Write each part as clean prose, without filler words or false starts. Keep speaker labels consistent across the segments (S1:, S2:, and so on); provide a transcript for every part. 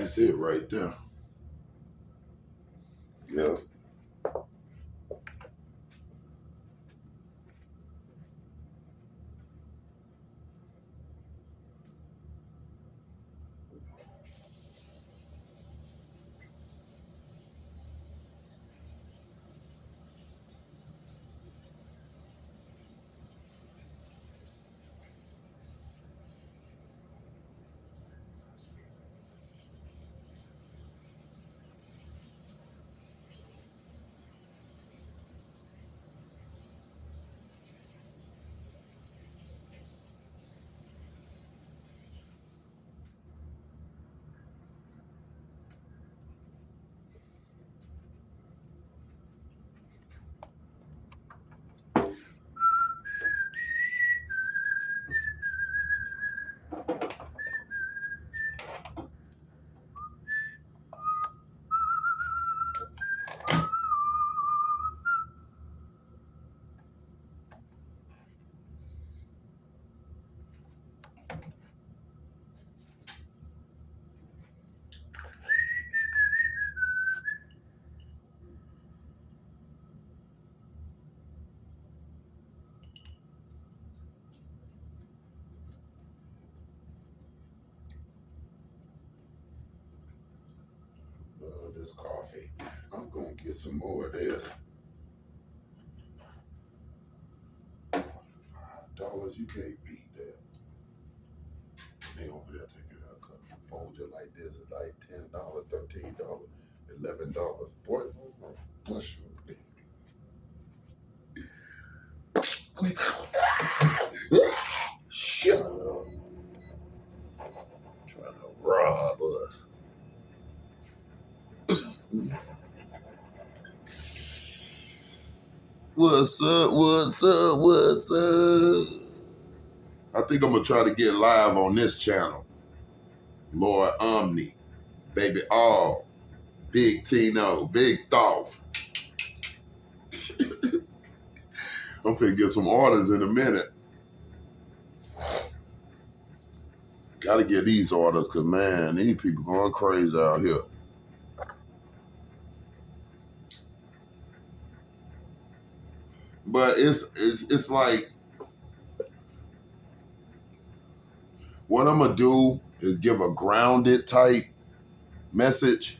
S1: That's it right there. Yeah. Love this coffee. I'm gonna get some more of this. $5, you can't beat that. They over there taking a cut. Fold it like this, it's like $10, $13, $11. Boy, bless you. Shut up. Trying to rob us. What's up? What's up? What's up? I think I'm gonna try to get live on this channel. Lord Omni, Baby All, Big Tino, Big Thoth. I'm finna get some orders in a minute. Gotta get these orders, cause man, these people going crazy out here. But it's like what I'm gonna do is give a grounded type message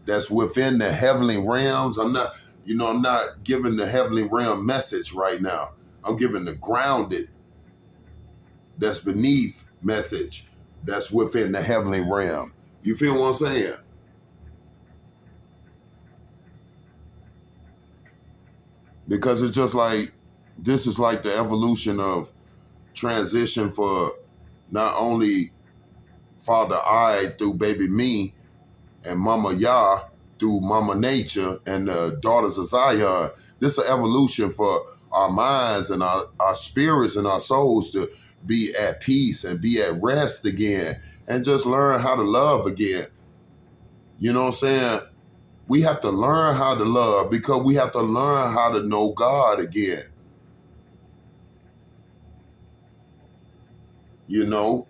S1: that's within the heavenly realms. I'm not giving the heavenly realm message right now. I'm giving the grounded that's beneath message that's within the heavenly realm. You feel what I'm saying? Because it's just like, this is like the evolution of transition for not only Father I through baby me and Mama Yah through Mama Nature and the daughters of Zion. This is an evolution for our minds and our spirits and our souls to be at peace and be at rest again and just learn how to love again. You know what I'm saying? We have to learn how to love because we have to learn how to know God again. You know?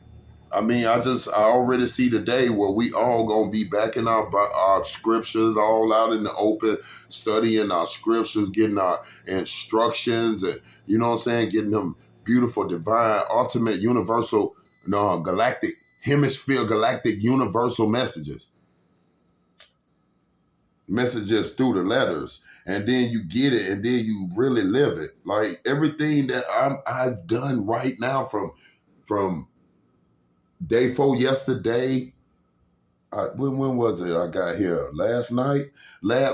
S1: I mean, I already see the day where we all gonna be back in our scriptures, all out in the open, studying our scriptures, getting our instructions, and you know what I'm saying, getting them beautiful, divine, ultimate, universal, galactic, hemisphere, galactic, universal messages through the letters, and then you get it, and then you really live it. Like everything that I've done right now from day 4 yesterday. When was it I got here? Last night?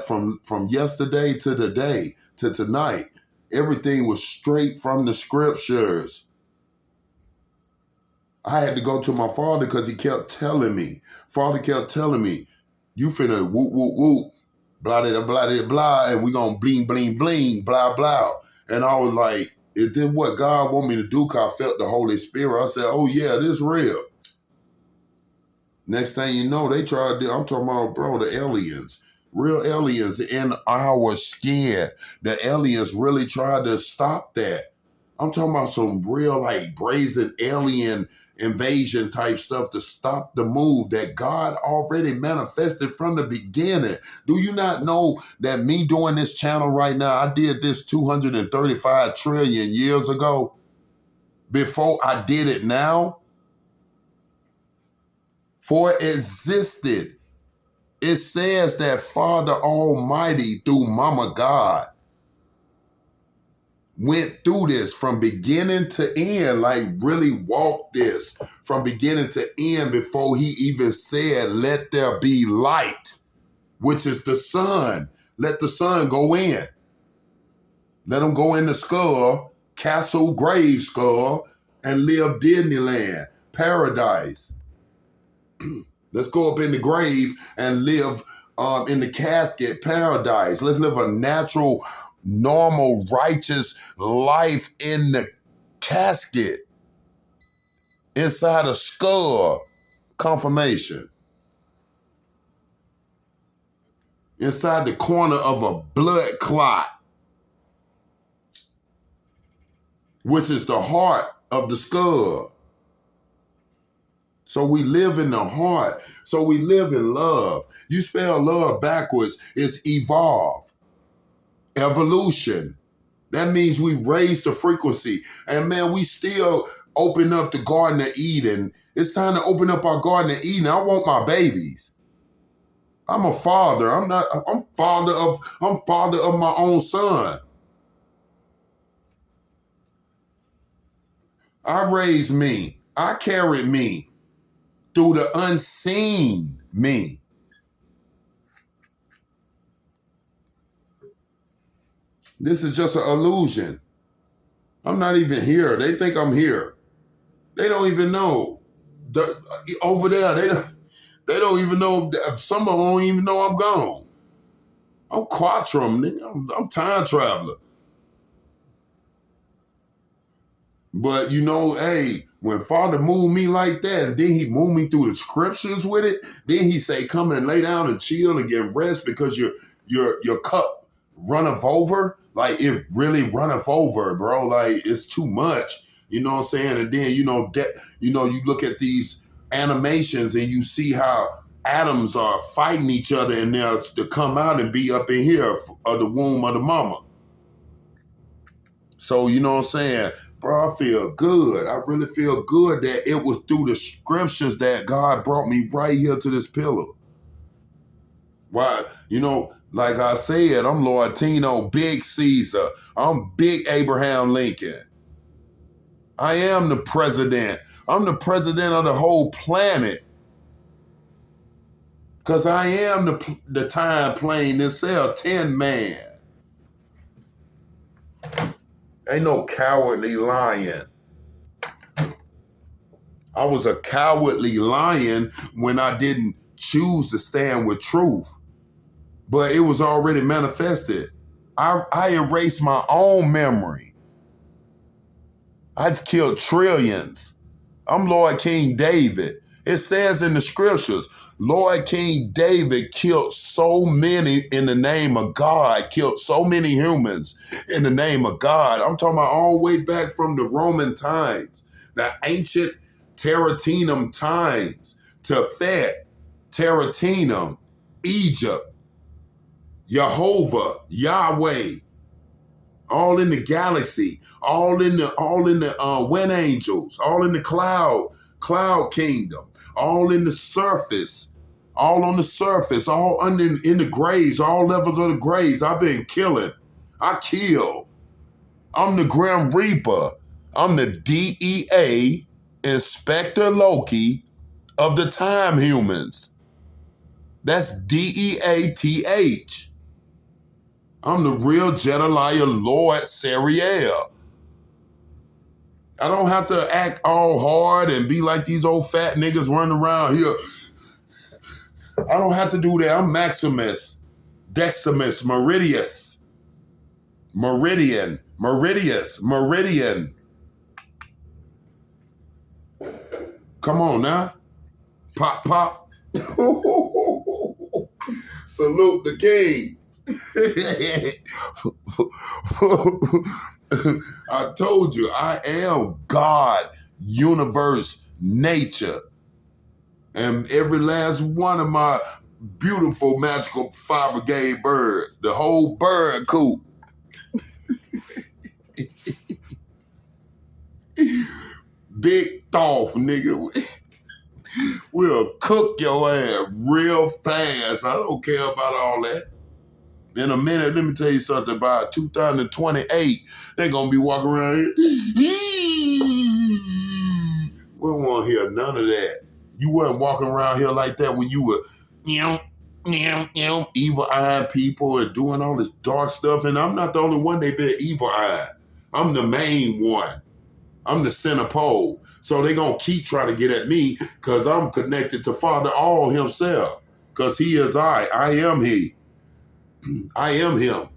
S1: From yesterday to today to tonight. Everything was straight from the scriptures. I had to go to my father because he kept telling me. Father kept telling me, you finna whoop, whoop, whoop, blah, blah, blah, blah, blah, and we gonna bling, bling, bling, blah, blah. And I was like, is this what God want me to do? Because I felt the Holy Spirit. I said, oh yeah, this real. Next thing you know, they tried to, I'm talking about, bro, the aliens. Real aliens in our skin. The aliens really tried to stop that. I'm talking about some real, like, brazen alien invasion type stuff to stop the move that God already manifested from the beginning. Do you not know that me doing this channel right now, I did this 235 trillion years ago before I did it now? For it existed. It says that Father Almighty through Mama God went through this from beginning to end, like really walked this from beginning to end before he even said, let there be light, which is the sun. Let the sun go in. Let him go in the skull, Castle Grave skull, and live Disneyland, paradise. Let's go up in the grave and live in the casket, paradise. Let's live a natural, normal, righteous life in the casket, inside a skull, confirmation, inside the corner of a blood clot, which is the heart of the skull. So we live in the heart. So we live in love. You spell love backwards, it's evolve, evolution. That means we raise the frequency. And man, we still open up the Garden of Eden. It's time to open up our Garden of Eden. I want my babies. I'm a father. I'm father of my own son. I raised me. I carried me through the unseen me. This is just an illusion. I'm not even here. They think I'm here. They don't even know. Over there, they don't even know. Some of them don't even know I'm gone. I'm Quattrum. I'm time traveler. But you know, hey, when Father moved me like that, and then he moved me through the scriptures with it, then he say, come and lay down and chill and get rest because your cup runneth over. Like it really runneth over, bro. Like it's too much. You know what I'm saying? And then, you look at these animations and you see how atoms are fighting each other and they're to come out and be up in here of the womb of the mama. So, you know what I'm saying? Bro, I feel good. I really feel good that it was through the scriptures that God brought me right here to this pillar. Why? Like I said, I'm Lord Tino, Big Caesar. I'm Big Abraham Lincoln. I am the president. I'm the president of the whole planet. Because I am the time plane itself, 10 man. Ain't no cowardly lion. I was a cowardly lion when I didn't choose to stand with truth. But it was already manifested. I erased my own memory. I've killed trillions. I'm Lord King David. It says in the scriptures, Lord King David killed so many in the name of God, killed so many humans in the name of God. I'm talking about all the way back from the Roman times, the ancient Terratinum times, Tefet, Terratinum, Egypt, Jehovah, Yahweh, all in the galaxy, all in the wind angels, all in the cloud kingdom, all in the surface, all on the surface, all in the graves, all levels of the graves. I've been killing. I kill. I'm the Grim Reaper. I'm the DEA Inspector Loki of the time humans. That's DEATH. I'm the real Jedediah Lord Sariel. I don't have to act all hard and be like these old fat niggas running around here. I don't have to do that. I'm Maximus, Decimus, Meridius, Meridian, Meridius, Meridian. Come on now. Pop, pop. Salute the king. I told you, I am God, universe, nature, and every last one of my beautiful magical fire brigade birds, the whole bird coop. Big Thoth, nigga. We'll cook your ass real fast. I don't care about all that. In a minute, let me tell you something. By 2028, they're going to be walking around here. We don't want to hear none of that. You weren't walking around here like that when you were, evil-eyed people and doing all this dark stuff. And I'm not the only one they been evil-eyed. I'm the main one. I'm the center pole. So they're going to keep trying to get at me because I'm connected to Father All himself. Because he is I am he. I am him.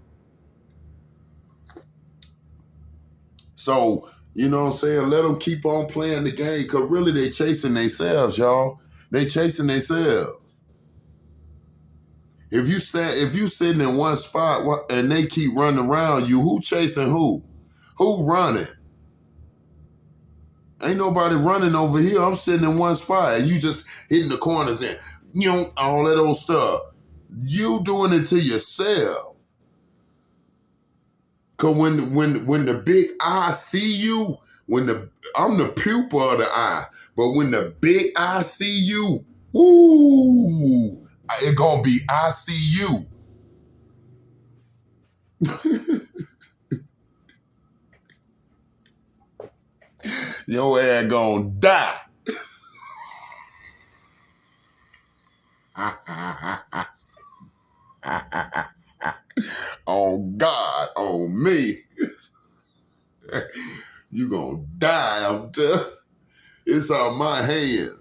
S1: So, you know what I'm saying? Let them keep on playing the game because really they chasing themselves, y'all. They chasing themselves. If you sitting in one spot and they keep running around you, who chasing who? Who running? Ain't nobody running over here. I'm sitting in one spot and you just hitting the corners and all that old stuff. You doing it to yourself. Cause when the big eye see you, I'm the pupil of the eye, but when the big eye see you, woo, it gonna be I see you. Your ass gonna die. On God, on me. You gonna die, I'm telling. It's on my hand.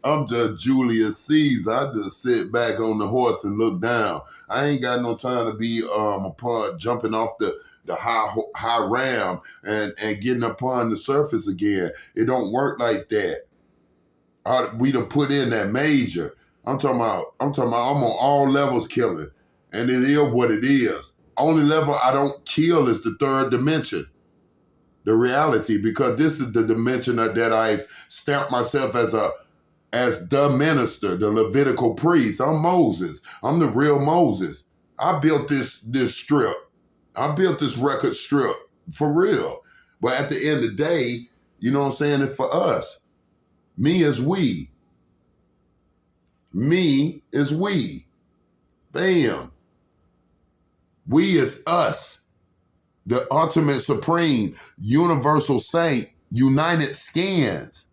S1: I'm just Julius Caesar. I just sit back on the horse and look down. I ain't got no time to be upon jumping off the high ram and getting upon the surface again. It don't work like that. We done put in that major. I'm talking about I'm on all levels killing. And it is what it is. Only level I don't kill is the third dimension. The reality, because this is the dimension that I've stamped myself as the minister, the Levitical priest. I'm Moses. I'm the real Moses. I built this strip. I built this record strip for real. But at the end of the day, you know what I'm saying? It's for us. Me is we. Me is we. Bam. We is us. The ultimate supreme, universal saint, united skins.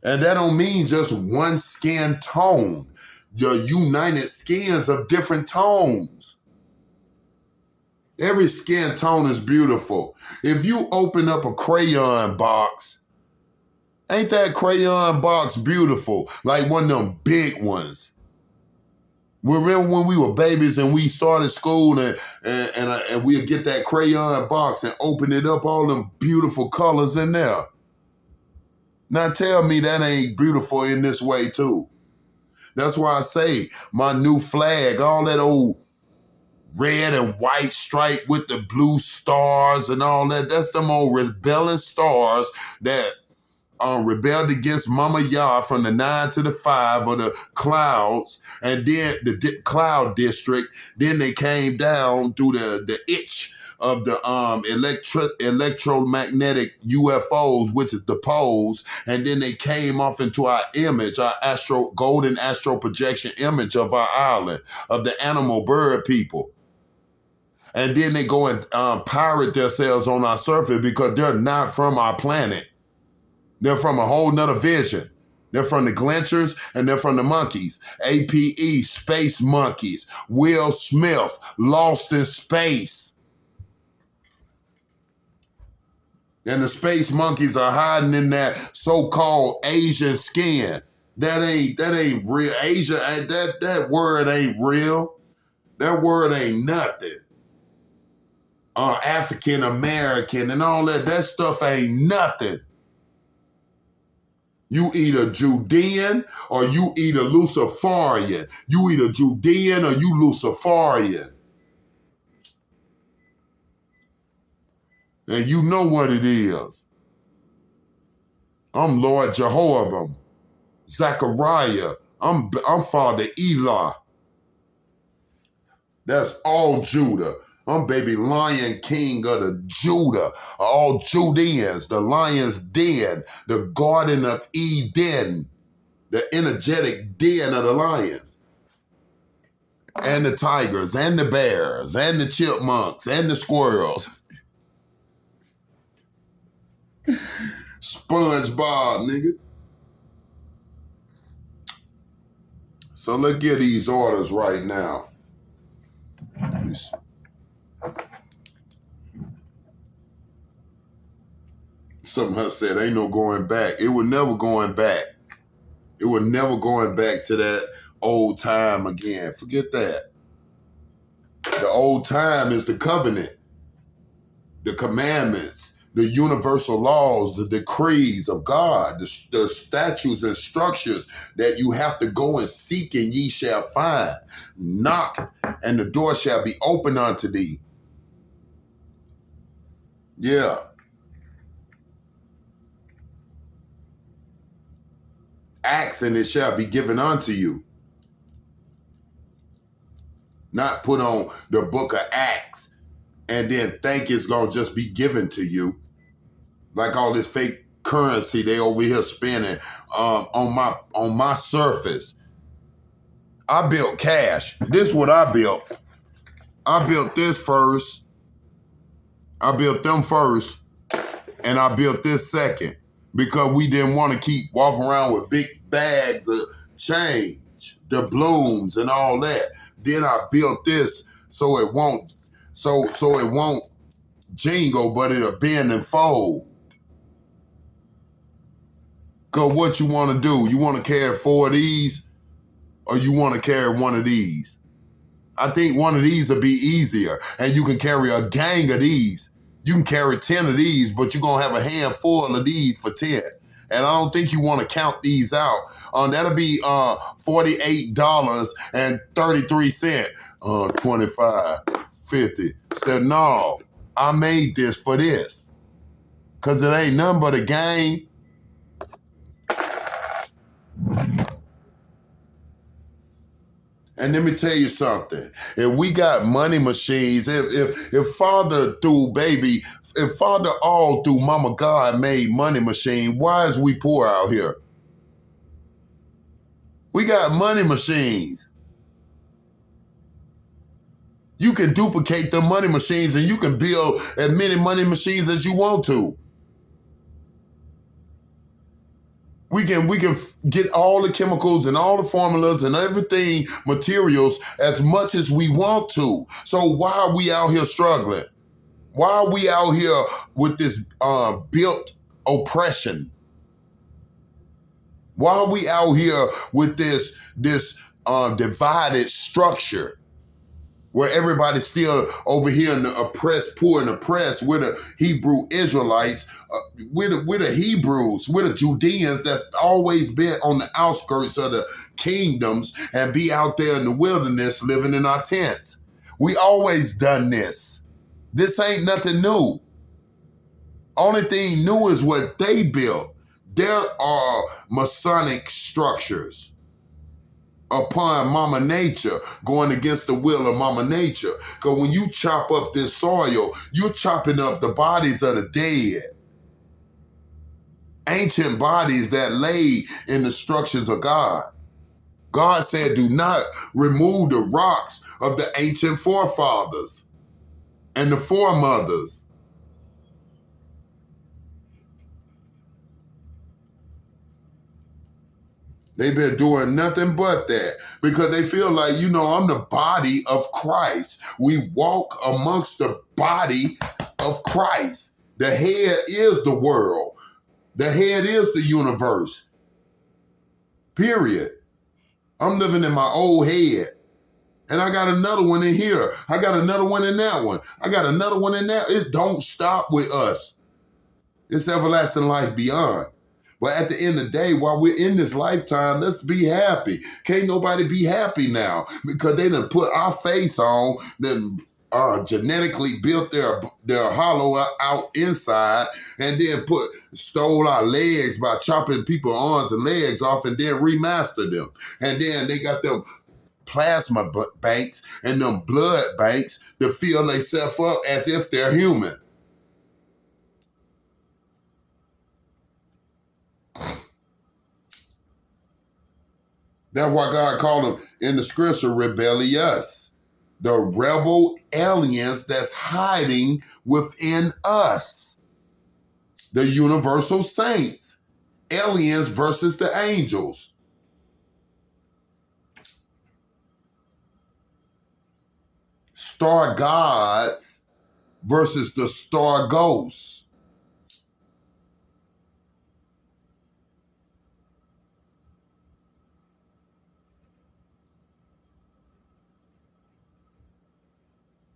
S1: And that don't mean just one skin tone. Your united skins of different tones. Every skin tone is beautiful. If you open up a crayon box, ain't that crayon box beautiful? Like one of them big ones. Remember when we were babies and we started school and we'd get that crayon box and open it up, all them beautiful colors in there. Now tell me that ain't beautiful in this way too. That's why I say my new flag, all that old red and white stripe with the blue stars and all that, that's them old rebelling stars that rebelled against Mama Yah from the 9 to the 5 of the clouds, and then the cloud district. Then they came down through the itch of the electromagnetic UFOs, which is the poles, and then they came off into our image, our golden astral projection image of our island, of the animal bird people. And then they go and pirate themselves on our surface because they're not from our planet. They're from a whole nother vision. They're from the Glenchers and they're from the monkeys. APE, Space Monkeys. Will Smith, Lost in Space. And the space monkeys are hiding in that so-called Asian skin. That ain't real. Asia, that word ain't real. That word ain't nothing. African American and all that stuff ain't nothing. You either Judean or you either Luciferian. You either Judean or you Luciferian. And you know what it is. I'm Lord Jehoram, Zechariah. I'm Father Eli. That's all Judah. I'm baby Lion King of the Judah, all Judeans, the lion's den, the Garden of Eden, the energetic den of the lions, and the tigers, and the bears, and the chipmunks, and the squirrels. SpongeBob, nigga. So let's get these orders right now. Something said, ain't no going back. It was never going back. It was never going back to that old time again. Forget that. The old time is the covenant, the commandments, the universal laws, the decrees of God, the statutes and structures that you have to go and seek and ye shall find. Knock and the door shall be open unto thee. Yeah. Ask and it shall be given unto you. Not put on the book of Acts and then think it's going to just be given to you. Like all this fake currency they over here spending on my surface. I built cash. This is what I built. I built this first. I built them first. And I built this second. Because we didn't want to keep walking around with big bags of change, the blooms and all that. Then I built this so it won't jingle, but it'll bend and fold. Because what you want to do, you want to carry 4 of these or you want to carry one of these? I think one of these will be easier and you can carry a gang of these. You can carry 10 of these, but you're going to have a handful of these for 10. And I don't think you want to count these out. That'll be $48.33. 25, 50. Said, no, I made this for this. Because it ain't nothing but a game. And let me tell you something. If we got money machines, if Father through baby, if Father all through Mama God made money machine, why is we poor out here? We got money machines. You can duplicate the money machines and you can build as many money machines as you want to. We can get all the chemicals and all the formulas and everything, materials, as much as we want to. So why are we out here struggling? Why are we out here with this built oppression? Why are we out here with this divided structure? Where everybody's still over here in the oppressed, poor and oppressed, we're the Hebrew Israelites, we're the Hebrews, we're the Judeans that's always been on the outskirts of the kingdoms and be out there in the wilderness living in our tents. We always done this. This ain't nothing new. Only thing new is what they built. There are Masonic structures upon Mama Nature, going against the will of Mama Nature. Because when you chop up this soil, you're chopping up the bodies of the dead. Ancient bodies that lay in the structures of God. God said, do not remove the rocks of the ancient forefathers and the foremothers. They've been doing nothing but that because they feel like, I'm the body of Christ. We walk amongst the body of Christ. The head is the world. The head is the universe. Period. I'm living in my old head. And I got another one in here. I got another one in that one. I got another one in that. It don't stop with us. It's everlasting life beyond. But at the end of the day, while we're in this lifetime, let's be happy. Can't nobody be happy now because they done put our face on. Then genetically built their hollow out inside, and then stole our legs by chopping people's arms and legs off, and then remastered them. And then they got them plasma banks and them blood banks to fill themselves up as if they're human. That's why God called them in the scripture rebellious. The rebel aliens that's hiding within us. The universal saints. Aliens versus the angels. Star gods versus the star ghosts.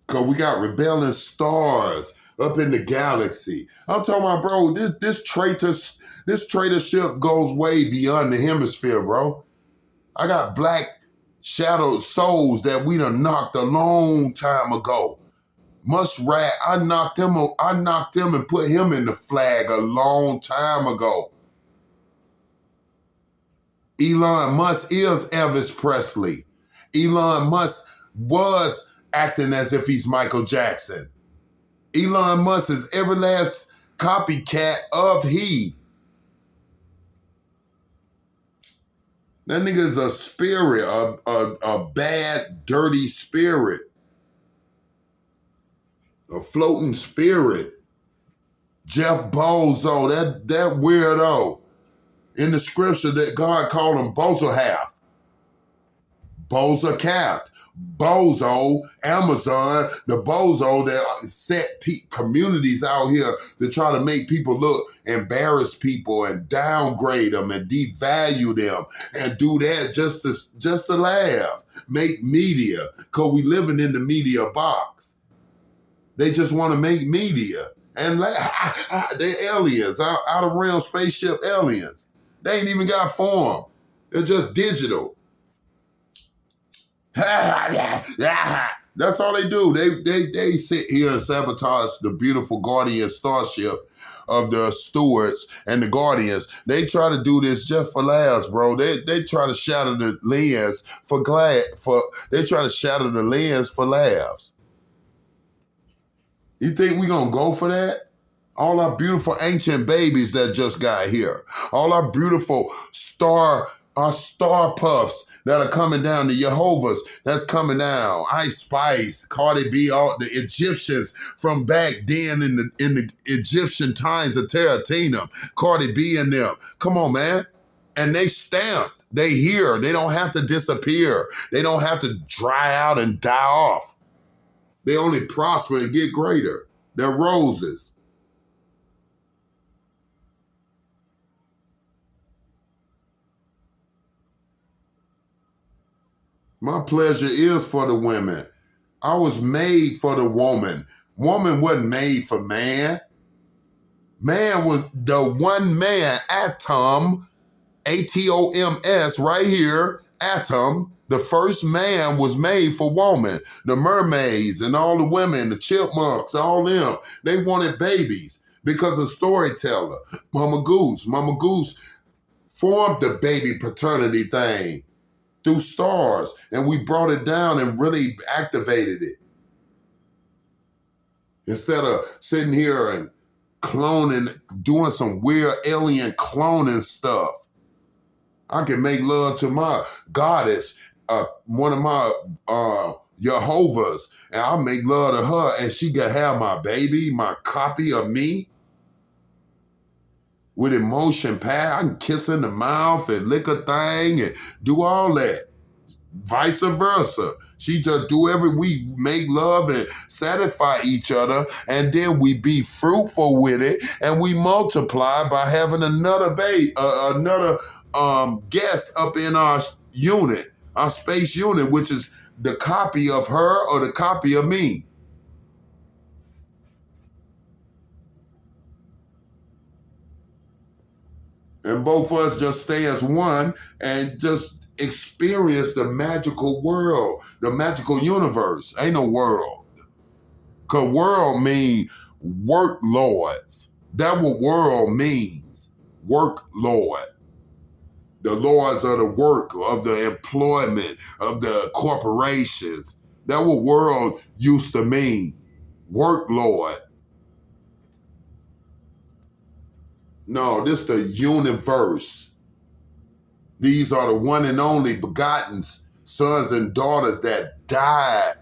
S1: Because we got rebelling stars up in the galaxy. I'm talking about, bro, this traitorship goes way beyond the hemisphere, bro. I got black shadowed souls that we done knocked a long time ago. Muskrat, I knocked him and put him in the flag a long time ago. Elon Musk is Elvis Presley. Elon Musk was acting as if he's Michael Jackson. Elon Musk is every last copycat of he. That nigga is a spirit, a bad, dirty spirit. A floating spirit. Jeff Bozo, that weirdo. In the scripture that God called him Bozohath. Bozocath. Bozo, Amazon, the bozo that set communities out here to try to make people look, embarrass people and downgrade them and devalue them and do that just to laugh, make media, because we living in the media box. They just want to make media and they're aliens, out of realm spaceship aliens. They ain't even got form. They're just digital. That's all they do. They sit here and sabotage the beautiful Guardian starship of the stewards and the Guardians. They try to do this just for laughs, bro. They try to shatter the lens they try to shatter the lens for laughs. You think we gonna go for that? All our beautiful ancient babies that just got here. All our beautiful star puffs that are coming down, the Jehovah's that's coming down, Ice Spice, Cardi B, all the Egyptians from back then in the Egyptian times of Teratina, Cardi B and them. Come on, man. And they stamped. They here. They don't have to disappear. They don't have to dry out and die off. They only prosper and get greater. They're roses. My pleasure is for the women. I was made for the woman. Woman wasn't made for man. Man was the one man, atom, A-T-O-M-S, right here, atom. The first man was made for woman. The mermaids and all the women, the chipmunks, all them, they wanted babies because of storyteller. Mama Goose formed the baby paternity thing through stars, and we brought it down and really activated it. Instead of sitting here and cloning, doing some weird alien cloning stuff. I can make love to my goddess, one of my Jehovah's, and I'll make love to her, and she can have my baby, my copy of me. With emotion, I can kiss in the mouth and lick a thing and do all that. Vice versa. She just we make love and satisfy each other, and then we be fruitful with it, and we multiply by having another guest up in our unit, our space unit, which is the copy of her or the copy of me. And both of us just stay as one and just experience the magical world, the magical universe. Ain't no world. Because world mean work lords. That's what world means. Work lord. The lords of the work, of the employment, of the corporations. That's what world used to mean. Work lord. No, this the universe. These are the one and only begotten sons and daughters that died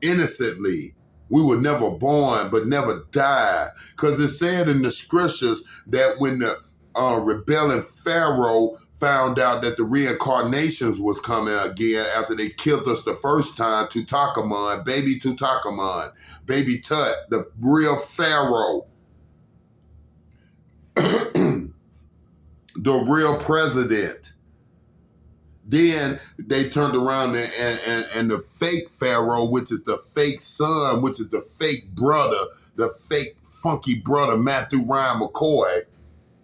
S1: innocently. We were never born, but never died. Because it said in the scriptures that when the rebelling Pharaoh found out that the reincarnations was coming again after they killed us the first time, Tutankhamun, baby Tutankhamun, baby Tut, the real Pharaoh, the real president. Then they turned around and the fake Pharaoh, which is the fake son, which is the fake brother, the fake funky brother, Matthew Ryan McCoy.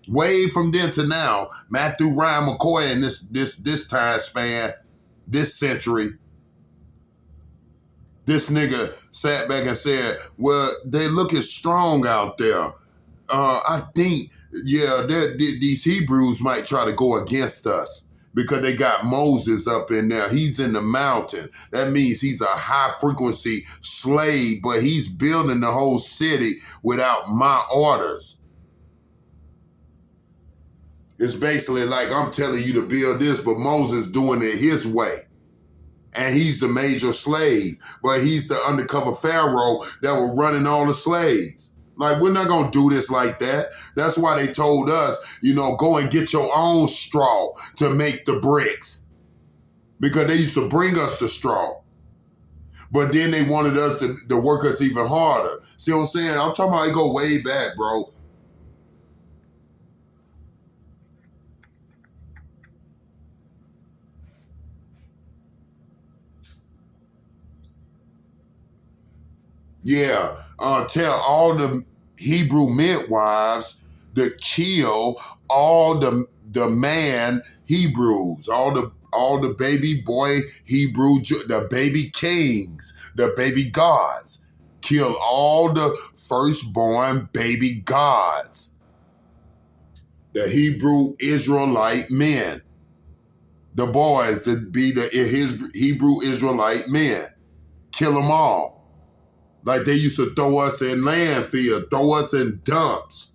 S1: Way from then to now, Matthew Ryan McCoy in this time span, this century, this nigga sat back and said, well, they looking strong out there. I think, yeah, these Hebrews might try to go against us because they got Moses up in there. He's in the mountain. That means he's a high-frequency slave, but he's building the whole city without my orders. It's basically like I'm telling you to build this, but Moses doing it his way. And he's the major slave, but he's the undercover Pharaoh that was running all the slaves. Like, we're not going to do this like that. That's why they told us, go and get your own straw to make the bricks. Because they used to bring us the straw. But then they wanted us to work us even harder. See what I'm saying? I'm talking about it go way back, bro. Yeah, tell all the Hebrew midwives to kill all the man Hebrews, all the baby boy Hebrew, the baby kings, the baby gods. Kill all the firstborn baby gods, the Hebrew Israelite men, the boys that be his Hebrew Israelite men. Kill them all. Like they used to throw us in landfill, throw us in dumps.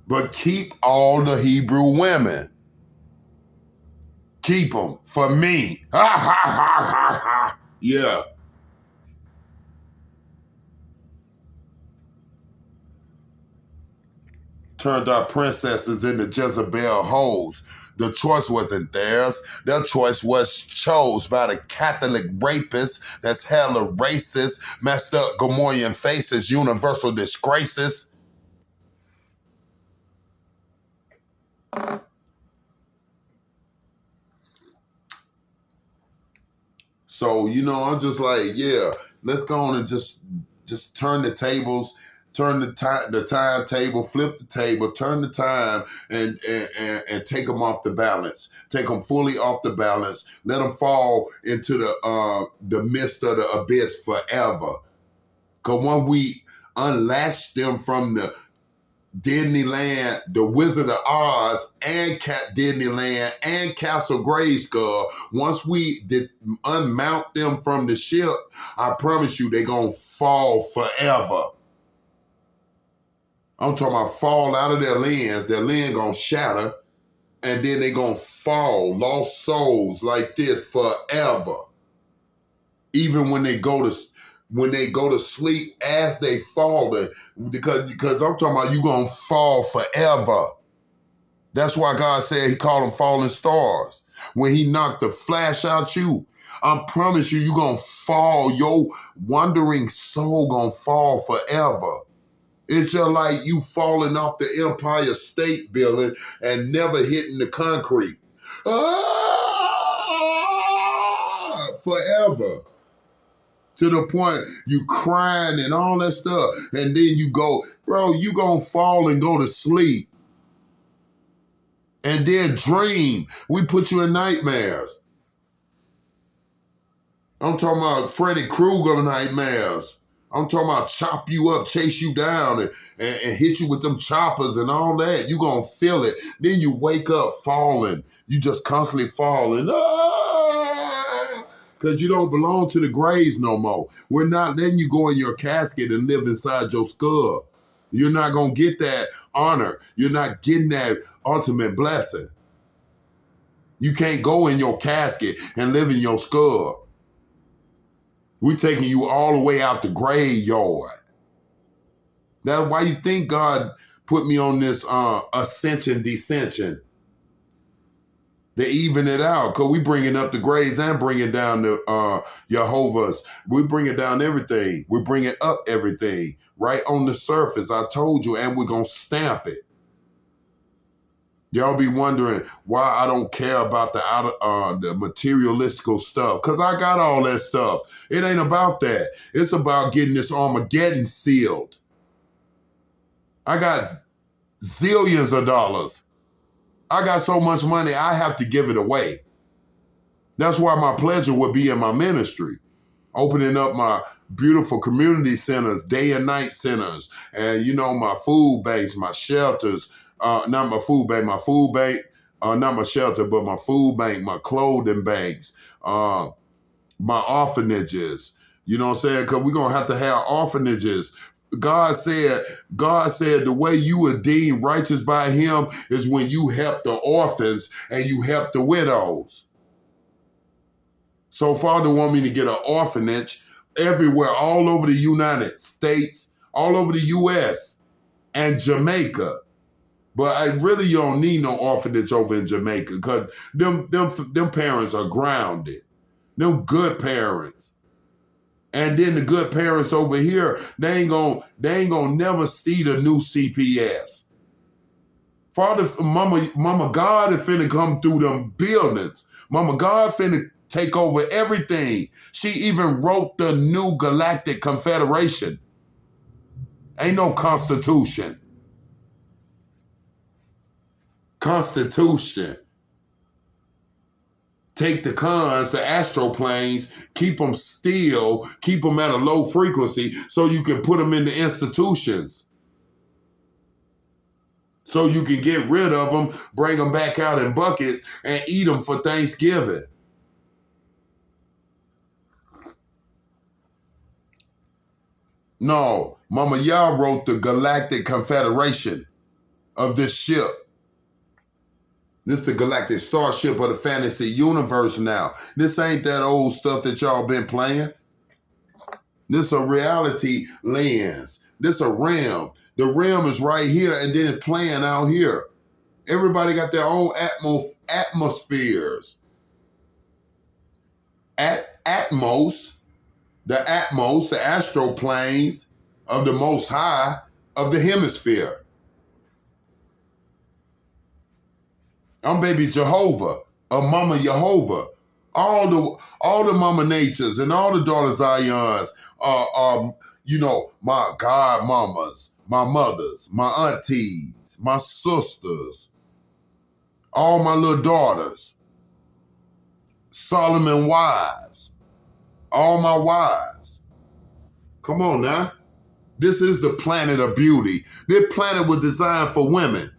S1: But keep all the Hebrew women. Keep them for me. Ha ha ha ha ha. Yeah. Turned our princesses into Jezebel hoes. The choice wasn't theirs. Their choice was chose by the Catholic rapists that's hella racist, messed up Gomorrhan faces, universal disgraces. So, I'm just like, yeah, let's go on and just turn the tables, turn the timetable, flip the table, turn the time, and take them off the balance. Take them fully off the balance. Let them fall into the midst of the abyss forever. Because when we unlatch them from the Disneyland, the Wizard of Oz, and Disneyland, and Castle Grayskull, once we unmount them from the ship, I promise you, they're going to fall forever. I'm talking about fall out of their lens going to shatter, and then they're going to fall, lost souls like this forever. Even when they go to sleep as they falling, because I'm talking about you gonna fall forever. That's why God said he called them falling stars. When he knocked the flash out you, I promise you, you're gonna fall. Your wandering soul gonna fall forever. It's just like you falling off the Empire State Building and never hitting the concrete. Forever. To the point you crying and all that stuff. And then you go, bro, you gonna fall and go to sleep. And then dream. We put you in nightmares. I'm I'm talking about Freddy Krueger nightmares. I'm talking about chop you up, chase you down, and hit you with them choppers and all that. You gonna feel it. Then you wake up falling. You just constantly falling. Because you don't belong to the graves no more. We're not letting you go in your casket and live inside your skull. You're not gonna get that honor. You're not getting that ultimate blessing. You can't go in your casket and live in your skull. We're taking you all the way out the graveyard. That's why you think God put me on this ascension, descension. To even it out, because we bringing up the graves and bringing down the Jehovah's. We bringing down everything. We're bringing up everything right on the surface. I told you, and we're going to stamp it. Y'all be wondering why I don't care about the materialistical stuff, because I got all that stuff. It ain't about that. It's about getting this Armageddon sealed. I got zillions of dollars. I got so much money, I have to give it away. That's why my pleasure would be in my ministry, opening up my beautiful community centers, day and night centers, and my food banks, my shelters, not my food bank, not my shelter, but my food bank, my clothing banks, my orphanages. You know what I'm saying? Because we're going to have orphanages. God said the way you were deemed righteous by him is when you help the orphans and you help the widows. So Father want me to get an orphanage everywhere, all over the United States, all over the U.S. and Jamaica. But I really don't need no orphanage over in Jamaica, because them parents are grounded. Them good parents. And then the good parents over here, they ain't gonna never see the new CPS. Father, Mama God is finna come through them buildings. Mama God finna take over everything. She even wrote the new Galactic Confederation. Ain't no Constitution. Constitution. Take the cons, the astral planes, keep them still, keep them at a low frequency so you can put them in the institutions. So you can get rid of them, bring them back out in buckets, and eat them for Thanksgiving. No, Mama Yah wrote the Galactic Confederation of this ship. This is the galactic starship of the fantasy universe now. This ain't that old stuff that y'all been playing. This a reality lens. This a realm. The realm is right here and then it's playing out here. Everybody got their own atmospheres. Atmos, the astral planes of the Most High of the hemisphere. I'm baby Jehovah, a Mama Jehovah. All the Mama Natures and all the daughter Zions are my God mamas, my mothers, my aunties, my sisters, all my little daughters, Solomon wives, all my wives. Come on now. This is the planet of beauty. This planet was designed for women.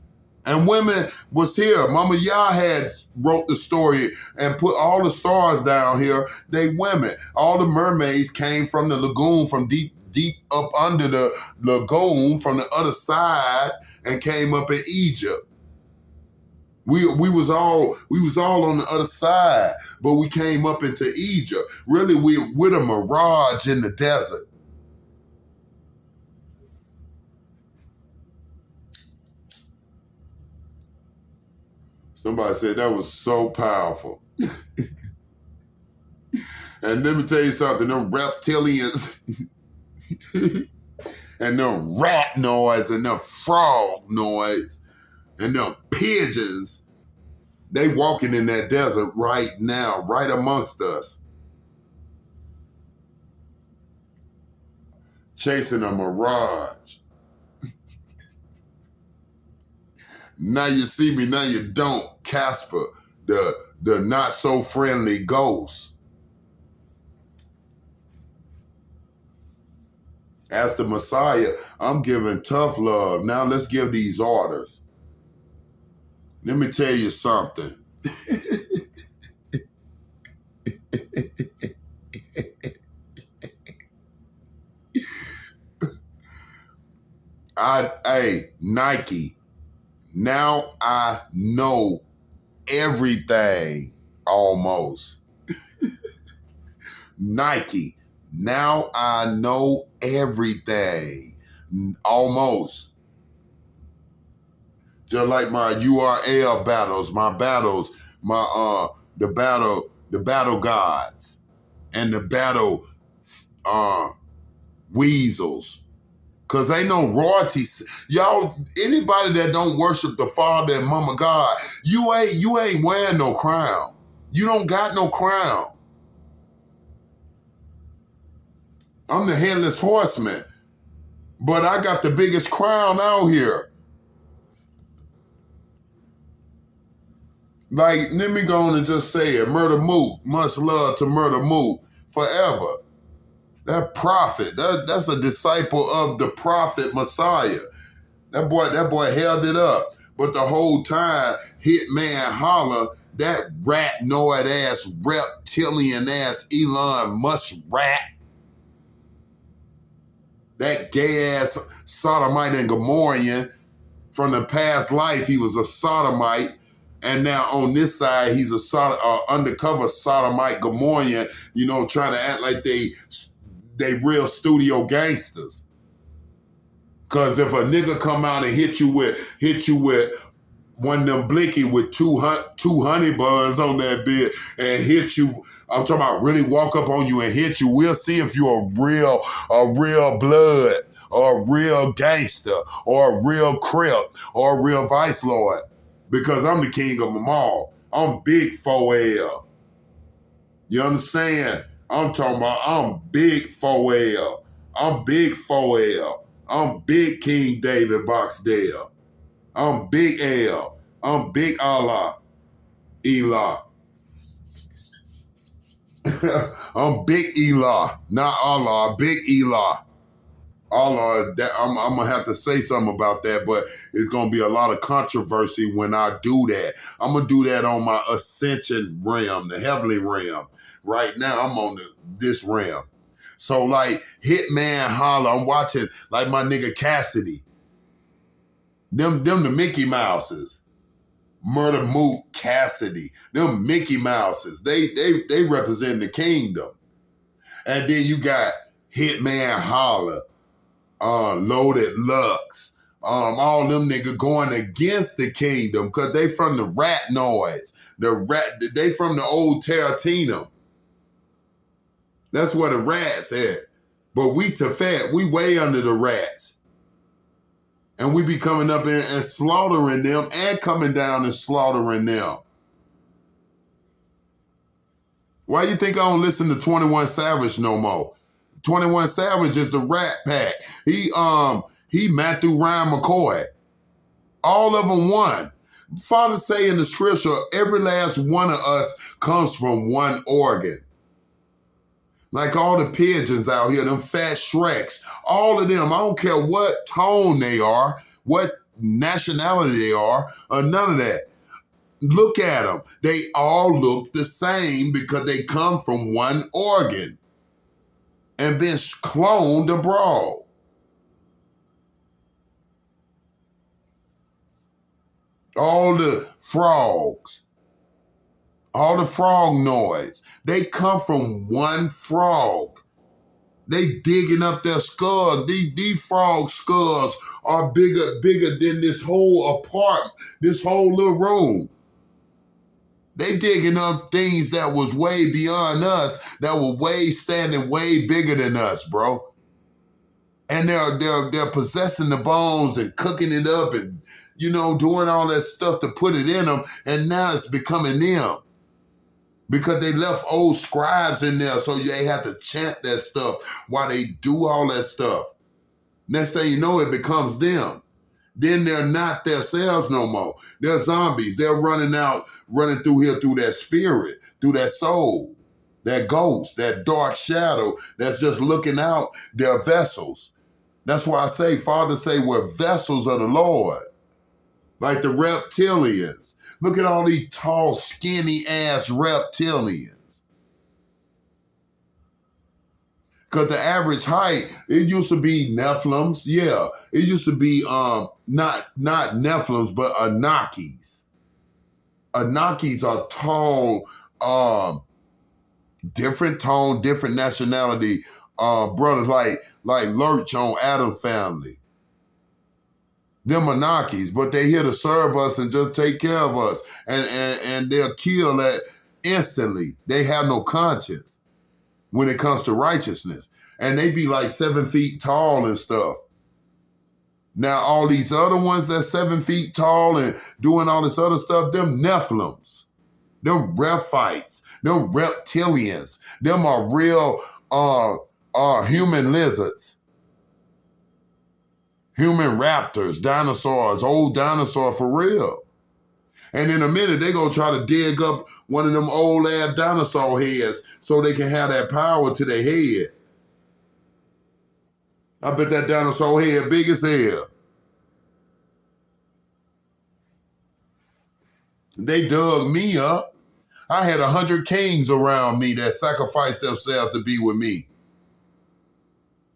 S1: And women was here. Mama Yah had wrote the story and put all the stars down here. They women. All the mermaids came from the lagoon, from deep up under the lagoon, from the other side, and came up in Egypt. We was all on the other side, but we came up into Egypt. Really, we're with a mirage in the desert. Somebody said that was so powerful. And let me tell you something, them reptilians and them rat noise and them frog noise and them pigeons, they walking in that desert right now, right amongst us. Chasing a mirage. Now you see me, now you don't. Casper, the not so friendly ghost. As the Messiah, I'm giving tough love. Now let's give these orders. Let me tell you something. Hey, Nike, now I know everything almost. Nike, now I know everything almost. Just like my URL battles, the battle gods and the battle weasels. Cause ain't no royalties. Y'all, anybody that don't worship the Father and Mama God, you ain't wearing no crown. You don't got no crown. I'm the headless horseman. But I got the biggest crown out here. Like, let me go on and just say it. Murder Mook, much love to Murder Mook forever. That prophet, that's a disciple of the prophet Messiah. That boy held it up. But the whole time, Hitman Holler, that rat-noid ass, reptilian ass Elon Musk rat, that gay ass sodomite and Gomorrah, from the past life, he was a sodomite. And now on this side, he's a undercover sodomite Gomorrah, trying to act like they real studio gangsters. Cause if a nigga come out and hit you with one of them blicky with two honey buns on that bit and hit you, I'm talking about really walk up on you and hit you, we'll see if you're a real blood or a real gangster or a real crip or a real vice lord. Because I'm the king of them all. I'm big 4L. You understand? I'm talking about I'm big 4L. I'm big 4L. I'm big King David Boxdale. I'm big L. I'm big Allah. Elah. I'm big Elah. Not Allah. Big Elah. Allah, I'm going to have to say something about that, but it's going to be a lot of controversy when I do that. I'm going to do that on my ascension realm, the heavenly realm. Right now, I'm on this realm. So, like, Hitman Holler, I'm watching, like, my nigga Cassidy. Them the Mickey Mouses. Murder Mook, Cassidy. Them Mickey Mouses. They represent the kingdom. And then you got Hitman Holler. Loaded Lux, all them niggas going against the kingdom because they from the rat-noids. They from the old Tarantino. That's where the rats at. But we Tefet, we way under the rats. And we be coming up and slaughtering them and coming down and slaughtering them. Why you think I don't listen to 21 Savage no more? 21 Savage is the Rat Pack. He Matthew Ryan McCoy. All of them won. Father say in the scripture, every last one of us comes from one organ. Like all the pigeons out here, them fat Shreks, all of them, I don't care what tone they are, what nationality they are, or none of that. Look at them. They all look the same because they come from one organ and been cloned abroad. All the frogs, all the frog noise, they come from one frog. They digging up their skulls. These frog skulls are bigger than this whole apartment, this whole little room. They digging up things that was way beyond us, that were standing way bigger than us, bro. And they're possessing the bones and cooking it up and, doing all that stuff to put it in them. And now it's becoming them. Because they left old scribes in there, so they have to chant that stuff while they do all that stuff. Next thing you know, it becomes them. Then they're not themselves no more. They're zombies. They're running through here through that spirit, through that soul, that ghost, that dark shadow that's just looking out their vessels. That's why I say, Father say, we're vessels of the Lord. Like the reptilians. Look at all these tall, skinny ass reptilians. Because the average height, it used to be Nephilims. Yeah. It used to be not Nephilims, but Anakis. Anakis are tall, different tone, different nationality brothers like Lurch on Adam Family. Them Anakis, but they here to serve us and just take care of us. And they'll kill that instantly. They have no conscience when it comes to righteousness. And they be like 7 feet tall and stuff. Now, all these other ones that's 7 feet tall and doing all this other stuff, them Nephilims, them Rephites, them reptilians, them are real human lizards, human raptors, dinosaurs, old dinosaur for real. And in a minute, they're going to try to dig up one of them old ass dinosaur heads so they can have that power to their head. I bet that dinosaur head big as hell. They dug me up. I had 100 kings around me that sacrificed themselves to be with me.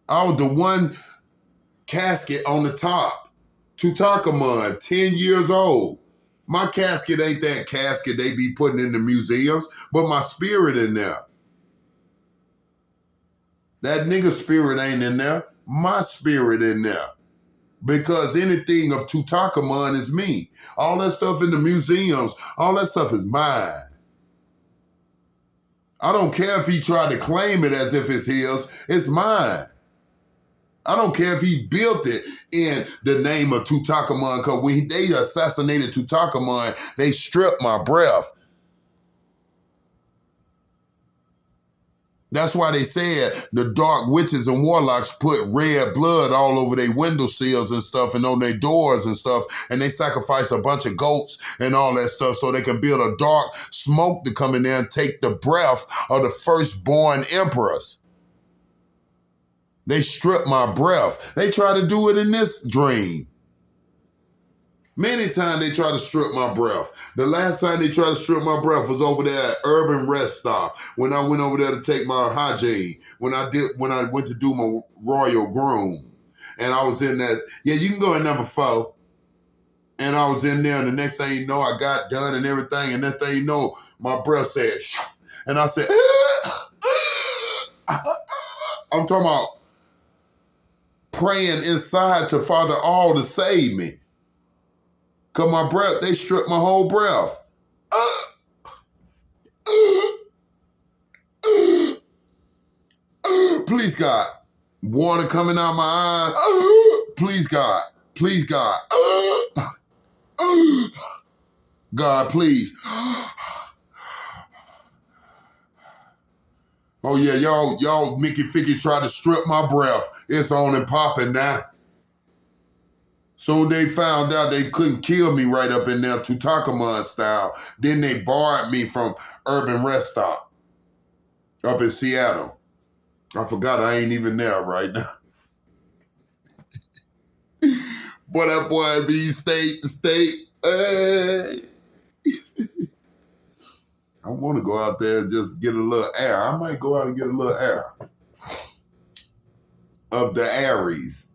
S1: I was the one casket on the top. Tutankhamun, 10 years old. My casket ain't that casket they be putting in the museums, but my spirit in there. That nigga spirit ain't in there. My spirit in there. Because anything of Tutankhamun is me. All that stuff in the museums, all that stuff is mine. I don't care if he tried to claim it as if it's his, it's mine. I don't care if he built it in the name of Tutankhamun, because when they assassinated Tutankhamun, they stripped my breath. That's why they said the dark witches and warlocks put red blood all over their windowsills and stuff and on their doors and stuff, and they sacrificed a bunch of goats and all that stuff so they can build a dark smoke to come in there and take the breath of the firstborn emperors. They stripped my breath. They try to do it in this dream. Many times they try to strip my breath. The last time they tried to strip my breath was over there at Urban Rest Stop when I went over there to take my hygiene, when I went to do my royal groom. And I was in that, yeah, you can go in number 4. And I was in there, and the next thing you know, I got done and everything, and next thing you know, my breath said, shh. And I said, I'm talking about praying inside to Father All to save me. Because my breath, they stripped my whole breath. Please, God. Water coming out my eyes. Please, God. Please, God. God, please. Oh, yeah, y'all Mickey Ficky tried to strip my breath. It's on and popping now. Soon they found out they couldn't kill me right up in there, Tutankhamun style. Then they barred me from Urban Rest Stop up in Seattle. I forgot I ain't even there right now. Boy, that boy be state to state. I want to go out there and just get a little air. I might go out and get a little air of the Aries.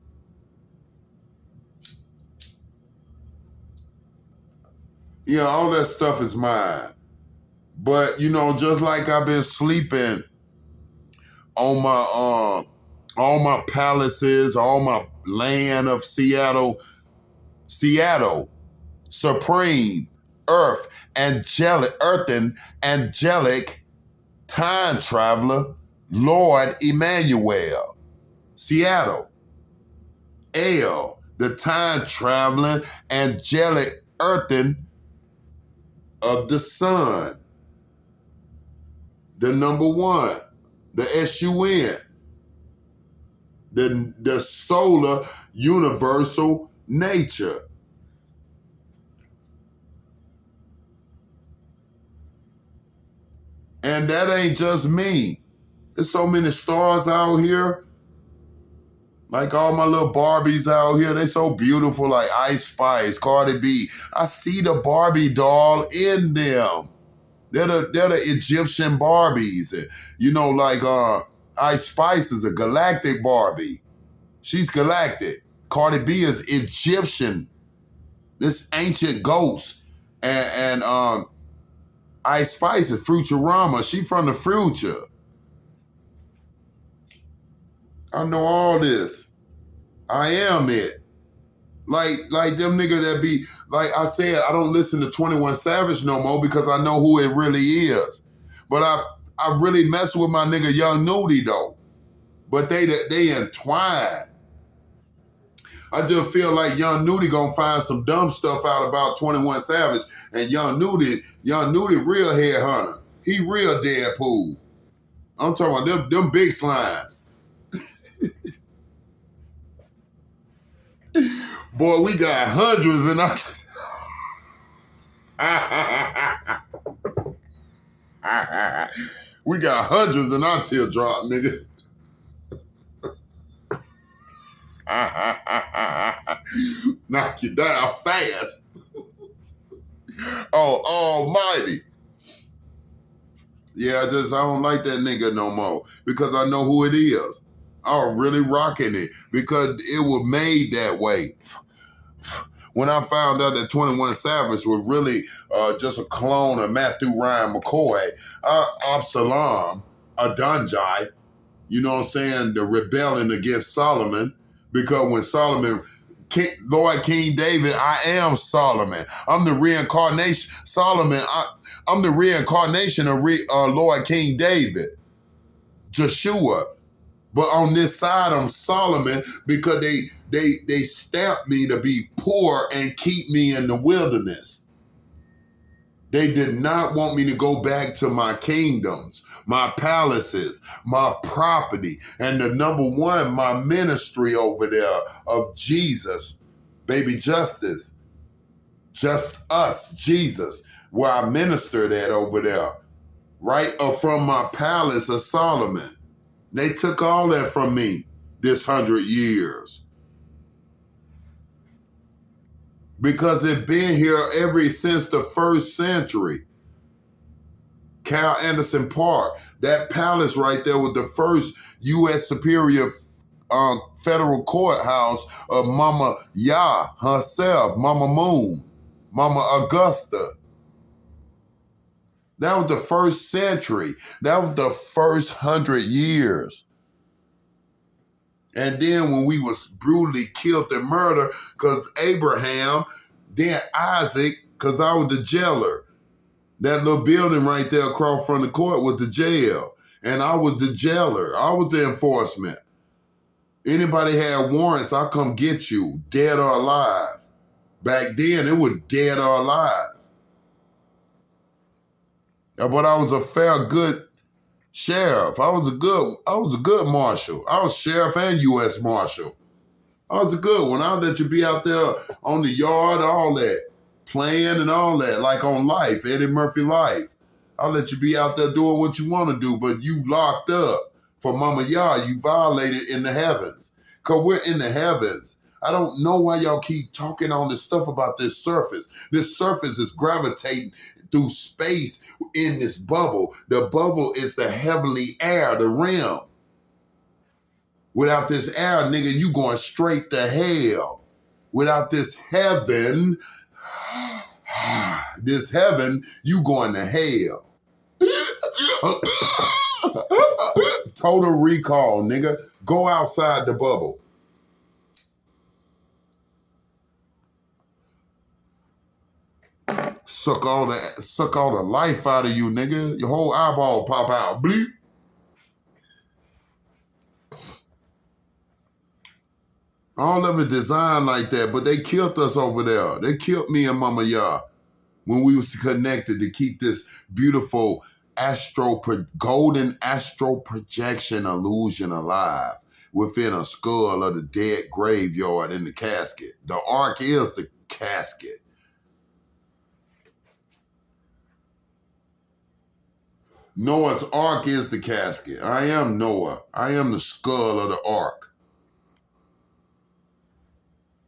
S1: Yeah, all that stuff is mine. But, you know, just like I've been sleeping on my all my palaces, all my land of Seattle, supreme, earthen, angelic, time traveler, Lord Emmanuel. Seattle. El, the time traveling, angelic, earthen of the sun. The number 1, the SUN. The solar universal nature. And that ain't just me. There's so many stars out here. Like all my little Barbies out here, they so beautiful, like Ice Spice, Cardi B. I see the Barbie doll in them. They're the Egyptian Barbies. You know, like Ice Spice is a galactic Barbie. She's galactic. Cardi B is Egyptian. This ancient ghost. And Ice Spice is Futurama. She from the future. I know all this. I am it. Like them niggas that be, like I said, I don't listen to 21 Savage no more because I know who it really is. But I really mess with my nigga Young Nudy though. But they entwine. I just feel like Young Nudy gonna find some dumb stuff out about 21 Savage, and Young Nudy real headhunter. He real Deadpool. I'm talking about them big slimes. Boy, we got hundreds in our... We got hundreds in our teardrop, nigga. Knock you down fast. Oh, almighty. Yeah, I don't like that nigga no more because I know who it is. I'm really rocking it because it was made that way. When I found out that 21 Savage was really just a clone of Matthew Ryan McCoy, Absalom, Adonijah, you know what I'm saying, the rebellion against Solomon, because when Solomon, Lord King David, I am Solomon. I'm the reincarnation. Solomon, I'm the reincarnation of Lord King David, Joshua. But on this side, I'm Solomon because they stamped me to be poor and keep me in the wilderness. They did not want me to go back to my kingdoms, my palaces, my property, and the number one, my ministry over there of Jesus, baby justice, just us, Jesus, where I ministered at over there, right up from my palace of Solomon. They took all that from me this 100 years. Because it's been here ever since the first century. Cal Anderson Park, that palace right there was the first U.S. Superior Federal Courthouse of Mama Yah herself, Mama Moon, Mama Augusta. That was the first century. That was the first 100 years. And then when we was brutally killed and murdered, because Abraham, then Isaac, because I was the jailer. That little building right there across from the court was the jail. And I was the jailer. I was the enforcement. Anybody had warrants, I come get you, dead or alive. Back then, it was dead or alive. But I was a fair, good sheriff. I was a good marshal. I was sheriff and U.S. marshal. I was a good one. I'll let you be out there on the yard, all that, playing and all that, like on Life, Eddie Murphy Life. I'll let you be out there doing what you want to do, but you locked up for Mama Yah. You violated in the heavens. Because we're in the heavens. I don't know why y'all keep talking on this stuff about this surface. This surface is gravitating through space in this bubble. The bubble is the heavenly air, the realm. Without this air, nigga, you going straight to hell. Without this heaven, you going to hell. Total recall, nigga. Go outside the bubble. Suck all the life out of you, nigga. Your whole eyeball pop out. Bleep. All of it designed like that, but they killed us over there. They killed me and Mama Yah when we was connected to keep this beautiful golden astral projection illusion alive within a skull of the dead graveyard in the casket. The ark is the casket. Noah's ark is the casket. I am Noah. I am the skull of the ark.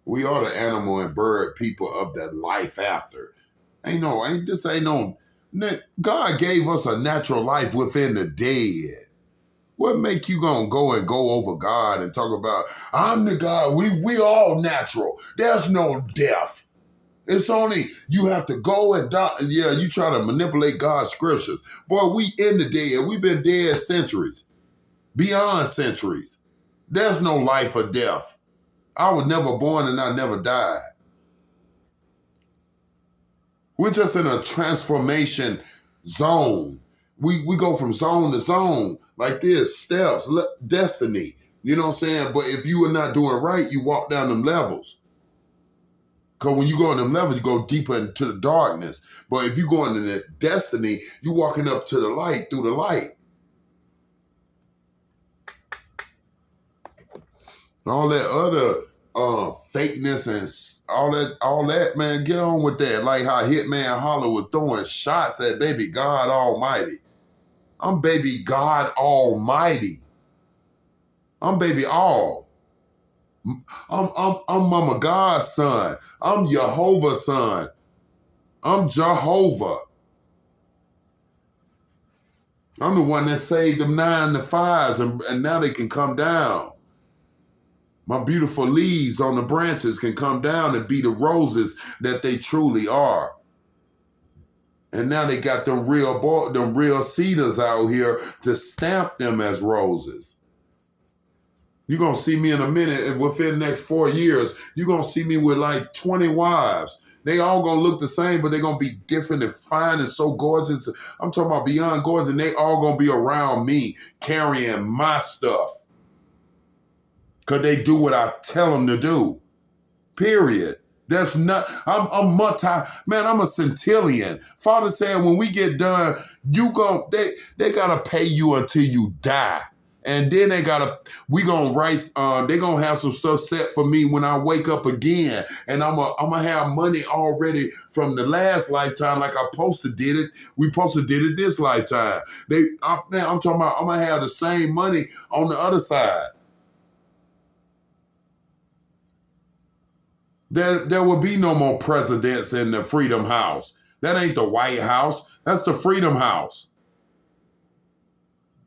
S1: We are the animal and bird people of that life after. God gave us a natural life within the dead. What make you gonna go over God and talk about, I'm the God, we all natural. There's no death. It's only, you have to go and die. Yeah, you try to manipulate God's scriptures. Boy, we in the dead. We've been dead centuries. Beyond centuries. There's no life or death. I was never born and I never died. We're just in a transformation zone. We go from zone to zone like this, steps, destiny. You know what I'm saying? But if you are not doing right, you walk down them levels. Because when you go in them levels, you go deeper into the darkness. But if you go into the destiny, you walking up to the light through the light. All that other fakeness and all that, man, get on with that. Like how Hitman Holler was throwing shots at baby God Almighty. I'm baby God Almighty. I'm baby all. I'm Mama God's son. I'm Jehovah's son. I'm Jehovah. I'm the one that saved them 9 to 5s and now they can come down. My beautiful leaves on the branches can come down and be the roses that they truly are. And now they got them real cedars out here to stamp them as roses. You're going to see me in a minute, and within the next 4 years, you're going to see me with like 20 wives. They all going to look the same, but they're going to be different and fine and so gorgeous. I'm talking about beyond gorgeous, and they all going to be around me carrying my stuff. Because they do what I tell them to do. Period. That's not, I'm I'm a centillion. Father said when we get done, they gotta pay you until you die. And then we gonna write, they gonna have some stuff set for me when I wake up again. And I'm gonna have money already from the last lifetime like I posted did it. We posted did it this lifetime. I'm talking about, I'm gonna have the same money on the other side. There will be no more presidents in the Freedom House. That ain't the White House. That's the Freedom House.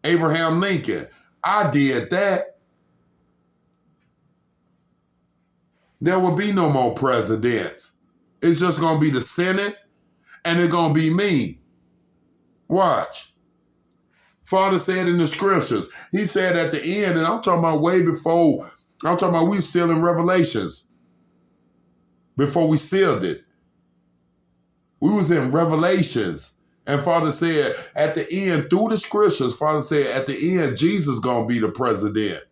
S1: Abraham Lincoln. I did that. There will be no more presidents. It's just going to be the Senate and it's going to be me. Watch. Father said in the scriptures, he said at the end, and I'm talking about way before, I'm talking about we still in Revelations. Before we sealed it. We was in Revelations. And Father said at the end, through the scriptures, Father said at the end, Jesus gonna be the president.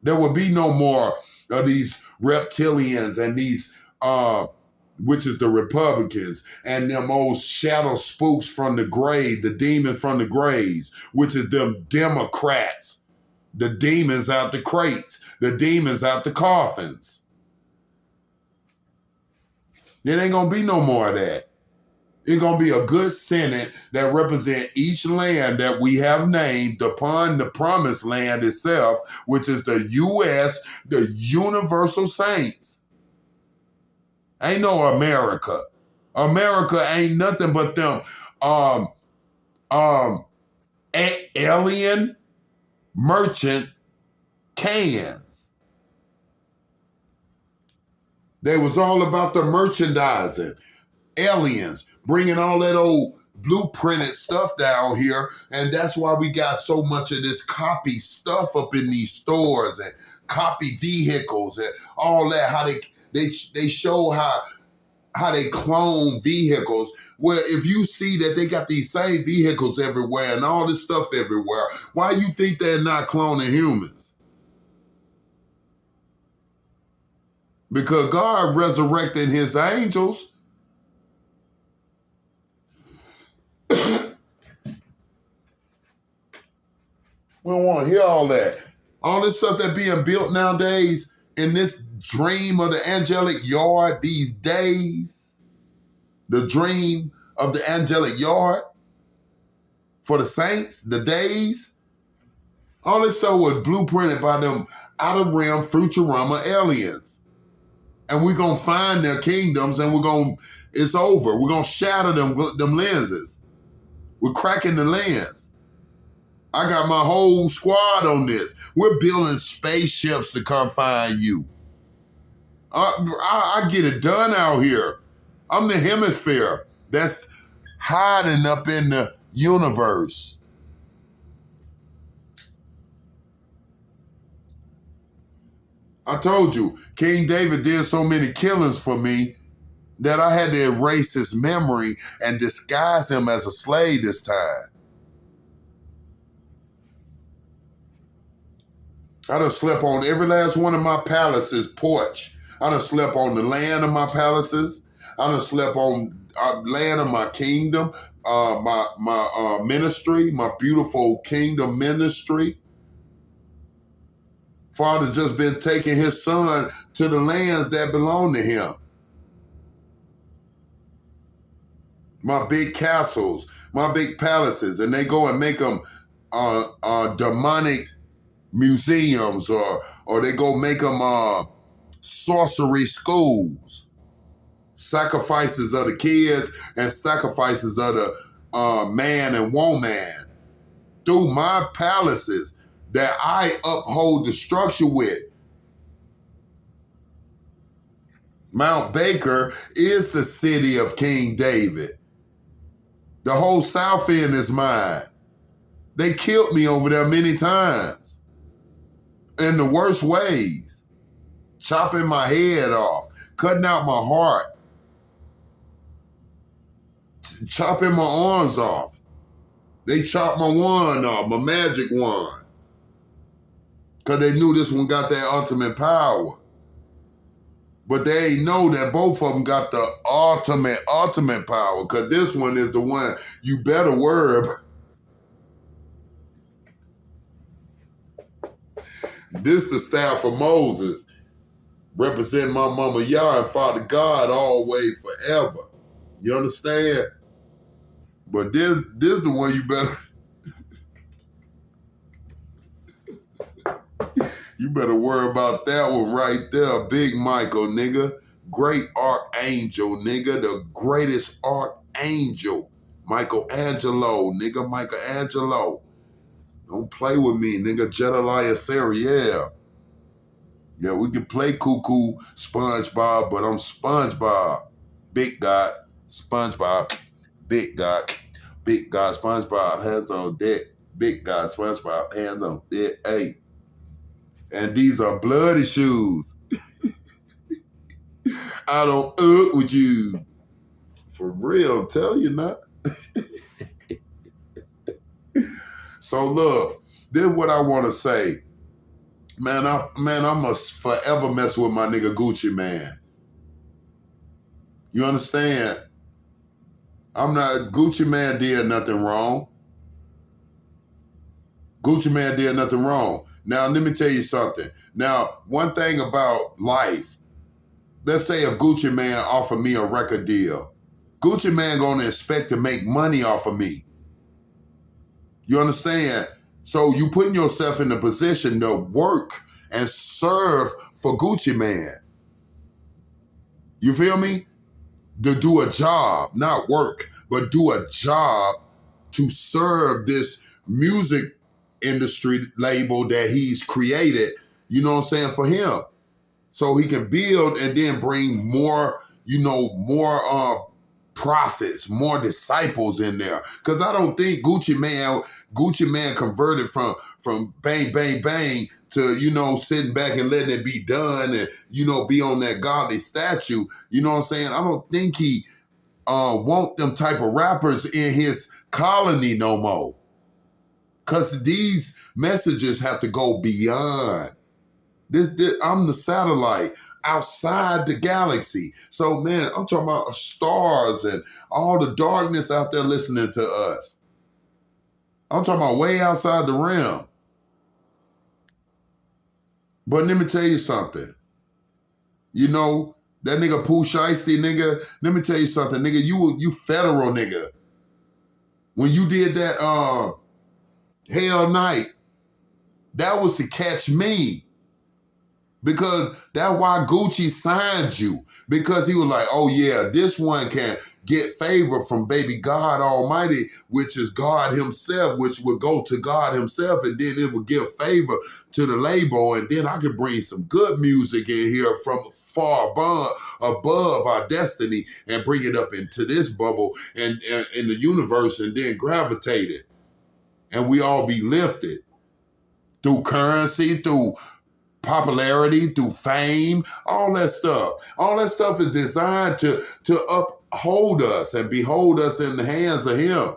S1: There will be no more of these reptilians and these, which is the Republicans, and them old shadow spooks from the grave, the demon from the graves, which is them Democrats. The demons out the crates, the demons out the coffins. There ain't gonna be no more of that. It's gonna be a good Senate that represent each land that we have named upon the promised land itself, which is the U.S., the universal saints. Ain't no America. America ain't nothing but them alien merchant cans. They was all about the merchandising. Aliens bringing all that old blueprinted stuff down here. And that's why we got so much of this copy stuff up in these stores and copy vehicles and all that. How they show how they clone vehicles. Where if you see that they got these same vehicles everywhere and all this stuff everywhere, why you think they're not cloning humans? Because God resurrected his angels. We don't want to hear all that. All this stuff that being built nowadays in this dream of the angelic yard these days, the dream of the angelic yard for the saints, the days, all this stuff was blueprinted by them out of realm Futurama aliens. And we're going to find their kingdoms and it's over. We're going to shatter them lenses. We're cracking the lens. I got my whole squad on this. We're building spaceships to come find you. I get it done out here. I'm the hemisphere that's hiding up in the universe. I told you, King David did so many killings for me that I had to erase his memory and disguise him as a slave this time. I done slept on every last one of my palaces' porch. I done slept on the land of my palaces. I done slept on land of my kingdom, my ministry, my beautiful kingdom ministry. Father just been taking his son to the lands that belong to him. My big castles, my big palaces, and they go and make them demonic museums, or they go make them sorcery schools. Sacrifices of the kids and sacrifices of the man and woman through my palaces that I uphold the structure with. Mount Baker is the city of King David. The whole South End is mine. They killed me over there many times in the worst ways. Chopping my head off, cutting out my heart, chopping my arms off. They chopped my wand off, my magic wand, because they knew this one got that ultimate power. But they ain't know that both of them got the ultimate power, because this one is the one you better worry about. This the staff of Moses, representing my mama Yah and Father God always forever. You understand? But this the one you better worry about that one right there. Big Michael, nigga. Great archangel, nigga. The greatest archangel. Michelangelo, nigga. Michelangelo. Don't play with me, nigga. Jedediah Sariel. Yeah, we can play cuckoo SpongeBob, but I'm SpongeBob. Big God, SpongeBob. Big God, SpongeBob. Hands on deck. Big God, SpongeBob. Hands on deck. Hey. And these are bloody shoes. I don't with you. For real, I'm telling you not. So look, this is what I want to say. Man, I must forever mess with my nigga Gucci Mane. You understand? Gucci Mane did nothing wrong. Gucci Mane did nothing wrong. Now, let me tell you something. Now, one thing about life, let's say if Gucci Mane offered me a record deal, Gucci Mane gonna expect to make money off of me. You understand? So you putting yourself in the position to work and serve for Gucci Mane. You feel me? To do a job, not work, but do a job to serve this music industry label that he's created, you know what I'm saying, for him. So he can build and then bring more, more prophets, more disciples in there. Because I don't think Gucci Mane converted from bang, bang, bang to, sitting back and letting it be done and, be on that godly statue. You know what I'm saying? I don't think he want them type of rappers in his colony no more. Because these messages have to go beyond. I'm the satellite outside the galaxy. So, man, I'm talking about stars and all the darkness out there listening to us. I'm talking about way outside the realm. But let me tell you something. That nigga Pooh Shiesty, nigga, let me tell you something, nigga, you federal nigga. When you did that Hell Night, that was to catch me. Because that's why Gucci signed you. Because he was like, oh yeah, this one can get favor from baby God Almighty, which is God himself, which would go to God himself, and then it would give favor to the label, and then I could bring some good music in here from far above our destiny and bring it up into this bubble and in the universe, and then gravitate it. And we all be lifted through currency, through popularity, through fame, all that stuff. All that stuff is designed to uphold us and behold us in the hands of him.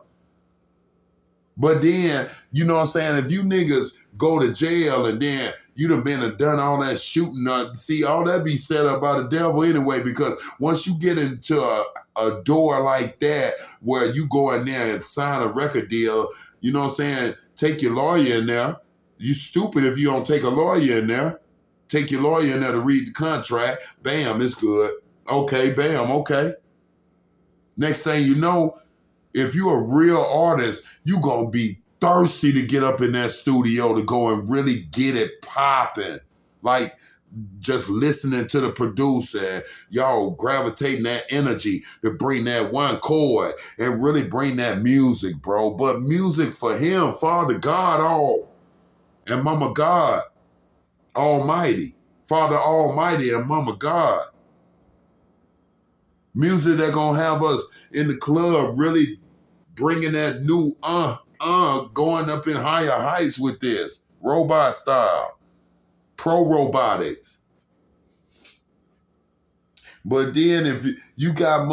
S1: But then, you know what I'm saying, if you niggas go to jail and then you done been and done all that shooting, see, all that be set up by the devil anyway, because once you get into a door like that where you go in there and sign a record deal, you know what I'm saying, take your lawyer in there. You stupid if you don't take a lawyer in there. Take your lawyer in there to read the contract. Bam, it's good. Okay, bam, okay. Next thing you know, if you're a real artist, you gonna be thirsty to get up in that studio to go and really get it popping. Like just listening to the producer and y'all gravitating that energy to bring that one chord and really bring that music, bro. But music for him, Father God, all, and Mama God Almighty. Father Almighty and Mama God. Music that gonna have us in the club really bringing that new going up in higher heights with this robot style, pro robotics. But then if you got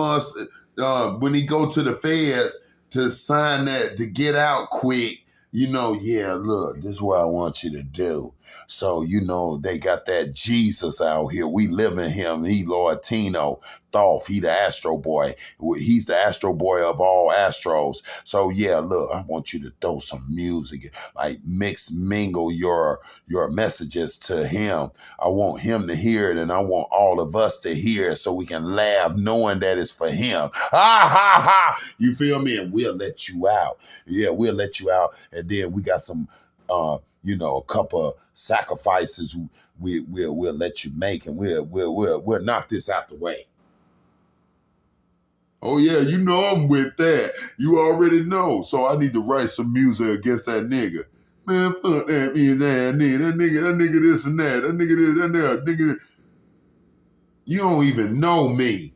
S1: when he go to the feds to sign that to get out quick, you know, yeah, look, this is what I want you to do. So, you know, they got that Jesus out here. We live in him. He Lord Tino, Thoth. He the Astro Boy. He's the Astro Boy of all Astros. So, yeah, look, I want you to throw some music, like mingle your messages to him. I want him to hear it, and I want all of us to hear it so we can laugh knowing that it's for him. Ha, ha, ha. You feel me? And we'll let you out. Yeah, we'll let you out. And then we got some... you know, a couple of sacrifices we'll let you make, and we'll knock this out the way. Oh yeah, you know I'm with that. You already know. So I need to write some music against that nigga. Man, fuck that me and that nigga this and that nigga this, that nigga. You don't even know me.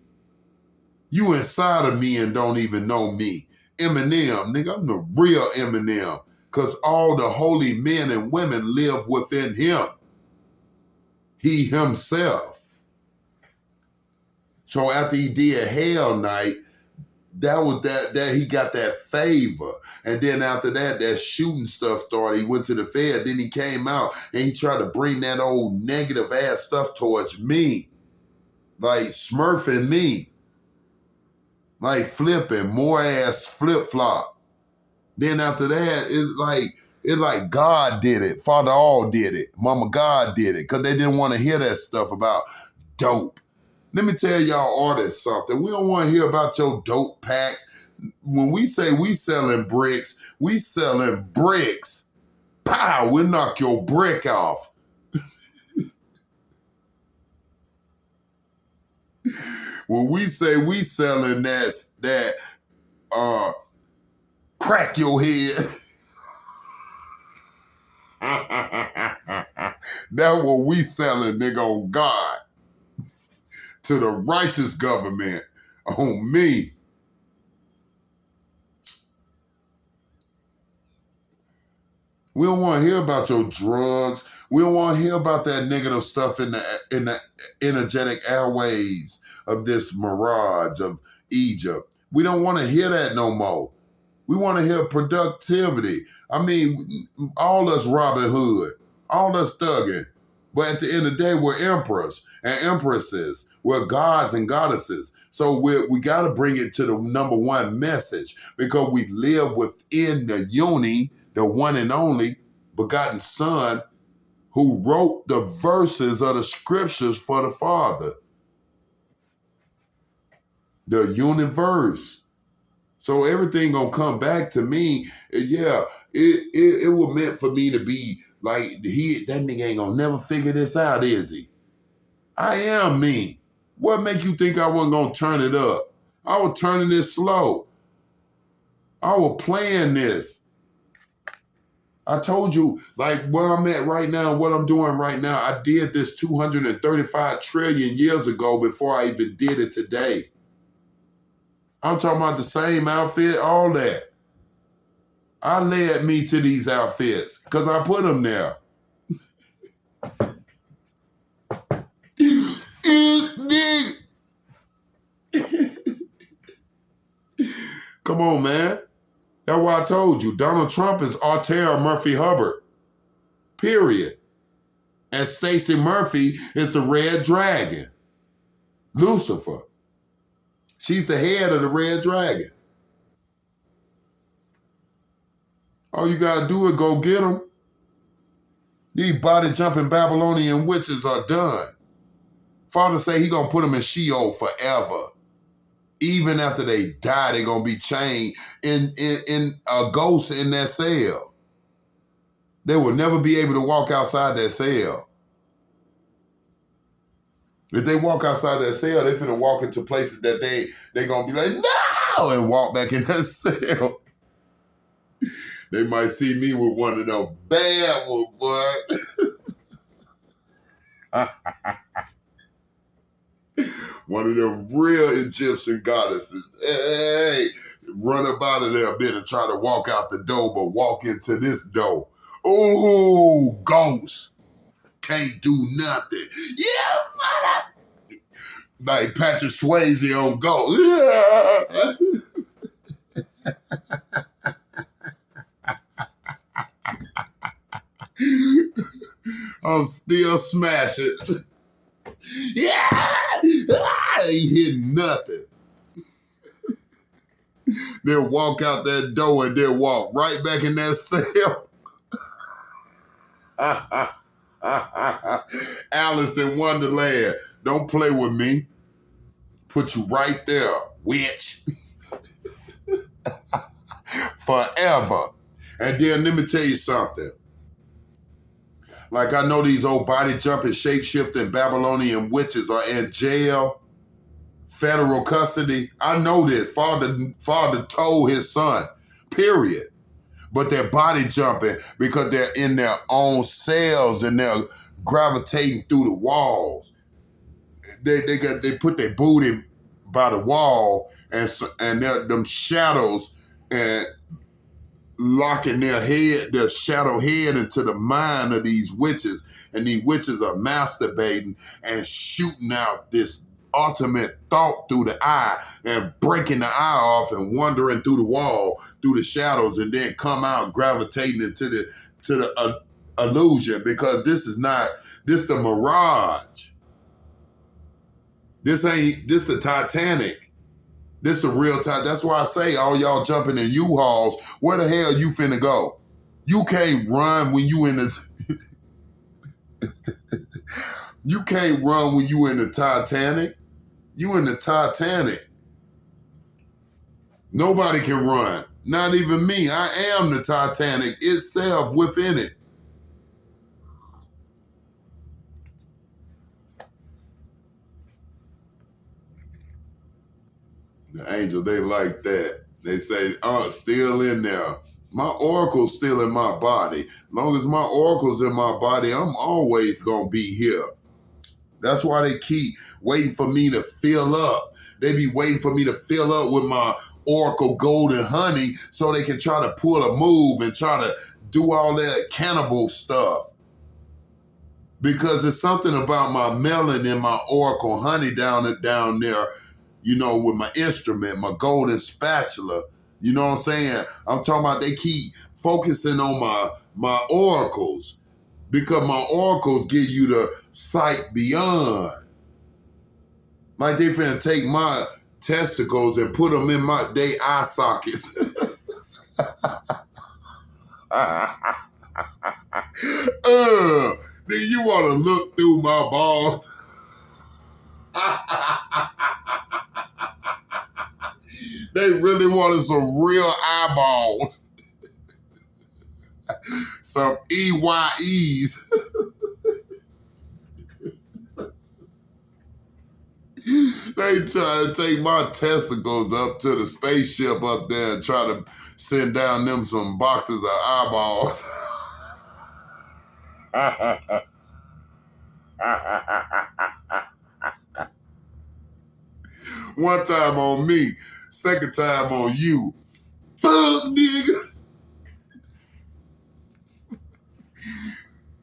S1: You inside of me and don't even know me. Eminem, nigga, I'm the real Eminem. Because all the holy men and women live within him. He himself. So after he did Hell Night, that he got that favor. And then after that shooting stuff started. He went to the Fed. Then he came out and he tried to bring that old negative ass stuff towards me. Like smurfing me. Like flipping, more ass flip-flop. Then after that, it's like God did it. Father All did it. Mama God did it. Because they didn't want to hear that stuff about dope. Let me tell y'all artists something. We don't want to hear about your dope packs. When we say we selling bricks, we selling bricks. Pow, we'll knock your brick off. When we say we selling that crack your head. That's what we selling, nigga, on God. To the righteous government, on me. We don't want to hear about your drugs. We don't want to hear about that negative stuff in the energetic airways of this mirage of Egypt. We don't want to hear that no more. We want to hear productivity. I mean, all us Robin Hood, all us thugging. But at the end of the day, we're emperors and empresses. We're gods and goddesses. So we got to bring it to the number one message, because we live within the uni, the one and only begotten Son, who wrote the verses of the scriptures for the Father. The universe. So everything gonna come back to me. Yeah, it was meant for me to be Like that nigga ain't gonna never figure this out, is he? I am me. What make you think I wasn't gonna turn it up? I was turning it slow. I was playing this. I told you, like where I'm at right now, what I'm doing right now, I did this 235 trillion years ago before I even did it today. I'm talking about the same outfit, all that. I led me to these outfits because I put them there. Come on, man. That's why I told you, Donald Trump is Artera Murphy Hubbard. Period. And Stacey Murphy is the Red Dragon. Lucifer. She's the head of the Red Dragon. All you gotta do is go get them. These body-jumping Babylonian witches are done. Father say he gonna put them in Sheol forever. Even after they die, they gonna be chained in a ghost in that cell. They will never be able to walk outside that cell. If they walk outside that cell, they finna walk into places that they gonna be like, no, and walk back in that cell. They might see me with one of them bad ones, boy. One of them real Egyptian goddesses. Hey, run up out of there a bit and try to walk out the door, but walk into this door. Ooh, ghost. Can't do nothing. Yeah, mother. Like Patrick Swayze on Ghost. I'm still smashing. Yeah! I ain't hitting nothing. Then walk out that door and then walk right back in that cell. Alice in Wonderland. Don't play with me. Put you right there, witch. Forever. And then let me tell you something. Like I know these old body-jumping, shape-shifting Babylonian witches are in jail, federal custody. I know this. Father told his son, period. But they're body-jumping because they're in their own cells and they're gravitating through the walls. They put their booty by the wall and them shadows and locking their shadow head into the mind of these witches. And these witches are masturbating and shooting out this ultimate thought through the eye and breaking the eye off and wandering through the wall, through the shadows, and then come out gravitating into the illusion, because this the mirage. This the Titanic. This the real time. That's why I say all y'all jumping in U-Hauls. Where the hell you finna go? You can't run when you in this. You can't run when you in the Titanic. You in the Titanic. Nobody can run. Not even me. I am the Titanic itself within it. The angel, they like that. They say, still in there. My oracle's still in my body. As long as my oracle's in my body, I'm always going to be here. That's why they keep waiting for me to fill up. They be waiting for me to fill up with my oracle golden honey so they can try to pull a move and try to do all that cannibal stuff. Because there's something about my melon and my oracle honey down there, you know, with my instrument, my golden spatula. You know what I'm saying? I'm talking about they keep focusing on my oracles, because my oracles give you the sight beyond. Like they finna take my testicles and put them in they eye sockets. Then you want to look through my balls. They really wanted some real eyeballs. some EYEs. They try to take my testicles up to the spaceship up there and try to send down them some boxes of eyeballs. One time on me, second time on you. Fuck, nigga.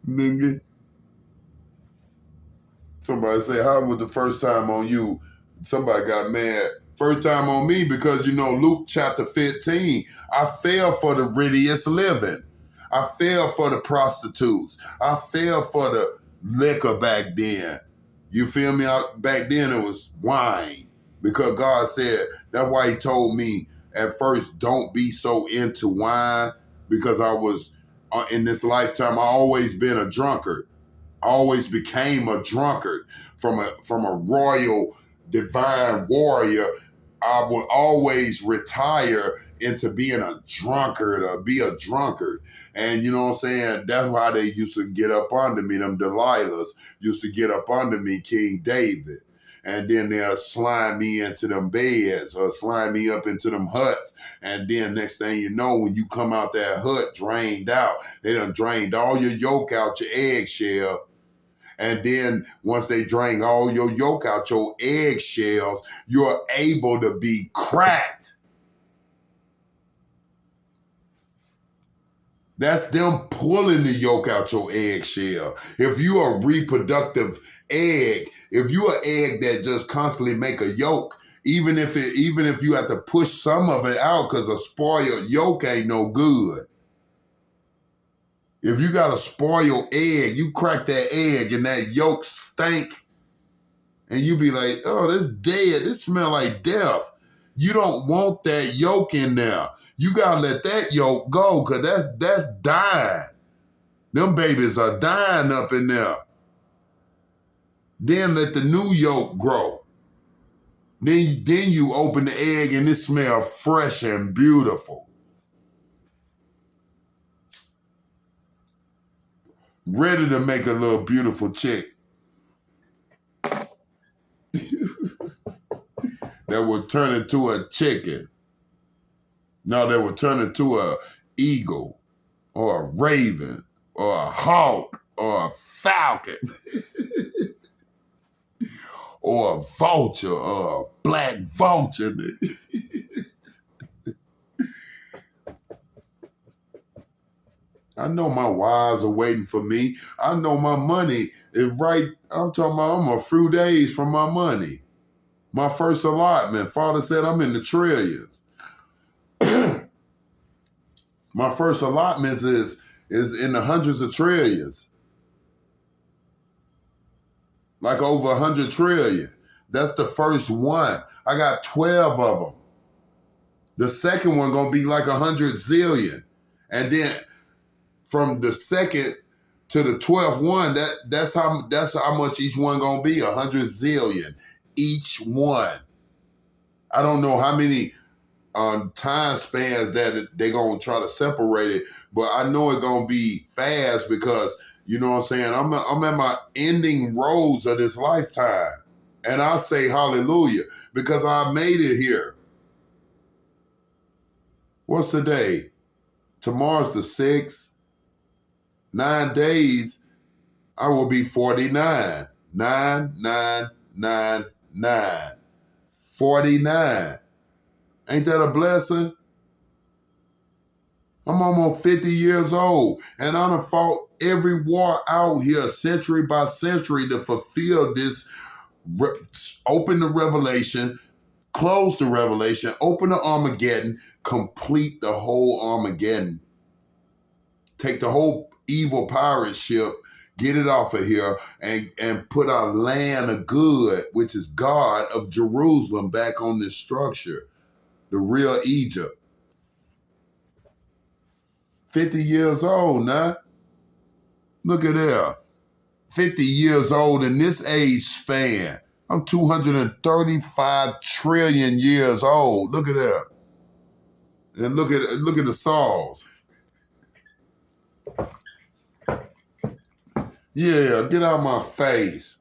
S1: Nigga. Somebody say, how was the first time on you? Somebody got mad. First time on me because, Luke chapter 15, I fell for the rittiest living. I fell for the prostitutes. I fell for the liquor back then. You feel me? Back then it was wine. Because God said, that's why he told me at first, don't be so into wine. Because I was, in this lifetime, I always been a drunkard. I always became a drunkard from a royal divine warrior. I would always retire into being a drunkard or be a drunkard. And you know what I'm saying? That's why they used to get up under me. Them Delilahs used to get up under me, King David. And then they'll slime me into them beds or slime me up into them huts. And then next thing you know, when you come out that hut drained out, they done drained all your yolk out your eggshell. And then once they drain all your yolk out your eggshells, you're able to be cracked. That's them pulling the yolk out your eggshell. If you are a reproductive egg, if you an egg that just constantly make a yolk, even if you have to push some of it out because a spoiled yolk ain't no good. If you got a spoiled egg, you crack that egg and that yolk stink, and you be like, oh, this dead. This smell like death. You don't want that yolk in there. You gotta let that yolk go, because that's dying. Them babies are dying up in there. Then let the new yolk grow. Then you open the egg and it smells fresh and beautiful. Ready to make a little beautiful chick. That will turn into a chicken. No, that will turn into a eagle or a raven or a hawk or a falcon or a vulture or a black vulture. I know my wives are waiting for me. I know my money is right. I'm talking about I'm a few days from my money. My first allotment. Father said I'm in the trillions. My first allotment is in the hundreds of trillions. Like over 100 trillion. That's the first one. I got 12 of them. The second one gonna be like 100 zillion. And then from the second to the 12th one, that's how much each one gonna be, 100 zillion. Each one. I don't know how many time spans that they gonna try to separate it, but I know it gonna be fast because, you know what I'm saying, I'm at my ending roads of this lifetime. And I say hallelujah because I made it here. What's the day? Tomorrow's the 6th. 9 days, I will be 49. 9, 9, 9, 9. 49. Ain't that a blessing? I'm almost 50 years old, and I done fought every war out here century by century to fulfill this. Open the Revelation, close the Revelation, open the Armageddon, complete the whole Armageddon. Take the whole evil pirate ship, get it off of here, and put our land of good, which is God of Jerusalem, back on this structure. The real Egypt. 50 years old now. Look at there. 50 years old in this age span. I'm 235 trillion years old. Look at that. And look at the saws. Yeah, get out of my face.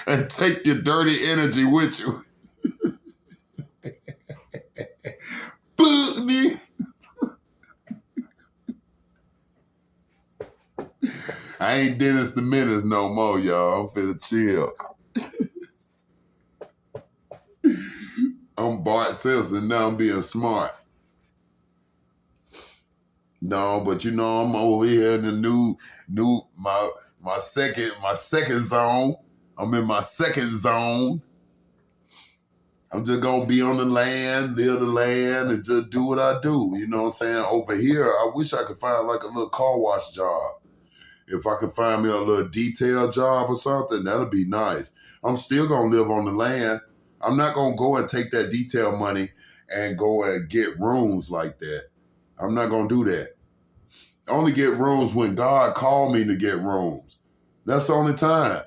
S1: And take your dirty energy with you. Me. I ain't Dennis the Menace no more, y'all. I'm finna chill. I'm Bart Simpson. Now I'm being smart. No, but you know, I'm over here in the my second zone. I'm in my second zone. I'm just gonna be on the land, live the land, and just do what I do. You know what I'm saying? Over here, I wish I could find like a little car wash job. If I could find me a little detail job or something, that'd be nice. I'm still gonna live on the land. I'm not gonna go and take that detail money and go and get rooms like that. I'm not gonna do that. I only get rooms when God called me to get rooms. That's the only time.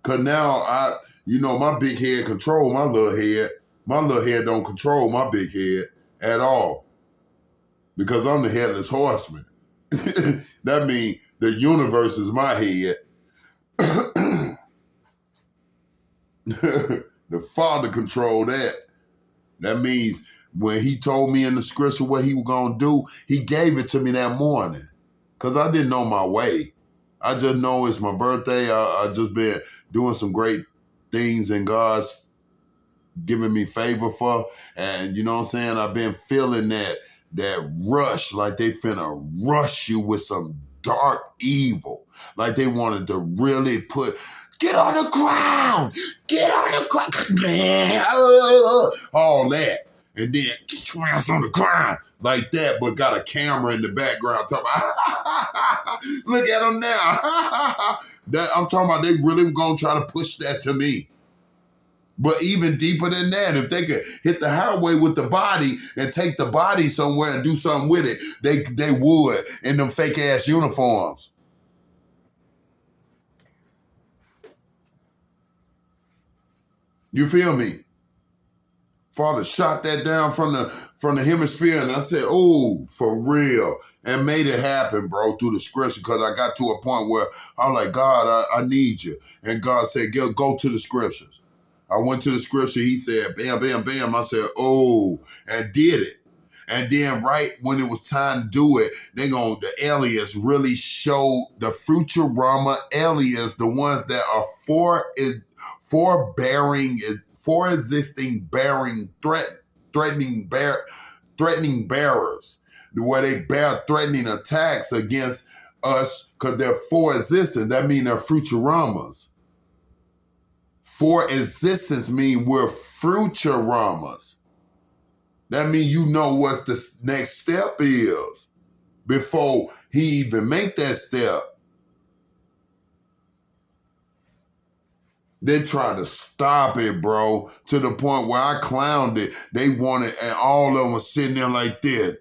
S1: Cause now my big head control my little head. My little head don't control my big head at all. Because I'm the headless horseman. That means the universe is my head. The Father controlled that. That means when he told me in the scripture what he was going to do, he gave it to me that morning. Because I didn't know my way. I just know it's my birthday. I just been doing some great things and God's giving me favor for. And you know what I'm saying? I've been feeling that rush, like they finna rush you with some dark evil. Like they wanted to really get on the ground, get on the ground, all that. And then get your ass on the ground like that, but got a camera in the background talking about, look at them now. That I'm talking about, they really gonna try to push that to me. But even deeper than that, if they could hit the highway with the body and take the body somewhere and do something with it, they would in them fake ass uniforms. You feel me? Father shot that down from the hemisphere, and I said, "Oh, for real," and made it happen, bro, through the scripture. Because I got to a point where I'm like, God, I need you, and God said, go to the scriptures. I went to the scripture. He said, bam, bam, bam. I said, oh, and did it. And then right when it was time to do it, the aliens really showed the Futurama aliens, the ones that are threatening bearers, where they bear threatening attacks against us because they're for existence. That means they're Futuramas. For existence mean we're Futuramas. That means you know what the next step is before he even make that step. They tried to stop it, bro, to the point where I clowned it. They wanted, and all of them were sitting there like this.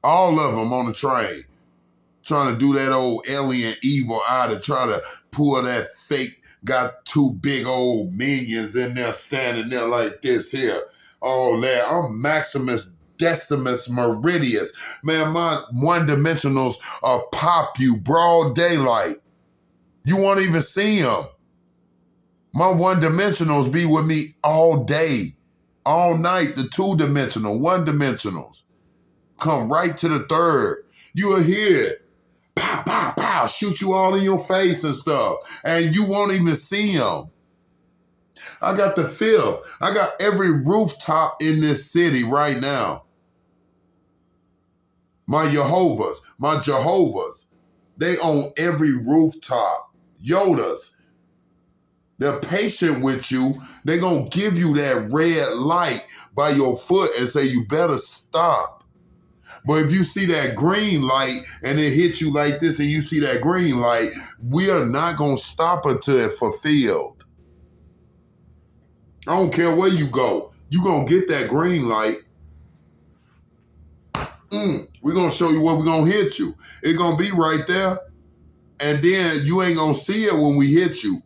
S1: All of them on the train, trying to do that old alien evil eye to try to pull that fake, got two big old minions in there standing there like this here. All that. I'm Maximus Decimus Meridius. Man, my one-dimensionals pop you broad daylight. You won't even see them. My one-dimensionals be with me all day, all night. The two-dimensional, one-dimensionals come right to the third. You will hear it. Pow, pow, pow, shoot you all in your face and stuff. And you won't even see them. I got the fifth. I got every rooftop in this city right now. My Jehovahs, they own every rooftop. Yodas, they're patient with you. They're going to give you that red light by your foot and say, you better stop. But if you see that green light and it hits you like this and you see that green light, we are not going to stop until it's fulfilled. I don't care where you go. You're going to get that green light. We're going to show you where we're going to hit you. It's going to be right there. And then you ain't going to see it when we hit you.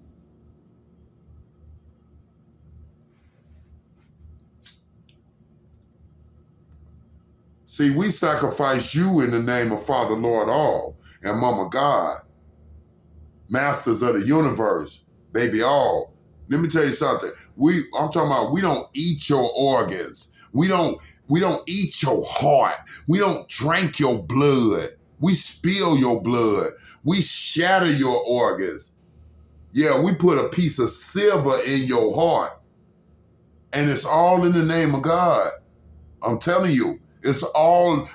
S1: See, we sacrifice you in the name of Father, Lord, all, and Mama God, masters of the universe, baby, all. Let me tell you something. I'm talking about we don't eat your organs. We don't eat your heart. We don't drink your blood. We spill your blood. We shatter your organs. Yeah, we put a piece of silver in your heart. And it's all in the name of God. I'm telling you, it's all,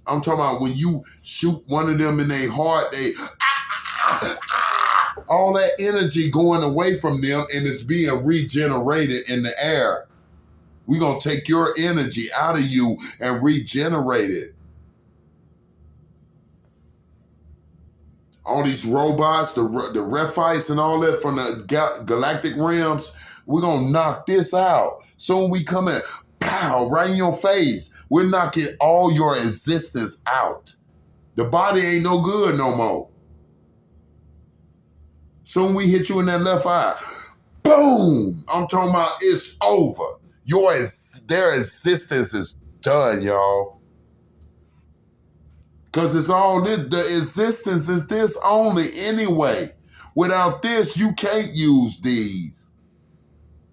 S1: I'm talking about when you shoot one of them in their heart, all that energy going away from them and it's being regenerated in the air. We're going to take your energy out of you and regenerate it. All these robots, the Rephites and all that from the galactic realms, we're going to knock this out. Soon we come in, pow, right in your face. We're knocking all your existence out. The body ain't no good no more. Soon we hit you in that left eye. Boom! I'm talking about it's over. Their existence is done, y'all. Because it's all this, the existence is this only anyway. Without this, you can't use these.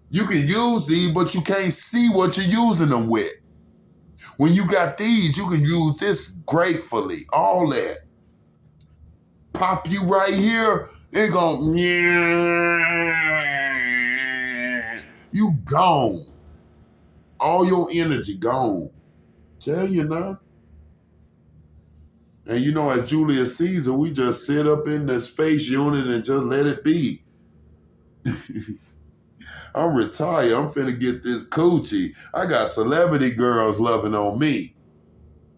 S1: You can use these, but you can't see what you're using them with. When you got these, you can use this gratefully. All that. Pop you right here, it gon' you gone. All your energy gone. Tell you now. And you know, as Julius Caesar, we just sit up in the space unit and just let it be. I'm retired. I'm finna get this coochie. I got celebrity girls loving on me.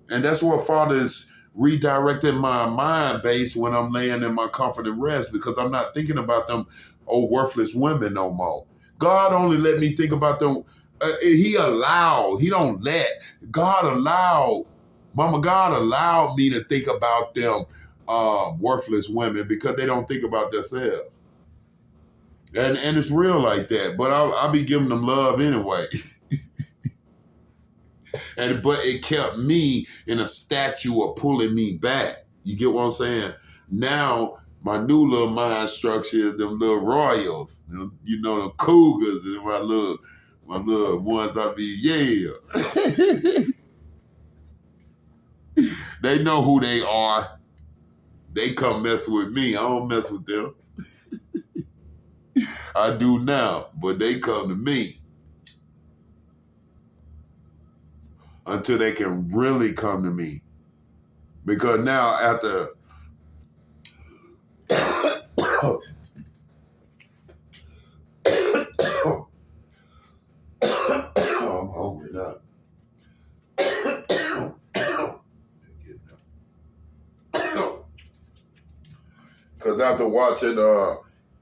S1: And that's what Father is redirecting my mind base when I'm laying in my comfort and rest, because I'm not thinking about them old worthless women no more. God only let me think about them. He don't let. God allowed, Mama God allowed me to think about them worthless women because they don't think about themselves. And it's real like that. But I'll be giving them love anyway. But it kept me in a statue of pulling me back. You get what I'm saying? Now, my new little mind structure is them little royals. You know, them cougars and my little ones I be, yeah. They know who they are. They come mess with me. I don't mess with them. I do now, but they come to me. Until they can really come to me. Because now after I'm hungry now. Because after watching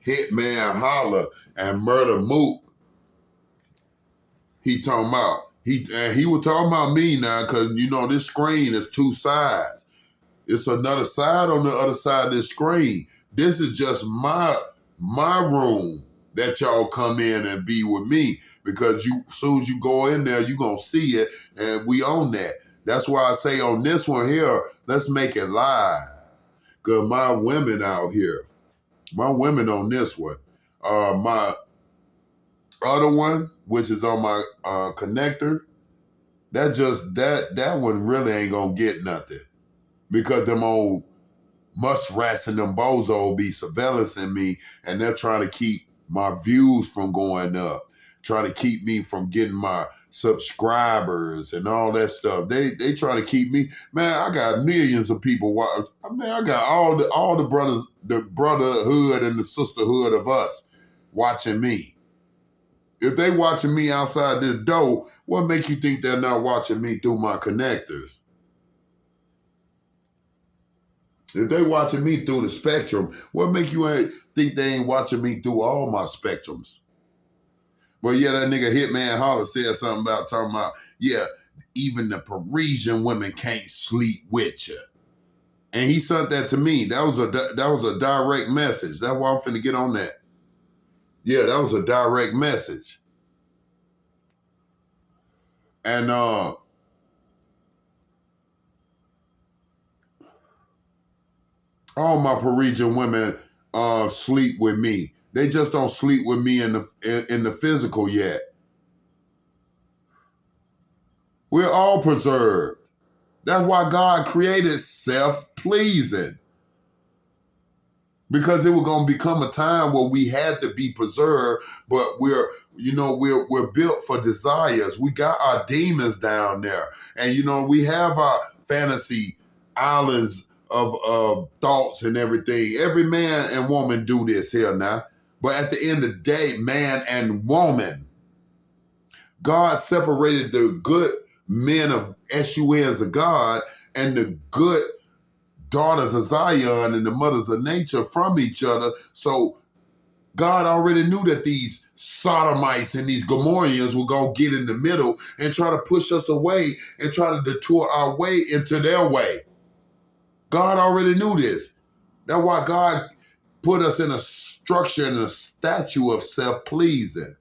S1: Hitman Holler and Murder Mook, he was talking about me now, because you know this screen is two sides. It's another side on the other side of this screen. This is just my room that y'all come in and be with me, because as soon as you go in there, you're going to see it, and we own that. That's why I say on this one here, let's make it live. Because my women out here, my women on this one, my other one, which is on my connector, that one really ain't going to get nothing. Because them old muskrats and them bozos be surveillancing me, and they're trying to keep my views from going up, trying to keep me from getting my subscribers and all that stuff. They try to keep me. Man, I got millions of people. I got all the brothers, the brotherhood and the sisterhood of us watching me. If they watching me outside this door, what make you think they're not watching me through my connectors? If they watching me through the spectrum, what make you think they ain't watching me through all my spectrums? Well, yeah, that nigga Hitman Holler said something about talking about, yeah, even the Parisian women can't sleep with you. And he sent that to me. That was a direct message. That's why I'm finna get on that. Yeah, that was a direct message. And All my Parisian women sleep with me. They just don't sleep with me in the physical yet. We're all preserved. That's why God created self-pleasing. Because it was going to become a time where we had to be preserved, but we're built for desires. We got our demons down there. And, we have our fantasy islands of thoughts and everything. Every man and woman do this here now. But at the end of the day, man and woman, God separated the good men of SUNs of God and the good daughters of Zion and the mothers of nature from each other. So God already knew that these Sodomites and these Gomorrhians were going to get in the middle and try to push us away and try to detour our way into their way. God already knew this. That's why God put us in a structure and a statue of self-pleasing.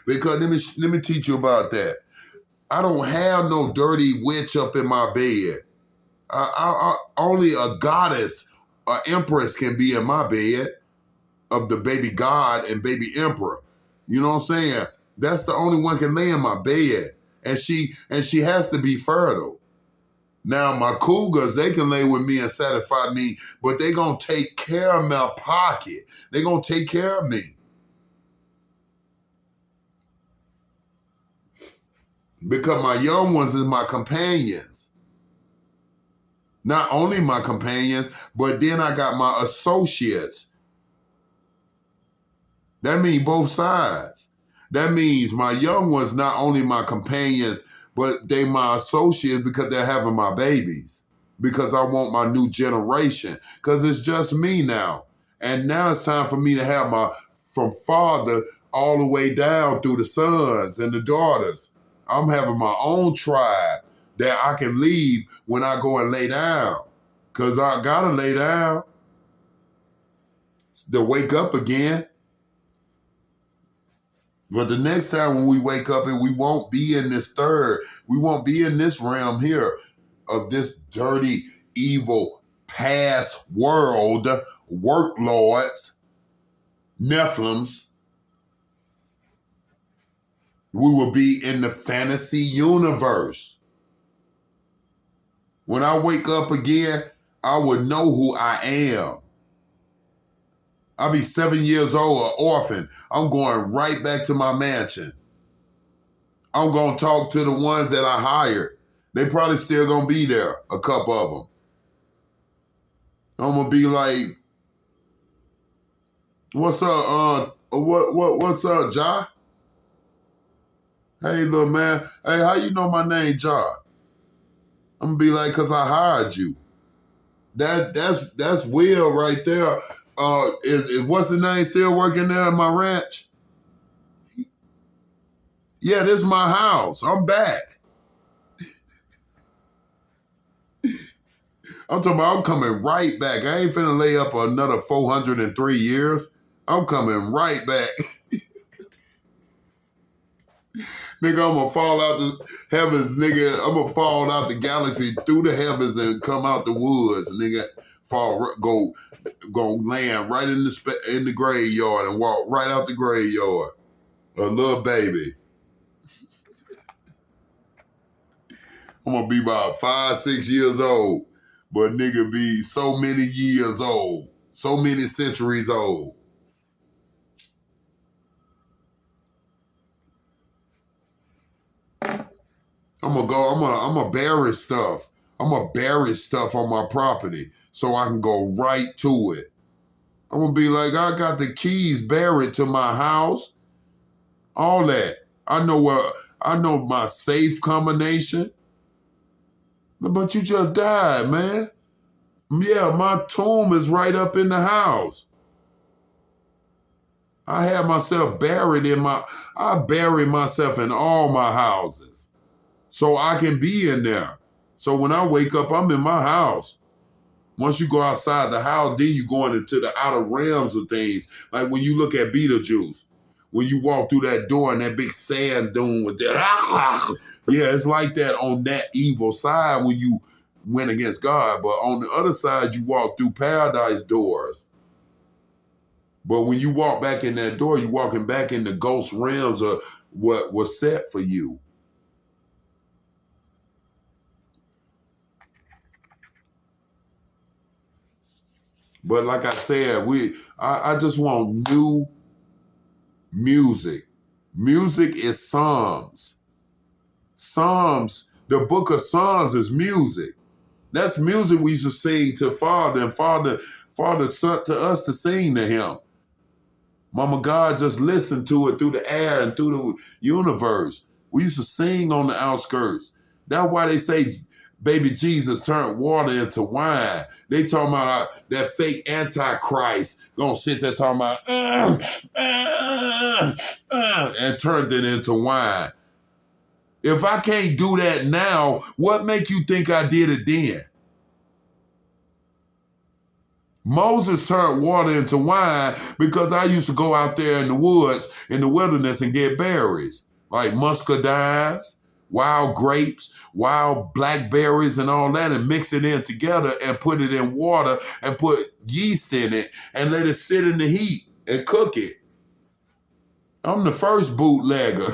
S1: Because let me teach you about that. I don't have no dirty witch up in my bed. Only a goddess, an empress can be in my bed of the baby god and baby emperor. You know what I'm saying? That's the only one can lay in my bed. And she has to be fertile. Now, my cougars, they can lay with me and satisfy me, but they going to take care of my pocket. They going to take care of me. Because my young ones is my companions. Not only my companions, but then I got my associates. That means both sides. That means my young ones, not only my companions, but they my associates because they're having my babies. Because I want my new generation. Because it's just me now. And now it's time for me to have from father all the way down through the sons and the daughters. I'm having my own tribe that I can leave when I go and lay down. Because I got to lay down to wake up again. But the next time when we wake up, and we won't be in we won't be in this realm here of this dirty, evil, past world, worklords, Nephilims. We will be in the fantasy universe. When I wake up again, I would know who I am. I'll be 7 years old, an orphan. I'm going right back to my mansion. I'm going to talk to the ones that I hired. They probably still going to be there, a couple of them. I'm going to be like, what's up, what's up, Ja? Hey, little man. Hey, how you know my name, Ja? I'm going to be like, because I hired you. That's Will right there. What's the name still working there in my ranch? Yeah, this is my house. I'm back. I'm talking about I'm coming right back. I ain't finna lay up another 403 years. I'm coming right back. Nigga, I'm gonna fall out the heavens, nigga. I'm gonna fall out the galaxy through the heavens and come out the woods, nigga. Go land right in the graveyard and walk right out the graveyard. A little baby. I'm gonna be about 5, 6 years old, but nigga be so many years old, so many centuries old. I'm gonna bury stuff. I'm gonna bury stuff on my property so I can go right to it. I'm gonna be like, I got the keys buried to my house. All that. I know my safe combination. But you just died, man. Yeah, my tomb is right up in the house. I have myself buried I bury myself in all my houses so I can be in there. So when I wake up, I'm in my house. Once you go outside the house, then you're going into the outer realms of things. Like when you look at Beetlejuice, when you walk through that door and that big sand dune with that, yeah, it's like that on that evil side when you went against God. But on the other side, you walk through paradise doors. But when you walk back in that door, you're walking back in the ghost realms of what was set for you. But like I said, I just want new music. Music is Psalms. Psalms, the book of Psalms is music. That's music we used to sing to Father, and Father sent to us to sing to him. Mama God just listened to it through the air and through the universe. We used to sing on the outskirts. That's why they say baby Jesus turned water into wine. They talking about that fake antichrist gonna sit there talking about and turned it into wine. If I can't do that now, what make you think I did it then? Moses turned water into wine because I used to go out there in the woods, in the wilderness, and get berries, like muscadines, wild grapes, wild blackberries, and all that, and mix it in together and put it in water and put yeast in it and let it sit in the heat and cook it. I'm the first bootlegger.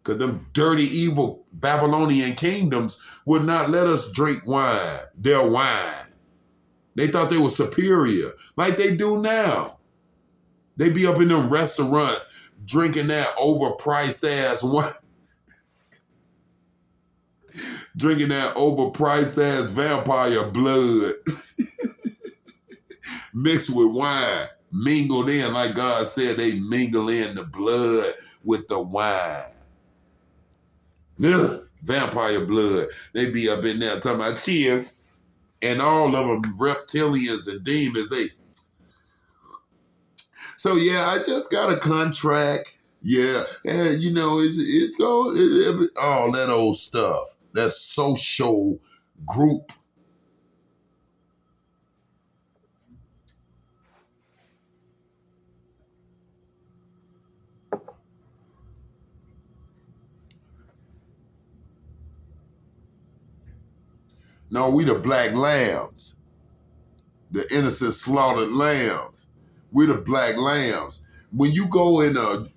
S1: Because them dirty, evil Babylonian kingdoms would not let us drink wine, their wine. They thought they were superior, like they do now. They be up in them restaurants drinking that overpriced ass wine. Drinking that overpriced ass vampire blood mixed with wine, mingled in, like God said, they mingle in the blood with the wine. Ugh, vampire blood. They be up in there talking about cheers. And all of them reptilians and demons. So yeah, I just got a contract. Yeah, and you know, all that old stuff. That social group. No, we the black lambs. The innocent slaughtered lambs. We the black lambs. When you go in a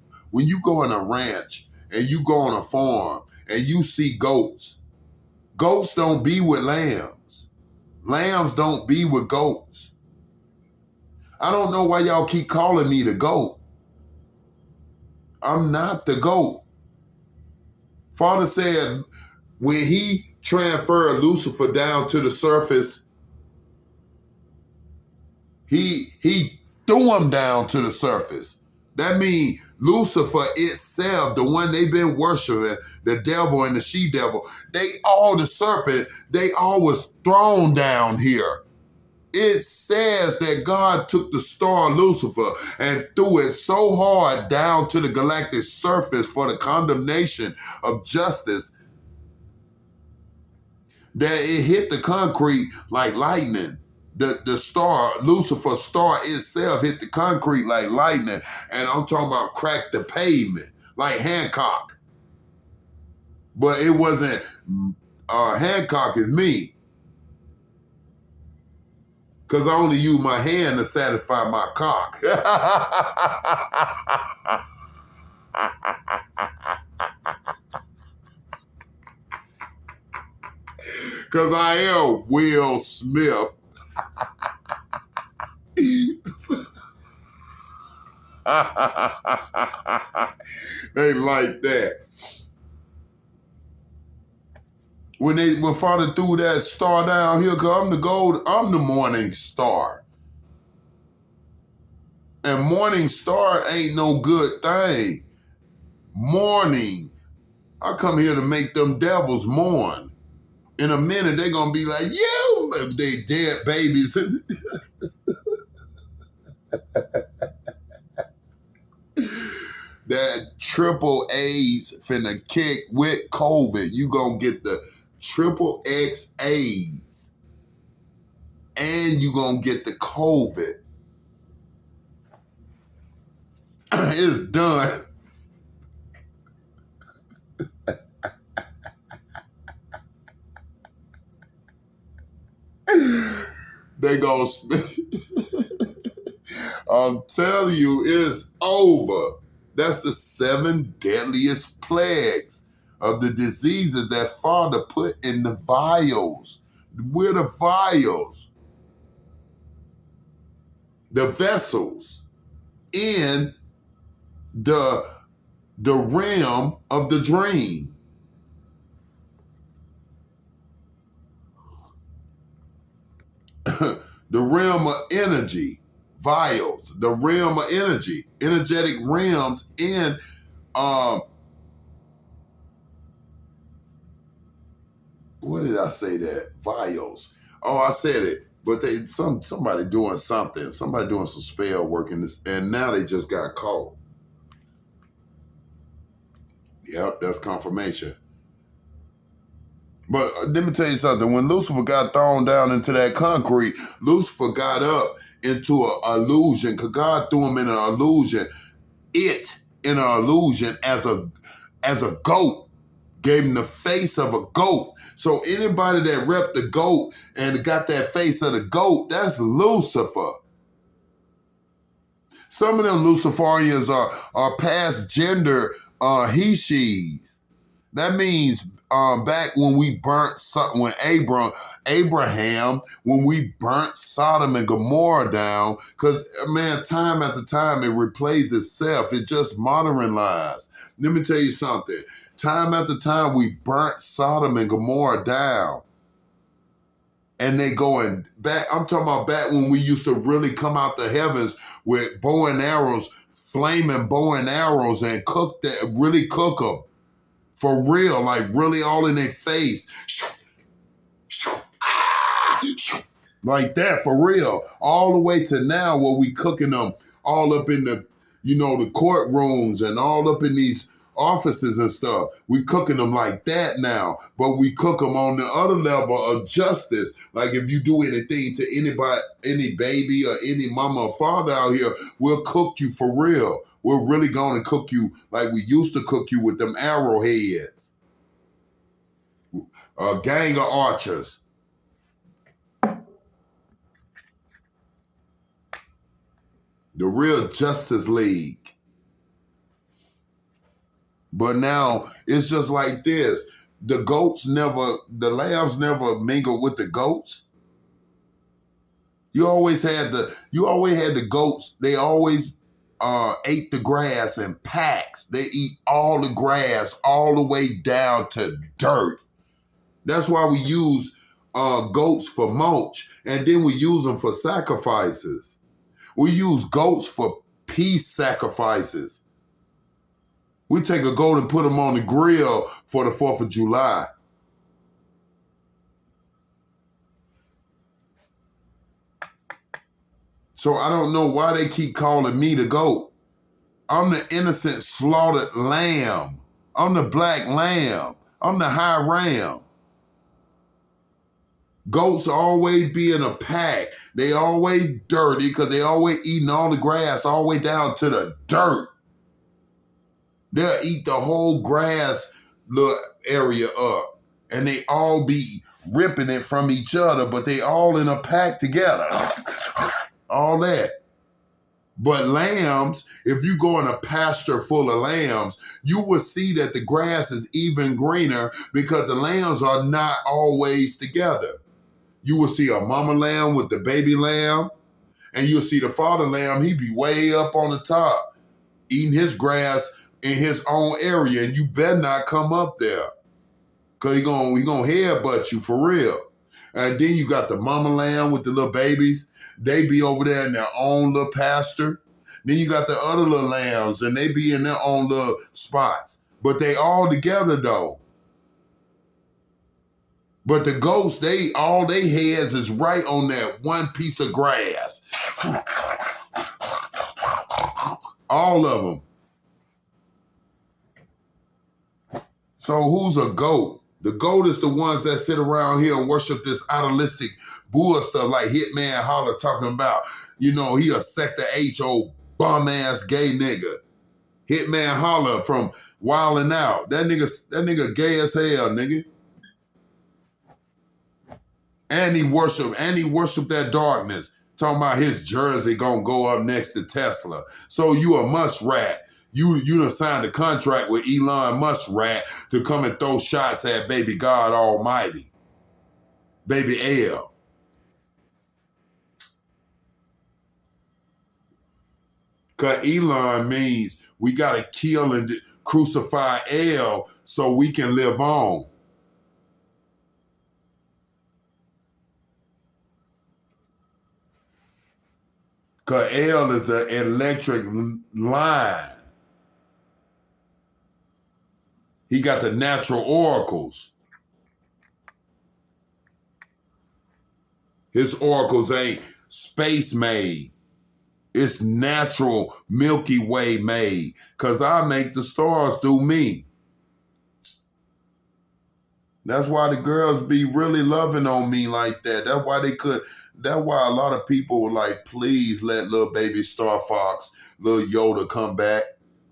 S1: ranch and you go on a farm and you see goats, goats don't be with lambs. Lambs don't be with goats. I don't know why y'all keep calling me the goat. I'm not the goat. Father said when he transferred Lucifer down to the surface, he threw him down to the surface. That means Lucifer itself, the one they've been worshiping, the devil and the she-devil, the serpent, they all was thrown down here. It says that God took the star Lucifer and threw it so hard down to the galactic surface for the condemnation of justice that it hit the concrete like lightning. The star, Lucifer's star itself hit the concrete like lightning. And I'm talking about cracked the pavement like Hancock. But it wasn't, Hancock is me. Because I only use my hand to satisfy my cock. Because I am Will Smith. They like that. When Father threw that star down here, because I'm the morning star. And morning star ain't no good thing. Mourning. I come here to make them devils mourn. In a minute, they're going to be like, you, they dead babies. That triple A's finna kick with COVID. You gonna get the triple X AIDS. And you gonna get the COVID. It's done. They gonna I'm telling you, it's over. That's the 7 deadliest plagues of the diseases that Father put in the vials. We're the vials, the vessels in the realm of the dream. The realm of energy, vials, the realm of energy, energetic realms in what did I say that? Vials. Oh, I said it. But somebody doing something. Somebody doing some spell work in this, and now they just got caught. Yep, that's confirmation. But let me tell you something. When Lucifer got thrown down into that concrete, Lucifer got up into an illusion, because God threw him in an illusion. It in an illusion as a goat. Gave him the face of a goat. So anybody that repped the goat and got that face of the goat, that's Lucifer. Some of them Luciferians are past gender he, she's. That means back when we burnt, when Abraham, when we burnt Sodom and Gomorrah down, because, man, time after time it replays itself. It just modernized. Let me tell you something. Time after time we burnt Sodom and Gomorrah down. And they going back, I'm talking about back when we used to really come out the heavens with bow and arrows, flaming bow and arrows, and really cook them. For real, like really all in their face. Like that, for real. All the way to now where we cooking them all up in the, the courtrooms and all up in these offices and stuff. We cooking them like that now, but we cook them on the other level of justice. Like if you do anything to anybody, any baby or any mama or father out here, we'll cook you for real. We're really going to cook you like we used to cook you with them arrowheads. A gang of archers. The real Justice League. But now it's just like this. The lambs never mingle with the goats. You always had the goats. They always ate the grass in packs. They eat all the grass all the way down to dirt. That's why we use goats for mulch, and then we use them for sacrifices. We use goats for peace sacrifices. We take a goat and put them on the grill for the 4th of July. So I don't know why they keep calling me the goat. I'm the innocent slaughtered lamb. I'm the black lamb. I'm the high ram. Goats always be in a pack. They always dirty because they always eating all the grass all the way down to the dirt. They'll eat the whole grass little area up. And they all be ripping it from each other, but they all in a pack together. All that. But lambs, if you go in a pasture full of lambs, you will see that the grass is even greener because the lambs are not always together. You will see a mama lamb with the baby lamb, and you'll see the father lamb, he be way up on the top, eating his grass in his own area, and you better not come up there, because he gonna headbutt you for real. And then you got the mama lamb with the little babies. They be over there in their own little pasture. Then you got the other little lambs, and they be in their own little spots. But they all together, though. But the goats, all they heads is right on that one piece of grass. All of them. So who's a goat? The goat is the ones that sit around here and worship this idealistic bull stuff like Hitman Holler talking about. He a Sector H old bum-ass gay nigga. Hitman Holler from Wildin' Out. That nigga gay as hell, nigga. And he worship that darkness. Talking about his jersey gonna go up next to Tesla. So you a muskrat. You done signed a contract with Elon Muskrat to come and throw shots at baby God Almighty. Baby L. Cause Elon means we gotta kill and crucify L so we can live on. Cause L is the electric line. He got the natural oracles. His oracles ain't space made. It's natural Milky Way made. Cause I make the stars do me. That's why the girls be really loving on me like that. That's why a lot of people were like, please let little baby Star Fox, little Yoda come back.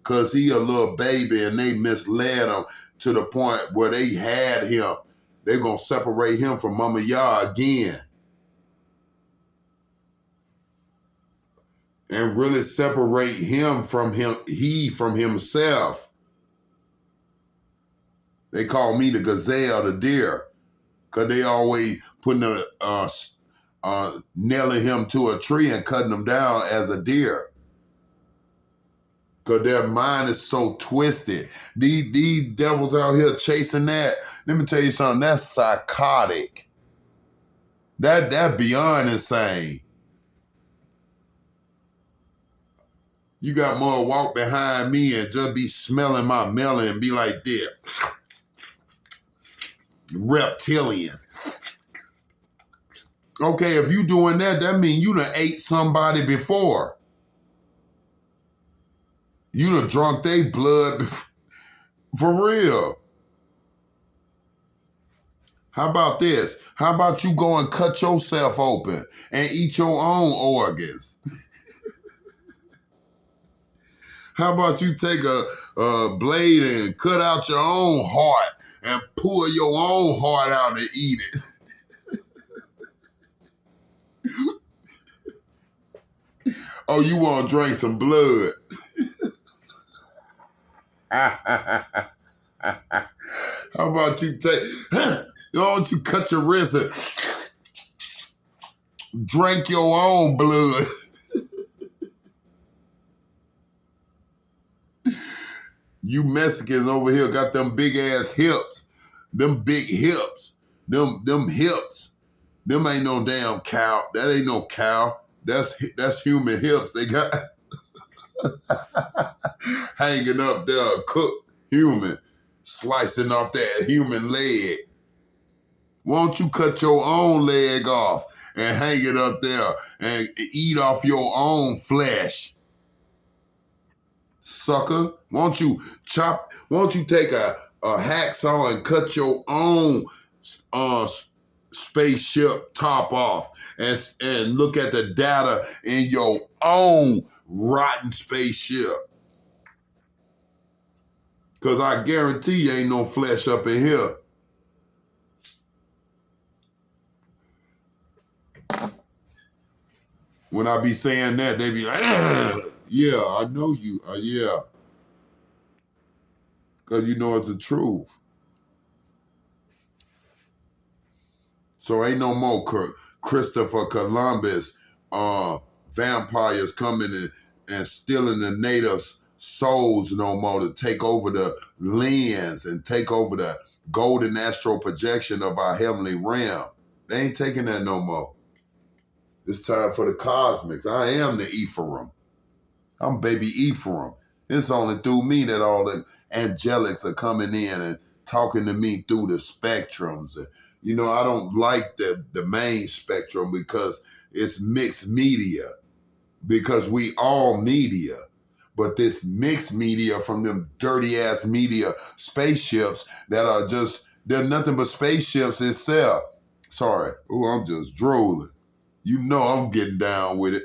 S1: Cause he a little baby and they misled him to the point where they had him. They're gonna separate him from Mama Ya again. And really separate him from himself. They call me the gazelle, the deer, because they always putting nailing him to a tree and cutting him down as a deer. Because their mind is so twisted. These devils out here chasing that. Let me tell you something, that's psychotic. That beyond insane. You got more walk behind me and just be smelling my melon and be like this. Reptilians. Okay, if you doing that, that means you done ate somebody before. You done drunk their blood for real. How about this? How about you go and cut yourself open and eat your own organs? How about you take a blade and cut out your own heart and pull your own heart out and eat it? Oh, you want to drink some blood? How about you don't you cut your wrist and drink your own blood? You Mexicans over here got them big ass hips. Them big hips. Them hips. Them ain't no damn cow. That ain't no cow. That's human hips they got hanging up there, cooked human, slicing off that human leg. Won't you cut your own leg off and hang it up there and eat off your own flesh? Sucker, won't you take a hacksaw and cut your own spaceship top off and look at the data in your own rotten spaceship? Because I guarantee you ain't no flesh up in here. When I be saying that, they be like, yeah, I know you. Yeah. Because you know it's the truth. So ain't no more Christopher Columbus vampires coming and stealing the natives' souls no more to take over the lens and take over the golden astral projection of our heavenly realm. They ain't taking that no more. It's time for the cosmics. I am the Ephraim. I'm baby Ephraim. It's only through me that all the angelics are coming in and talking to me through the spectrums. You know, I don't like the main spectrum because it's mixed media, because we all media. But this mixed media from them dirty ass media spaceships that are just, they're nothing but spaceships itself. Sorry. Oh, I'm just drooling. You know I'm getting down with it.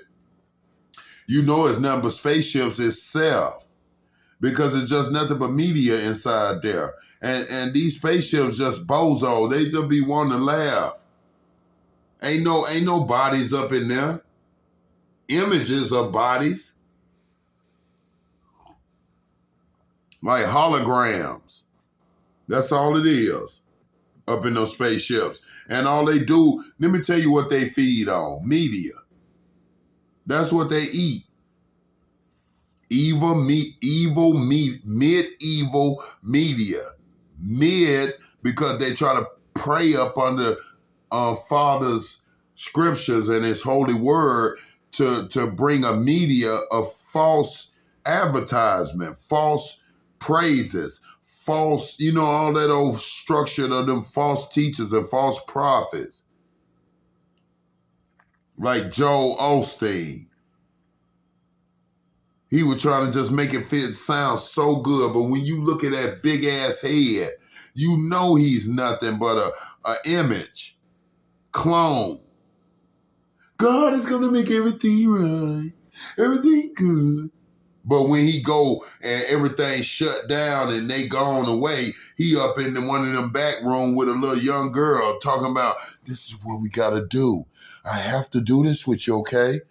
S1: You know it's nothing but spaceships itself, because it's just nothing but media inside there. And these spaceships just bozo. They just be wanting to laugh. Ain't no bodies up in there. Images of bodies, like holograms. That's all it is up in those spaceships. And all they do, let me tell you what they feed on. Media. That's what they eat. Medieval media. Mid, because they try to prey up under Father's scriptures and his holy word to bring a media of false advertisement, false praises, false, all that old structure of them false teachers and false prophets. Like Joel Osteen. He was trying to just make it sound so good, but when you look at that big ass head, you know he's nothing but a image, clone. God is gonna make everything right, everything good. But when he go and everything shut down and they gone away, he up in one of them back room with a little young girl talking about, this is what we gotta do. I have to do this with you, okay?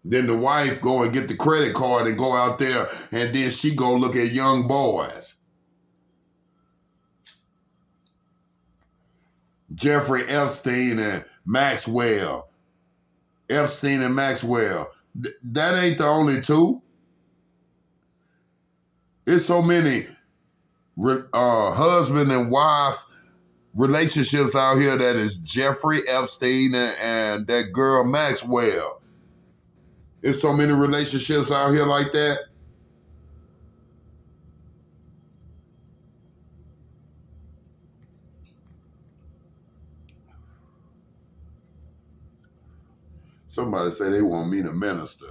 S1: Then the wife go and get the credit card and go out there, and then she go look at young boys. Jeffrey Epstein and Maxwell. Epstein and Maxwell. That ain't the only two. There's so many husband and wife relationships out here that is Jeffrey Epstein and that girl Maxwell. There's so many relationships out here like that. Somebody say they want me to minister.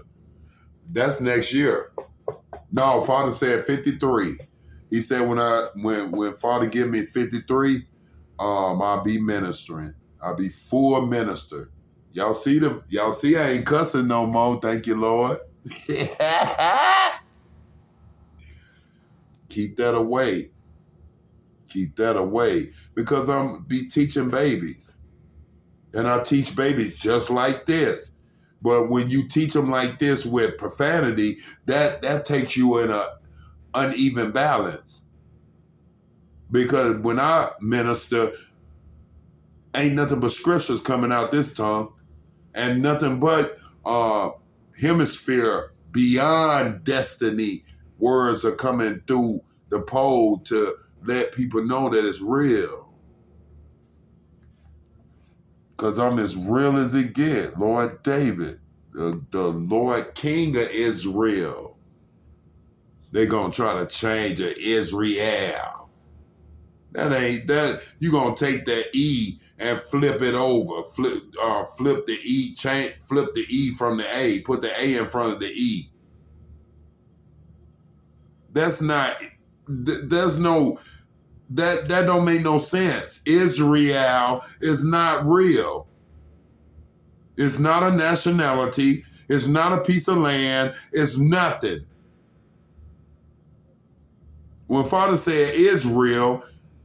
S1: That's next year. No, Father said 53. He said when Father give me 53, I'll be ministering. I'll be full minister. Y'all see I ain't cussing no more. Thank you, Lord. Keep that away. Keep that away. Because I'm be teaching babies. And I teach babies just like this. But when you teach them like this with profanity, that takes you in a uneven balance. Because when I minister, ain't nothing but scriptures coming out this tongue, and nothing but hemisphere beyond destiny words are coming through the pole to let people know that it's real. Because I'm as real as it get, Lord David, the Lord King of Israel. They're going to try to change it, Israel. That ain't that. You going to take that E and flip it over. Flip the E, flip the E from the A. Put the A in front of the E. That's not, there's no, that don't make no sense. Israel is not real. It's not a nationality. It's not a piece of land. It's nothing. When Father said Israel,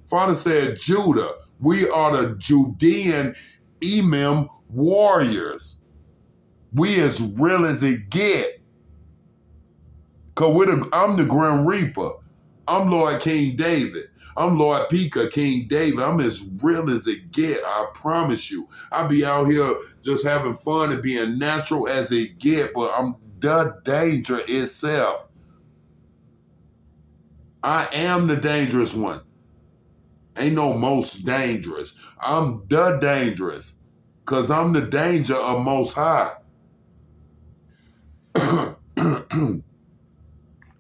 S1: Father said Judah. We are the Judean Emim warriors. We as real as it get. Because I'm the Grim Reaper. I'm Lord King David. I'm Lord Pika, King David. I'm as real as it get, I promise you. I be out here just having fun and being natural as it get, but I'm the danger itself. I am the dangerous one. Ain't no most dangerous. I'm the dangerous. Because I'm the danger of Most High.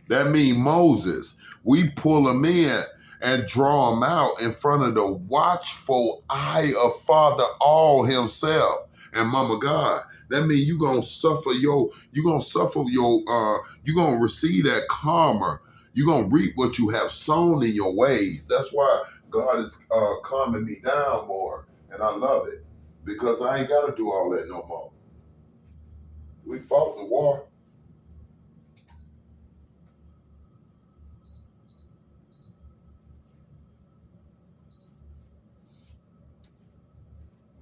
S1: That means Moses. We pull him in and draw him out in front of the watchful eye of Father All himself and Mama God. That means you're going to receive that karma. You're going to reap what you have sown in your ways. That's why God is calming me down more. And I love it. Because I ain't got to do all that no more. We fought the war.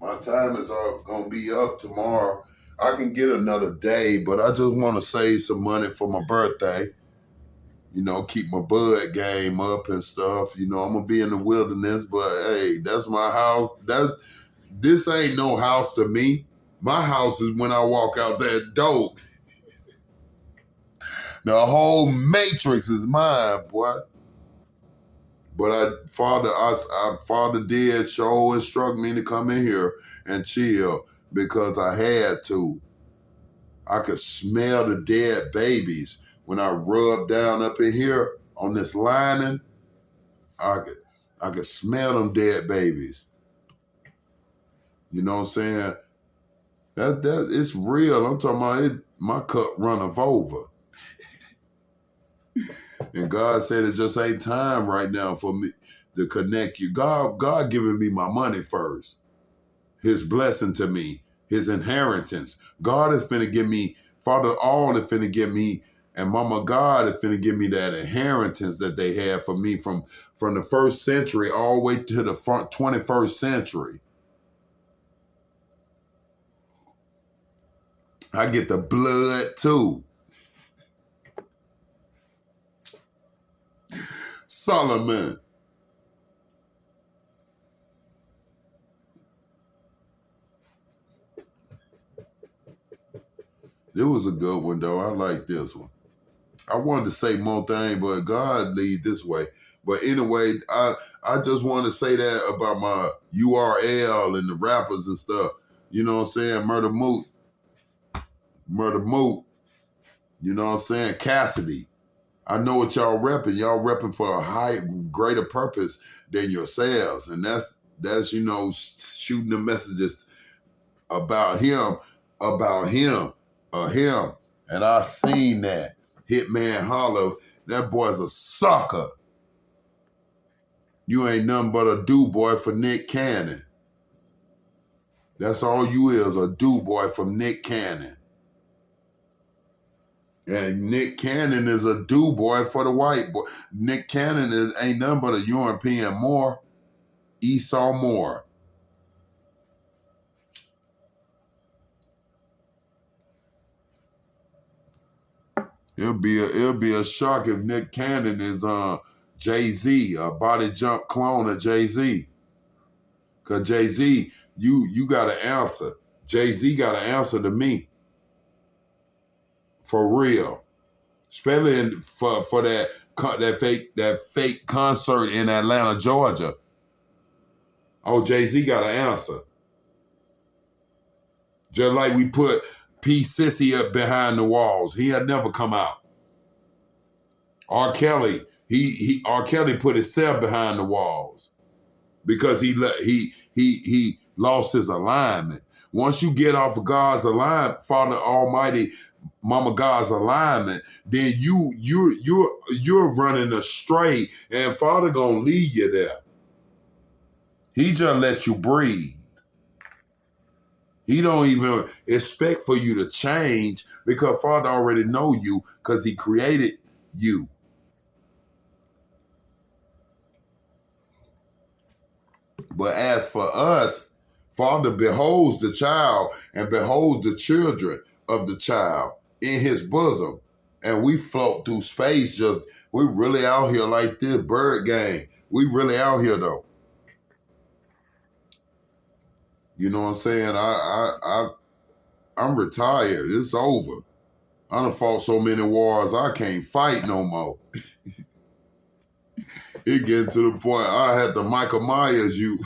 S1: My time is gonna be up tomorrow. I can get another day, but I just want to save some money for my birthday. You know, keep my bud game up and stuff. You know, I'm gonna be in the wilderness, but hey, that's my house. This ain't no house to me. My house is when I walk out that door. The whole matrix is mine, boy. But Father did show instruct me to come in here and chill because I had to. I could smell the dead babies when I rubbed down up in here on this lining. I could smell them dead babies. You know what I'm saying? That it's real. I'm talking about it. My cup runneth over. And God said it just ain't time right now for me to connect you. God giving me my money first. His blessing to me, his inheritance. God is finna give me, Father all is finna give me, and Mama God is finna give me that inheritance that they had for me from the first century all the way to the 21st century. I get the blood too. Solomon. It was a good one though. I like this one. I wanted to say more thing, but God lead this way. But anyway, I just want to say that about my URL and the rappers and stuff. You know what I'm saying? Murder Moot. You know what I'm saying? Cassidy. I know what y'all repping. Y'all repping for a greater purpose than yourselves. And that's you know, shooting the messages about him. And I seen that. Hitman Hollow, that boy's a sucker. You ain't nothing but a do-boy for Nick Cannon. That's all you is, a do-boy from Nick Cannon. And Nick Cannon is a do-boy for the white boy. Nick Cannon ain't nothing but a European Moor, Esau Moore. It'll be a shock if Nick Cannon is Jay-Z, a body jump clone of Jay-Z. Cause Jay-Z, you got an answer. Jay-Z got an answer to me. For real. Especially for that fake concert in Atlanta, Georgia. Oh, Jay-Z got an answer. Just like we put P. Sissy up behind the walls. He had never come out. R. Kelly, R. Kelly put himself behind the walls because he lost his alignment. Once you get off of God's alignment, Father Almighty, Mama God's alignment, then you're running astray, and Father gonna lead you there. He just let you breathe. He don't even expect for you to change because Father already know you because he created you. But as for us, Father beholds the child and beholds the children of the child in his bosom. And we float through space we really out here like this bird game. We really out here though. You know what I'm saying? I'm retired. It's over. I done fought so many wars I can't fight no more. It getting to the point I had to Michael Myers you.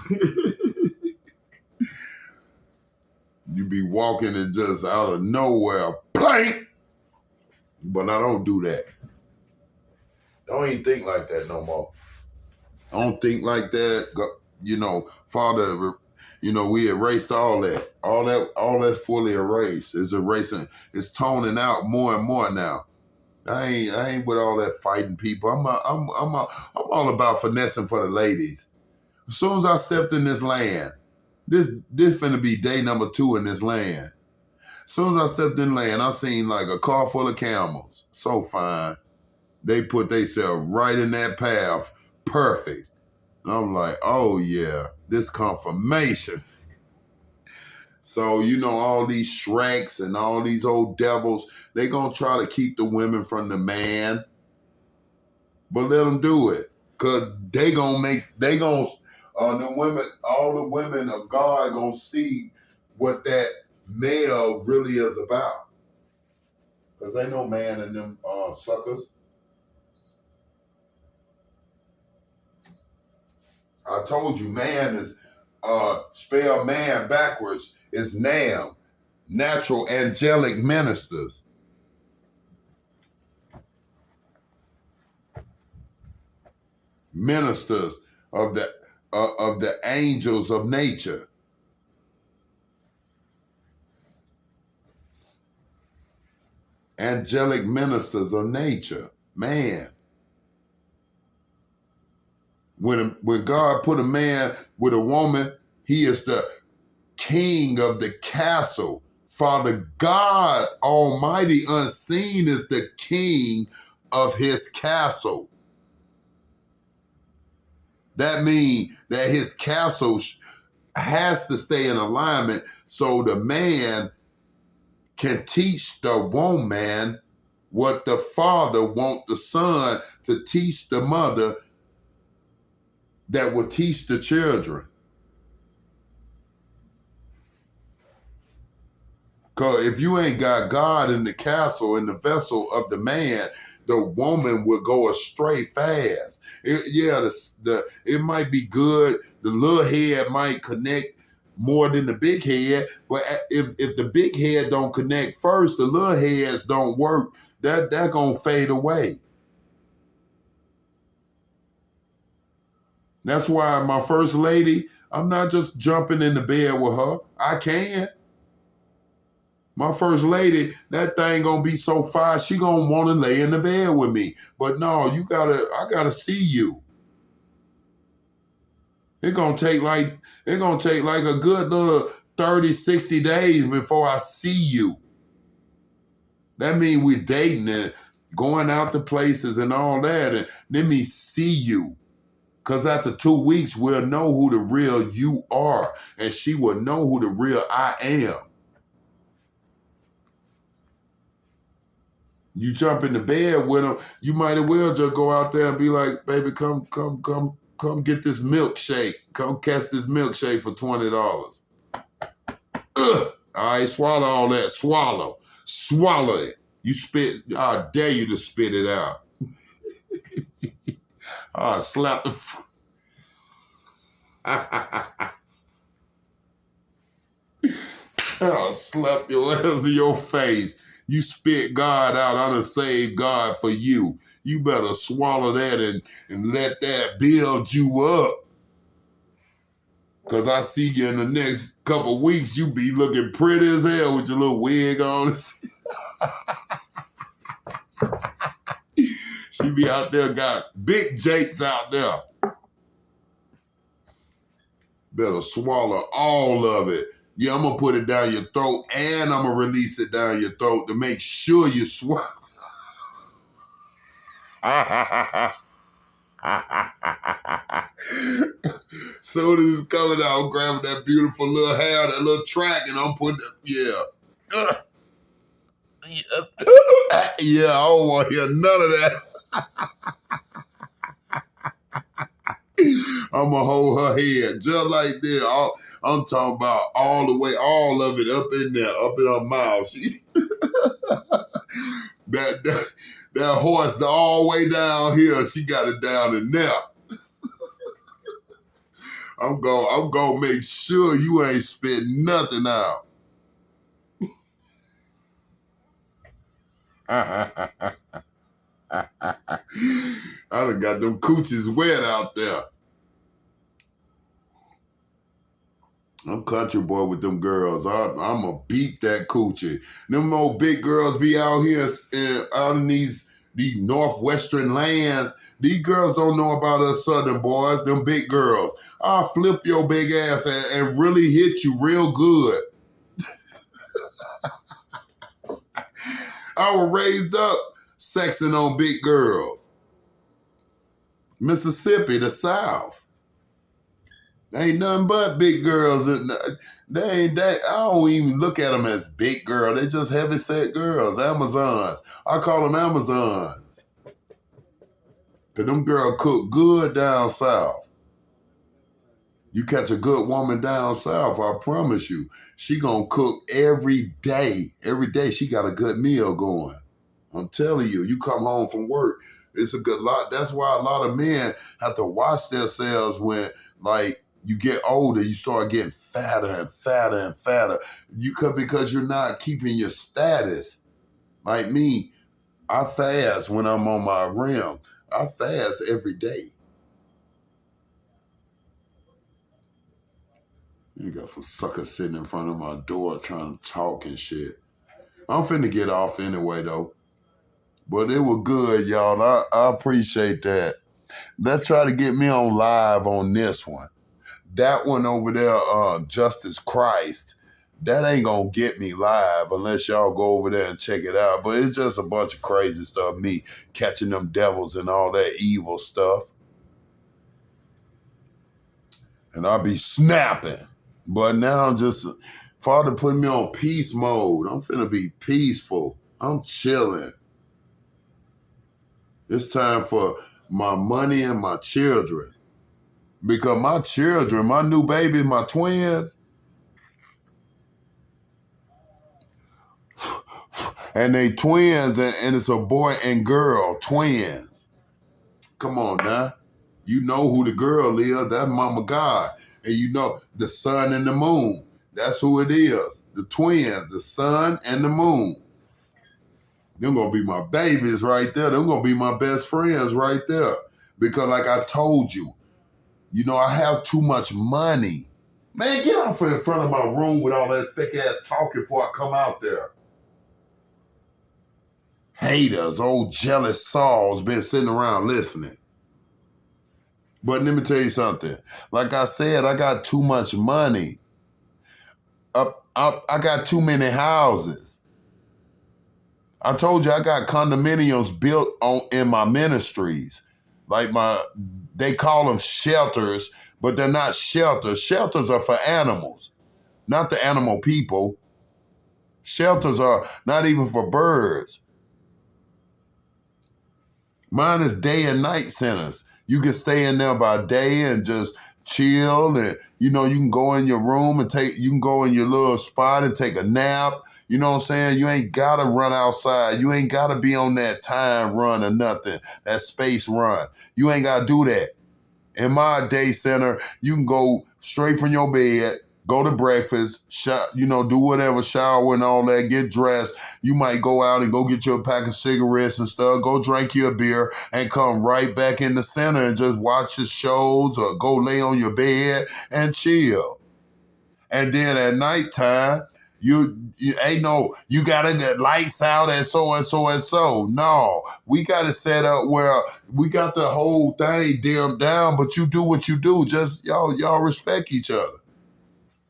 S1: You be walking and just out of nowhere, blank. But I don't do that. Don't even think like that no more. I don't think like that. You know, Father, you know, we erased all that. All that's fully erased. It's erasing. It's toning out more and more now. I ain't with all that fighting people. I'm all about finessing for the ladies. As soon as I stepped in this land, this finna be day number 2 in this land. As soon as I stepped in land, I seen like a car full of camels. So fine. They put themselves right in that path. Perfect. And I'm like, oh yeah, this confirmation. So, you know, all these Shreks and all these old devils, they gonna try to keep the women from the man. But let them do it. Cause the women, all the women of God gonna see what that male really is about. Cause ain't no man in them suckers. I told you, man is spell man backwards is NAM, natural angelic ministers. Ministers of the angels of nature. Angelic ministers of nature. Man. When God put a man with a woman, he is the king of the castle. Father God Almighty unseen is the king of his castle. That means that his castle has to stay in alignment so the man can teach the woman what the father wants the son to teach the mother that will teach the children. Because if you ain't got God in the castle, in the vessel of the man, the woman will go astray fast. It might be good. The little head might connect more than the big head, but if the big head don't connect first, the little heads don't work. That gonna fade away. That's why my first lady, I'm not just jumping in the bed with her. I can. My first lady, that thing gonna be so fire, she gonna want to lay in the bed with me. But no, I gotta see you. It's gonna take like a good little 30, 60 days before I see you. That means we're dating and going out to places and all that, and let me see you. Because after 2 weeks, we'll know who the real you are, and she will know who the real I am. You jump in the bed with them, you might as well just go out there and be like, baby, come get this milkshake. Come catch this milkshake for $20. Ugh. All right, swallow all that. Swallow it. You spit, I dare you to spit it out. I slap the... I'll slap your ass in your face. You spit God out. I'm going to save God for you. You better swallow that and let that build you up. Because I see you in the next couple weeks, you be looking pretty as hell with your little wig on. She be out there, got big jakes out there. Better swallow all of it. Yeah, I'm going to put it down your throat and I'm going to release it down your throat to make sure you swallow. Soon as it's coming out, I'm grabbing that beautiful little hair, that little track, and I'm putting it, yeah, I don't want to hear none of that. I'm going to hold her head just like this. I'm talking about all the way, all of it up in there, up in her mouth. That horse all the way down here, she got it down in there. I'm going to make sure you ain't spit nothing out. I done got them coochies wet out there. I'm country boy with them girls. I'm going to beat that coochie. Them old big girls be out here out in these northwestern lands. These girls don't know about us southern boys, them big girls. I'll flip your big ass and really hit you real good. I was raised up sexing on big girls. Mississippi, the South. They ain't nothing but big girls. They ain't that. I don't even look at them as big girls. They just heavy set girls. Amazons. I call them Amazons. Cause them girls cook good down south. You catch a good woman down south, I promise you, she gonna cook every day. Every day she got a good meal going. I'm telling you, you come home from work, it's a good lot. That's why a lot of men have to watch themselves when, like, you get older, you start getting fatter and fatter and fatter. Because you're not keeping your status. Like me, I fast when I'm on my rim. I fast every day. You got some sucker sitting in front of my door trying to talk and shit. I'm finna get off anyway, though. But it was good, y'all. I appreciate that. Let's try to get me on live on this one. That one over there, Justice Christ, that ain't gonna get me live unless y'all go over there and check it out. But it's just a bunch of crazy stuff, me catching them devils and all that evil stuff. And I'll be snapping. But now I'm just, Father putting me on peace mode. I'm finna be peaceful. I'm chilling. It's time for my money and my children. Because my children, my new baby, my twins, and they twins, and it's a boy and girl, twins. Come on now. You know who the girl is. That's Mama God. And you know the sun and the moon. That's who it is. The twins, the sun and the moon. They're going to be my babies right there. They're going to be my best friends right there. Because like I told you, I have too much money. Man, get off in front of my room with all that thick ass talking before I come out there. Haters, old jealous Saul's been sitting around listening. But let me tell you something. Like I said, I got too much money. I got too many houses. I told you I got condominiums built in my ministries. They call them shelters, but they're not shelters. Shelters are for animals, not the animal people. Shelters are not even for birds. Mine is day and night centers. You can stay in there by day and just chill, and you can go in your room and you can go in your little spot and take a nap. You know what I'm saying? You ain't gotta run outside. You ain't gotta be on that time run or nothing, that space run. You ain't gotta do that. In my day center, you can go straight from your bed, go to breakfast, do whatever, shower and all that, get dressed. You might go out and go get you a pack of cigarettes and stuff, go drink you a beer, and come right back in the center and just watch your shows or go lay on your bed and chill. And then at nighttime, you ain't you gotta get lights out and so and so and so. No, we got it set up where we got the whole thing dimmed down, but you do what you do. Just y'all respect each other.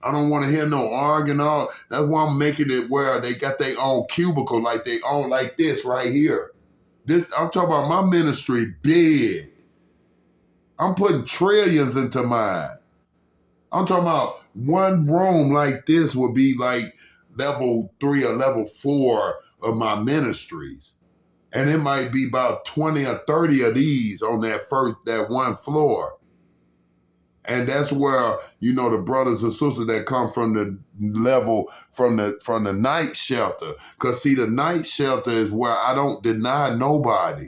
S1: I don't want to hear no arguing. All that's why I'm making it where they got their own cubicle, like they own like this right here. This I'm talking about my ministry big. I'm putting trillions into mine. I'm talking about one room like this would be like level 3 or level 4 of my ministries. And it might be about 20 or 30 of these on that one floor. And that's where, the brothers and sisters that come from the level, from the night shelter. Because see, the night shelter is where I don't deny nobody.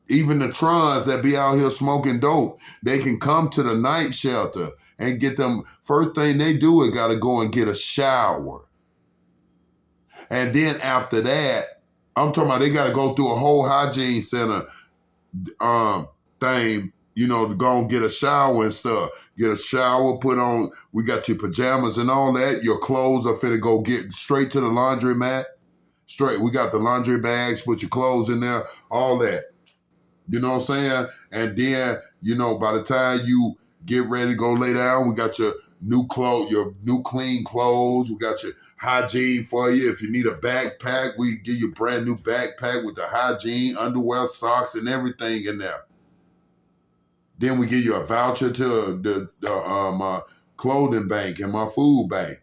S1: Even the trons that be out here smoking dope, they can come to the night shelter and get them. First thing they do is got to go and get a shower. And then after that, I'm talking about they got to go through a whole hygiene center thing, to go and get a shower and stuff. Get a shower, put on, we got your pajamas and all that. Your clothes are finna go get straight to the laundromat. Straight, we got the laundry bags, put your clothes in there, all that. You know what I'm saying? And then, by the time you get ready to go lay down, we got your new clothes, your new clean clothes. We got your hygiene for you. If you need a backpack, we give you a brand new backpack with the hygiene, underwear, socks, and everything in there. Then we give you a voucher to the clothing bank and my food bank,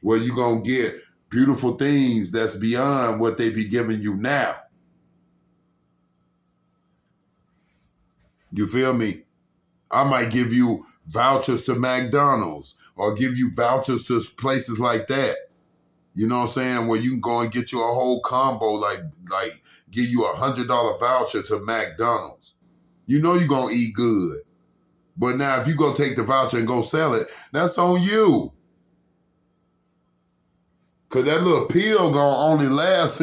S1: where you're going to get beautiful things that's beyond what they be giving you now. You feel me? I might give you vouchers to McDonald's or give you vouchers to places like that. You know what I'm saying? Where you can go and get you a whole combo, like give you $100 voucher to McDonald's. You know you're going to eat good. But now if you go take the voucher and go sell it, that's on you. Because that little pill going to only last.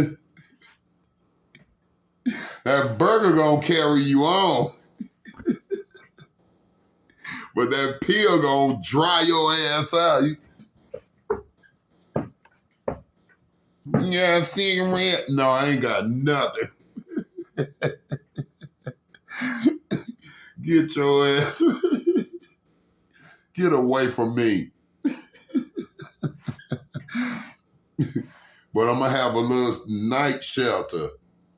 S1: That burger going to carry you on. But that pill going to dry your ass out. Yeah, cigarette. No, I ain't got nothing. Get your ass. Get away from me. But I'm going to have a little night shelter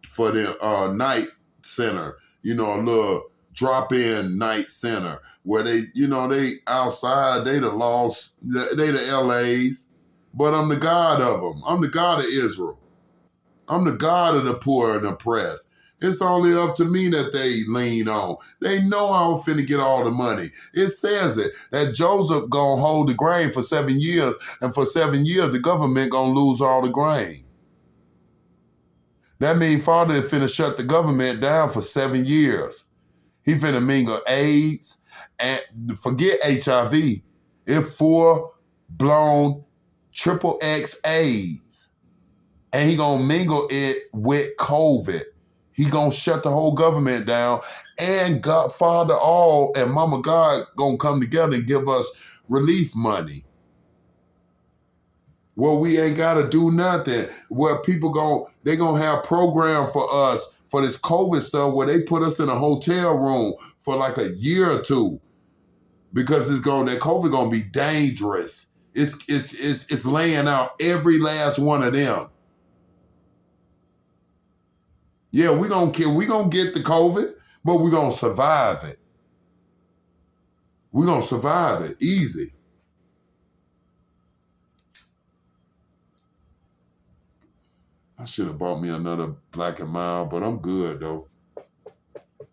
S1: for the night center. You know, a little drop-in night center where they, they outside, they the lost, they the LAs. But I'm the God of them. I'm the God of Israel. I'm the God of the poor and oppressed. It's only up to me that they lean on. They know I'm finna get all the money. It says it, that Joseph gonna hold the grain for 7 years, and for 7 years, the government gonna lose all the grain. That means Father is finna shut the government down for 7 years. He finna mingle AIDS, and forget HIV. It's full-blown triple X AIDS. And he gonna mingle it with COVID. He gonna shut the whole government down, and God, Father All and Mama God gonna come together and give us relief money. Well, we ain't gotta do nothing. Where people they gonna have program for us for this COVID stuff where they put us in a hotel room for like a year or two, because that COVID gonna be dangerous. It's laying out every last one of them. Yeah, we gonna get the COVID, but we're gonna survive it. We're gonna survive it easy. I should have bought me another Black and Mild, but I'm good though.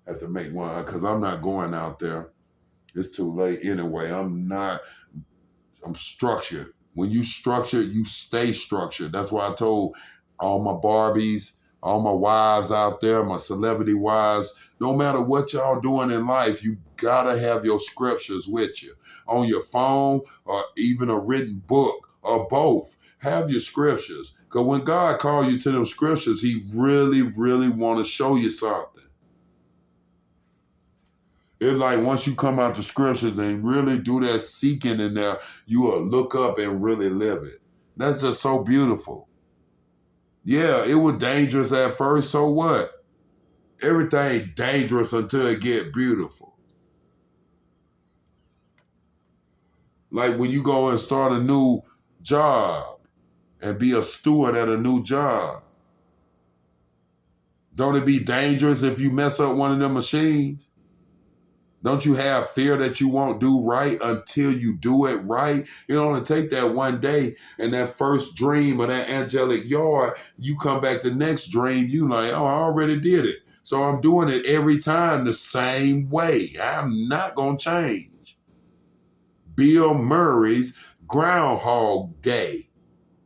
S1: Have to make one because I'm not going out there. It's too late anyway. I'm structured. When you structured, you stay structured. That's why I told all my Barbies, all my wives out there, my celebrity wives, no matter what y'all doing in life, you gotta have your scriptures with you on your phone or even a written book or both. Have your scriptures. Because when God calls you to them scriptures, he really, really want to show you something. It's like once you come out the scriptures and really do that seeking in there, you will look up and really live it. That's just so beautiful. Yeah, it was dangerous at first, so what? Everything dangerous until it get beautiful. Like when you go and start a new job and be a steward at a new job. Don't it be dangerous if you mess up one of them machines? Don't you have fear that you won't do right until you do it right? It only take that one day and that first dream of that angelic yard, you come back the next dream, you like, oh, I already did it. So I'm doing it every time the same way. I'm not going to change. Bill Murray's Groundhog Day.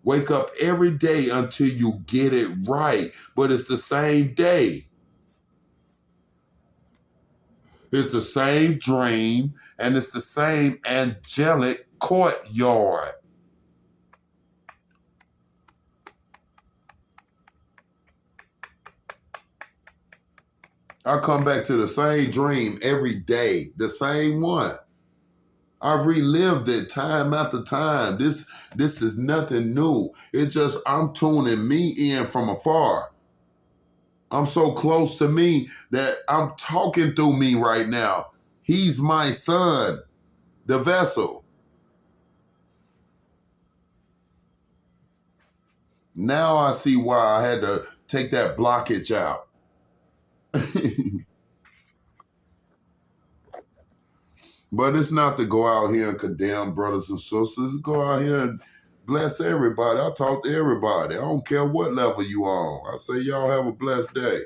S1: Wake up every day until you get it right, but it's the same day. It's the same dream, and it's the same angelic courtyard. I come back to the same dream every day, the same one. I relived it time after time. This is nothing new. It's just I'm tuning me in from afar. I'm so close to me that I'm talking through me right now. He's my son, the vessel. Now I see why I had to take that blockage out. But it's not to go out here and condemn brothers and sisters. Go out here and bless everybody. I talk to everybody. I don't care what level you on. I say, y'all have a blessed day.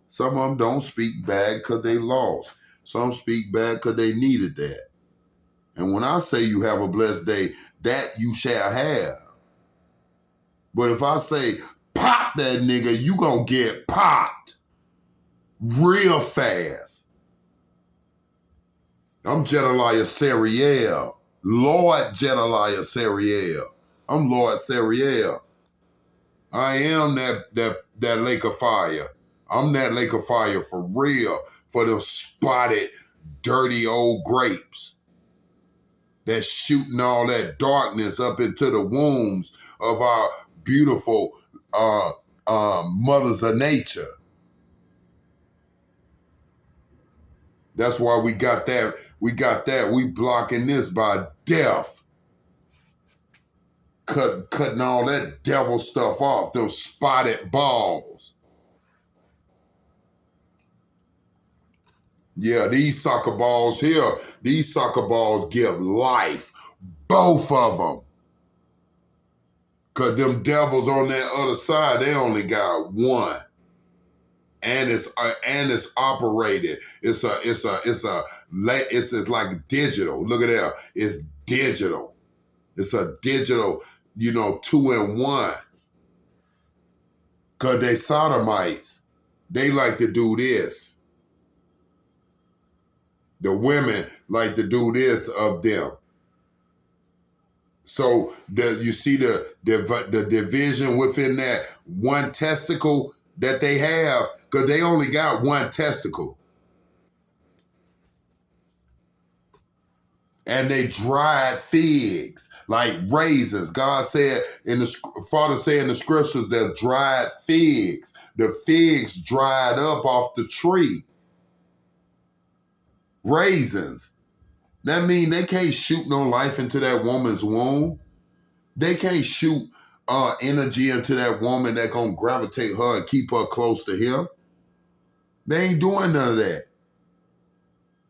S1: Some of them don't speak bad because they lost. Some speak bad because they needed that. And when I say you have a blessed day, that you shall have. But if I say, pop that nigga, you gonna get popped real fast. I'm Jedediah Sariel, Lord Jedediah Sariel. I'm Lord Sariel. I am that lake of fire. I'm that lake of fire for real, for them spotted, dirty old grapes that's shooting all that darkness up into the wombs of our beautiful mothers of nature. That's why we got that. We blocking this by death. Cutting all that devil stuff off, those spotted balls. Yeah, these soccer balls here, these soccer balls give life. Both of them. Because them devils on that other side, they only got one. And it's operated. It's like digital. Look at that. It's digital. It's a digital, 2-in-1. Because they sodomites. They like to do this. The women like to do this of them. So you see the division within that one testicle that they have, because they only got one testicle. And they dried figs, like raisins. God said, Father said in the scriptures, they're dried figs. The figs dried up off the tree. Raisins. That means they can't shoot no life into that woman's womb. They can't shoot energy into that woman that gonna gravitate her and keep her close to him. They ain't doing none of that.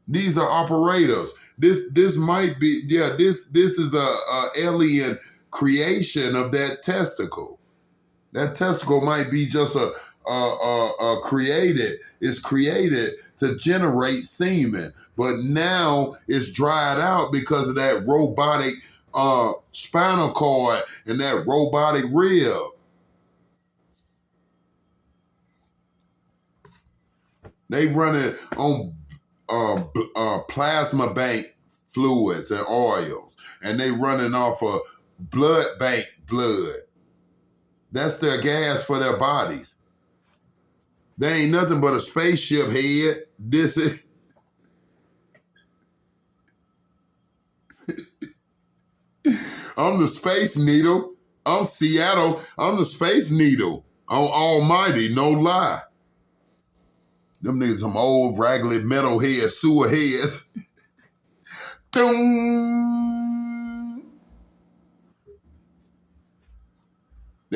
S1: These are operators. This might be, this is a alien creation of that testicle. That testicle might be just it's created to generate semen, but now it's dried out because of that robotic spinal cord and that robotic rib. They run it on plasma bank fluids and oils, and they running off of blood bank blood. That's their gas for their bodies. They ain't nothing but a spaceship head. This is I'm the Space Needle. I'm Seattle. I'm the Space Needle. I'm almighty, no lie. Them niggas some old raggedy metal heads, sewer heads. They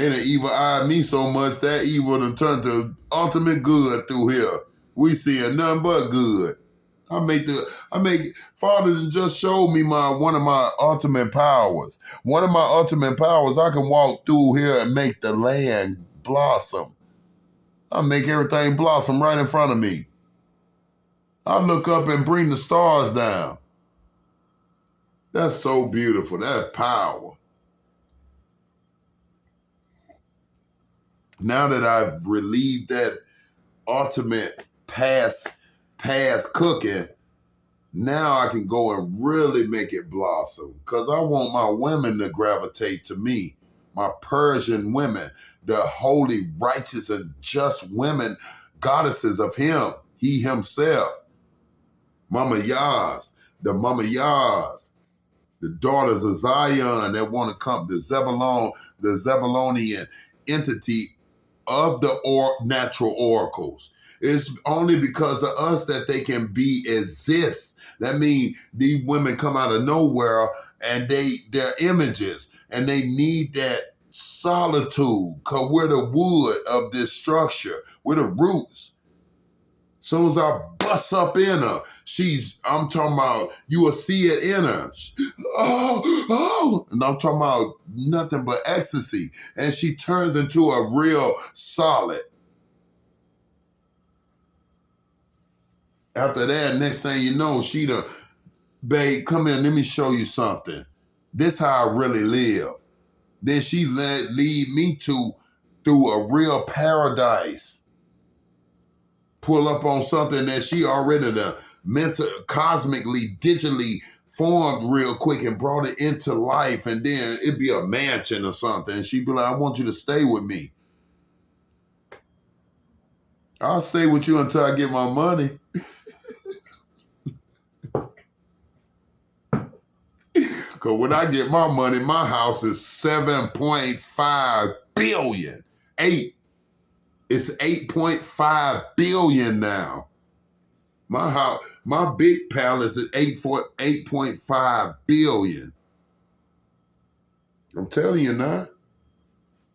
S1: done evil-eyed me so much that evil done turned to ultimate good through here. We seeing nothing but good. Father just showed me one of my ultimate powers. One of my ultimate powers, I can walk through here and make the land blossom. I make everything blossom right in front of me. I look up and bring the stars down. That's so beautiful. That's power. Now that I've relieved that ultimate past cooking, now I can go and really make it blossom, because I want my women to gravitate to me, my Persian women, the holy, righteous, and just women, goddesses of him, he himself. Mama Yaz, the Mama Yaz, the daughters of Zion that want to come, the Zebulonian entity of the natural oracles. It's only because of us that they can exist. That means these women come out of nowhere and they're images, and they need that solitude, because we're the wood of this structure. We're the roots. Soon as I bust up in her, I'm talking about, you will see it in her. Oh, and I'm talking about nothing but ecstasy. And she turns into a real solid. After that, next thing you know, she done, babe, come here, let me show you something. This how I really live. Then she lead me through a real paradise. Pull up on something that she already done cosmically, digitally formed real quick and brought it into life, and then it'd be a mansion or something. And she'd be like, I want you to stay with me. I'll stay with you until I get my money. Because when I get my money, my house is 7.5 billion. It's 8.5 billion now. My house, my big palace is 8.5 billion. I'm telling you now.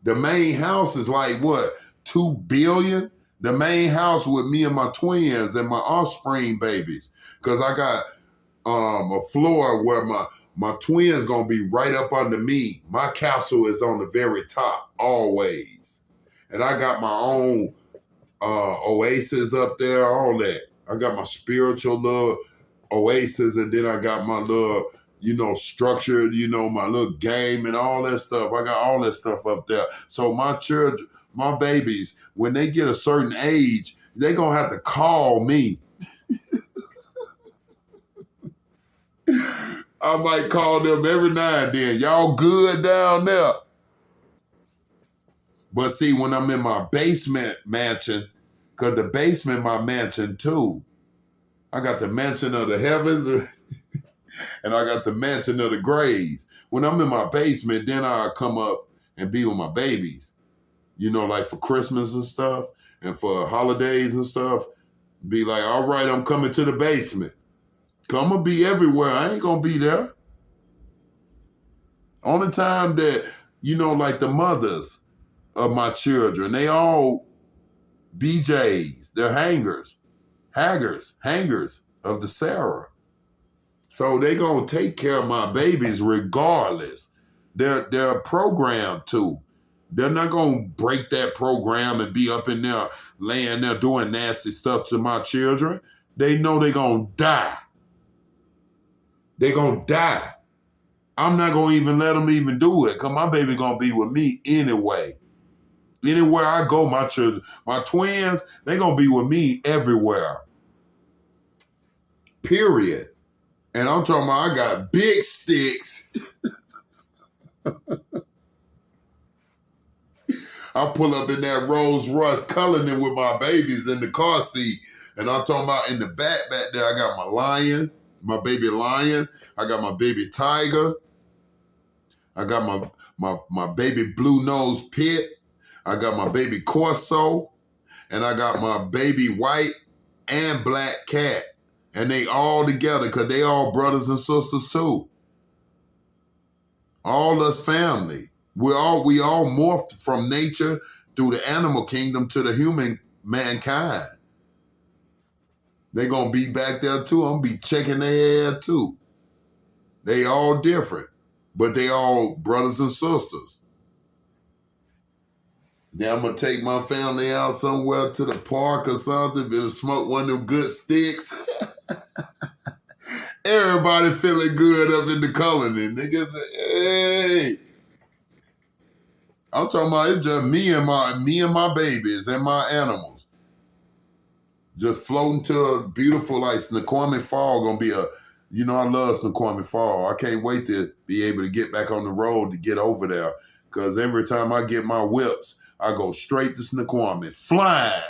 S1: The main house is like what, 2 billion? The main house with me and my twins and my offspring babies. Because I got a floor where my twins gonna be right up under me. My castle is on the very top, always. And I got my own oasis up there, all that. I got my spiritual little oasis, and then I got my little, structured, my little game and all that stuff. I got all that stuff up there. So my children, my babies, when they get a certain age, they're going to have to call me. I might call them every now and then. Y'all good down there? But see, when I'm in my basement mansion, because the basement my mansion too. I got the mansion of the heavens and I got the mansion of the graves. When I'm in my basement, then I come up and be with my babies. Like for Christmas and stuff and for holidays and stuff. Be like, all right, I'm coming to the basement. Cause I'm going to be everywhere. I ain't going to be there. Only time that, like the mothers of my children, they all BJs. They're hangers of the Sarah. So they gonna take care of my babies regardless. They're programmed to. They're not gonna break that program and be up in there laying there doing nasty stuff to my children. They know they're gonna die. They're gonna die. I'm not gonna even let them even do it, because my baby gonna be with me anyway. Anywhere I go, my children, my twins, they gonna be with me everywhere. Period. And I'm talking about I got big sticks. I pull up in that Rolls Royce Cullinan with my babies in the car seat. And I'm talking about in the back there, I got my lion, my baby lion. I got my baby tiger. I got my baby blue nose pit. I got my baby Corso. And I got my baby white and black cat. And they all together because they all brothers and sisters too. All us family. We all morphed from nature through the animal kingdom to the human mankind. They gonna be back there too. I'm gonna be checking their ass too. They all different, but they all brothers and sisters. Then I'm gonna take my family out somewhere to the park or something, better smoke one of them good sticks. Everybody feeling good up in the Cullinan. Nigga, hey. I'm talking about it's just me and my babies and my animals. Just floating to a beautiful, like Snoqualmie Fall gonna be I love Snoqualmie Fall. I can't wait to be able to get back on the road to get over there. Cause every time I get my whips, I go straight to Snoqualmie, flying.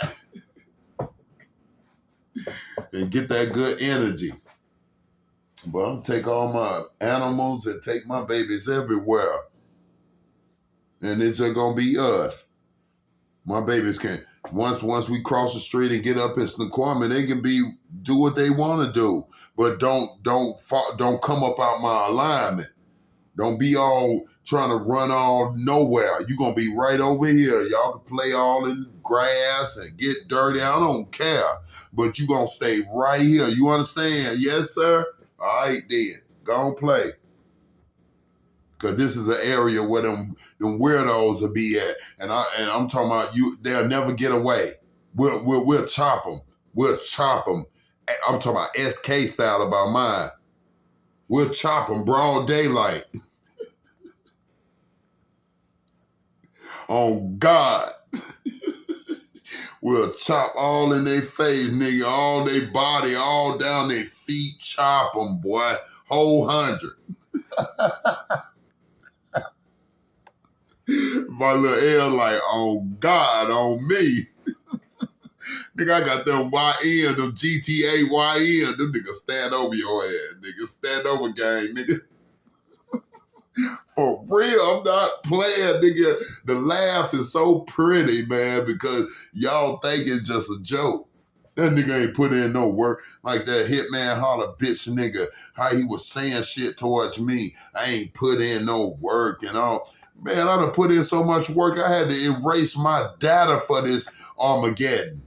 S1: And get that good energy. But I'm take all my animals and take my babies everywhere. And it's just gonna be us. My babies can, once we cross the street and get up in Snoqualmie, they can do what they want to do. But don't come up out my alignment. Don't be all trying to run all nowhere. You're going to be right over here. Y'all can play all in the grass and get dirty. I don't care. But you're going to stay right here. You understand? Yes, sir? All right, then. Go and play. Because this is an area where them weirdos will be at. And I'm talking about you. They'll never get away. We'll chop them. We'll chop them. I'm talking about SK style about mine. We'll chop them broad daylight. On God. We'll chop all in their face, nigga. All their body, all down their feet. Chop them, boy. Whole 100. My little L like, on God, on me. Nigga, I got them YN, them GTA YN. Them niggas stand over your head, nigga. Stand over gang, nigga. For real, I'm not playing, nigga. The laugh is so pretty, man, because y'all think it's just a joke. That nigga ain't put in no work. Like that Hitman Holler bitch nigga, how he was saying shit towards me. I ain't put in no work and all. Man, I done put in so much work, I had to erase my data for this Armageddon.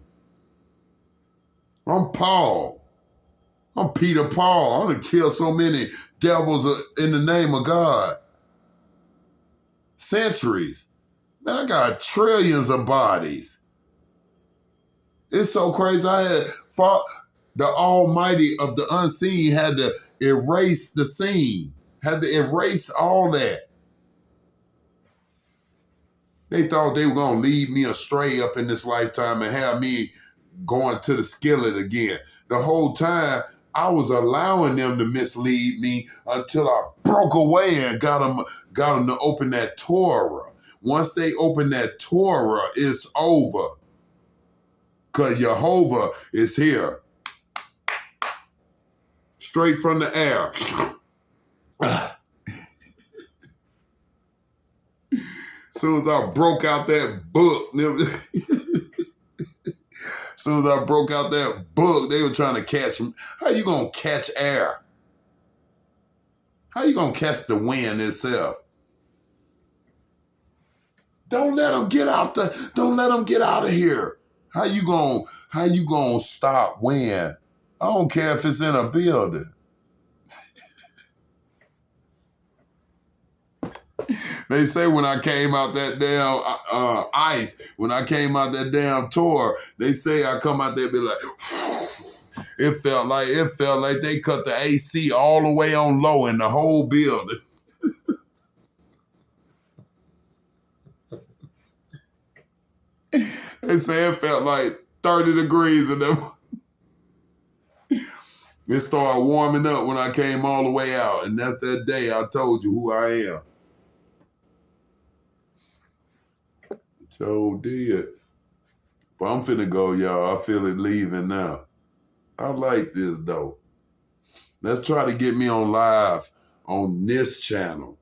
S1: I'm Paul. I'm Peter Paul. I done killed so many devils in the name of God. Centuries. Man, I got trillions of bodies. It's so crazy. I had fought the Almighty of the unseen, had to erase the scene, had to erase all that. They thought they were going to lead me astray up in this lifetime and have me going to the skillet again. The whole time, I was allowing them to mislead me until I broke away and got them to open that Torah. Once they open that Torah, it's over. Because Jehovah is here. Straight from the air. Soon as I broke out that book, soon as I broke out that book, they were trying to catch me. How you gonna catch air? How you gonna catch the wind itself? Don't let them get out don't let them get out of here. How you gonna stop wind? I don't care if it's in a building. They say when I came out that damn ice, when I came out that damn tour, they say I come out there and be like, it felt like they cut the AC all the way on low in the whole building. They say it felt like 30 degrees in them. It started warming up when I came all the way out, and that's that day I told you who I am. So did. But I'm finna go, y'all. I feel it leaving now. I like this, though. Let's try to get me on live on this channel.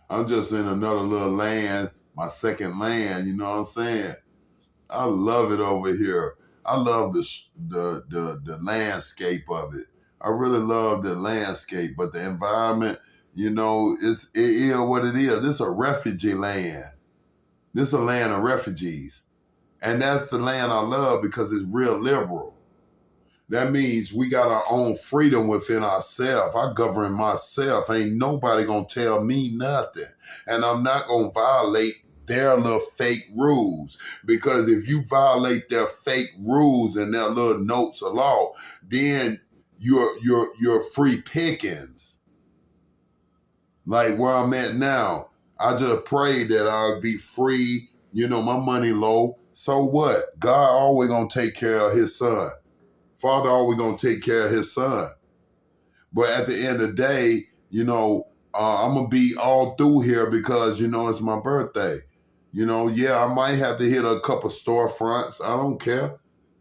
S1: I'm just in another little land, my second land, you know what I'm saying? I love it over here. I love the landscape of it. I really love the landscape, but the environment, you know, it is what it is. This is a refugee land. This is a land of refugees. And that's the land I love because it's real liberal. That means we got our own freedom within ourselves. I govern myself. Ain't nobody gonna tell me nothing. And I'm not gonna violate their little fake rules. Because if you violate their fake rules and their little notes of law, then you're free pickings. Like where I'm at now, I just pray that I'll be free. You know, my money low. So what? God always gonna take care of his son. Father always gonna take care of his son. But at the end of the day, you know, I'm gonna be all through here because, you know, it's my birthday. You know, yeah, I might have to hit a couple storefronts. I don't care.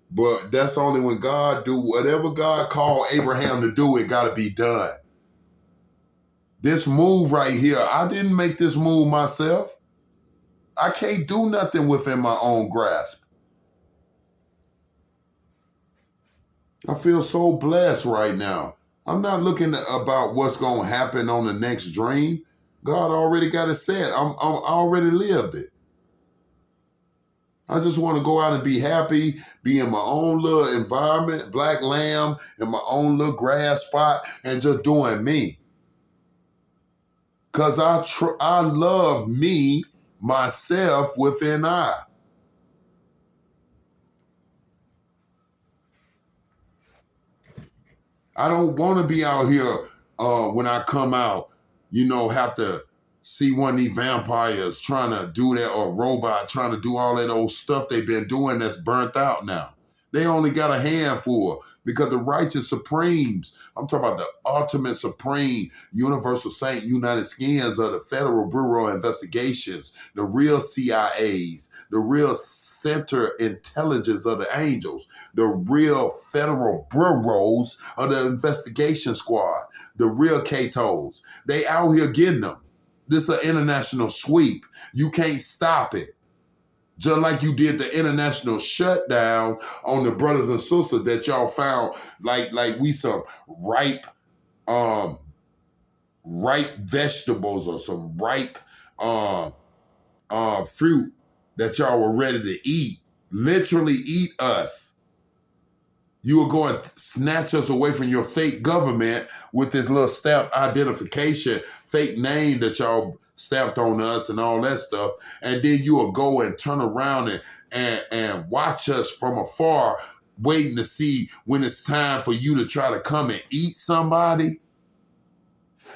S1: But that's only when God do whatever God called Abraham to do, it gotta be done. This move right here, I didn't make this move myself. I can't do nothing within my own grasp. I feel so blessed right now. I'm not looking about what's going to happen on the next dream. God already got it set. I already lived it. I just want to go out and be happy, be in my own little environment, black lamb, in my own little grass spot, and just doing me. Because I love me, myself, within I. I don't want to be out here when I come out, have to see one of these vampires trying to do that, or a robot trying to do all that old stuff they've been doing that's burnt out now. They only got a handful because the righteous supremes, I'm talking about the ultimate supreme universal saint United Skins of the Federal Bureau of Investigations, the real CIAs, the real Center Intelligence of the Angels, the real federal bureaus of the investigation squad, the real CATOs. They out here getting them. This is an international sweep. You can't stop it. Just like you did the international shutdown on the brothers and sisters that y'all found like we some ripe vegetables or some ripe fruit that y'all were ready to eat. Literally eat us. You were going to snatch us away from your fake government with this little stamp identification, fake name that y'all stamped on us and all that stuff. And then you will go and turn around and watch us from afar, waiting to see when it's time for you to try to come and eat somebody.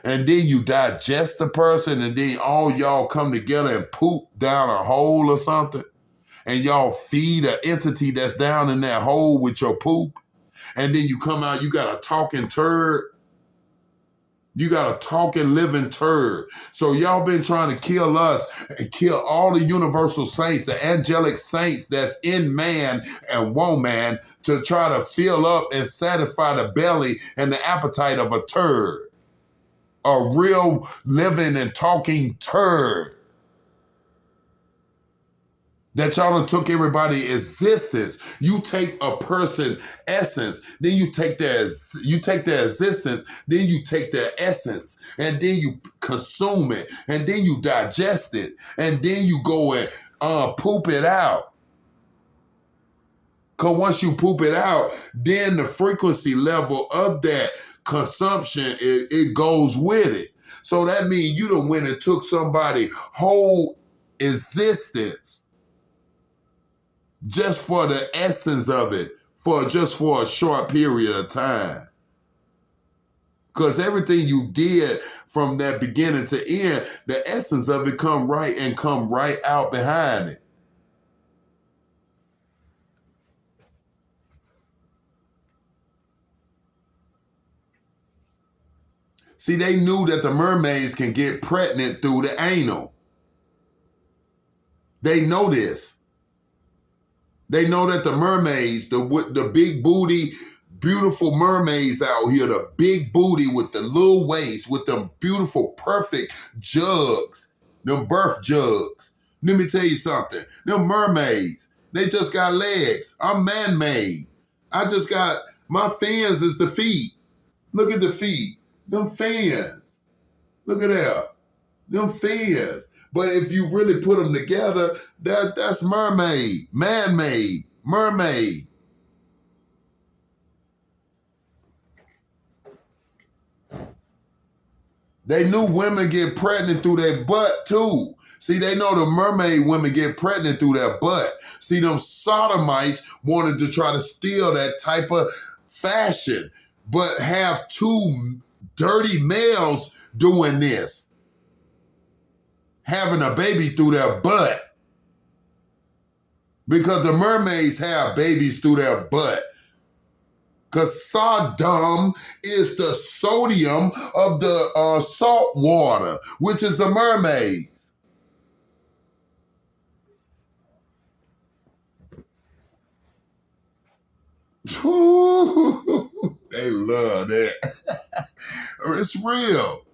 S1: And then you digest the person, and then all y'all come together and poop down a hole or something. And y'all feed an entity that's down in that hole with your poop. And then you come out, you got a talking turd. You got a talking living turd. So y'all been trying to kill us and kill all the universal saints, the angelic saints that's in man and woman, to try to fill up and satisfy the belly and the appetite of a turd. A real living and talking turd. That y'all done took everybody's existence. You take a person essence, then you take their existence, then you take their essence, and then you consume it, and then you digest it, and then you go and poop it out. Because once you poop it out, then the frequency level of that consumption, it goes with it. So that means you done went and took somebody's whole existence just for the essence of it, for a short period of time. Because everything you did from that beginning to end, the essence of it come right out behind it. See, they knew that the mermaids can get pregnant through the anal. They know this. They know that the mermaids, the big booty, beautiful mermaids out here, the big booty with the little waist, with them beautiful, perfect jugs, them birth jugs. Let me tell you something. Them mermaids, they just got legs. I'm man-made. My fins is the feet. Look at the feet. Them fins. Look at that. Them fins. But if you really put them together, that's mermaid, man-made, mermaid. They knew women get pregnant through their butt too. See, they know the mermaid women get pregnant through their butt. See, them sodomites wanted to try to steal that type of fashion, but have two dirty males doing this. Having a baby through their butt. Because the mermaids have babies through their butt. Because Sodom is the sodium of the salt water, which is the mermaids. They love that. It's real.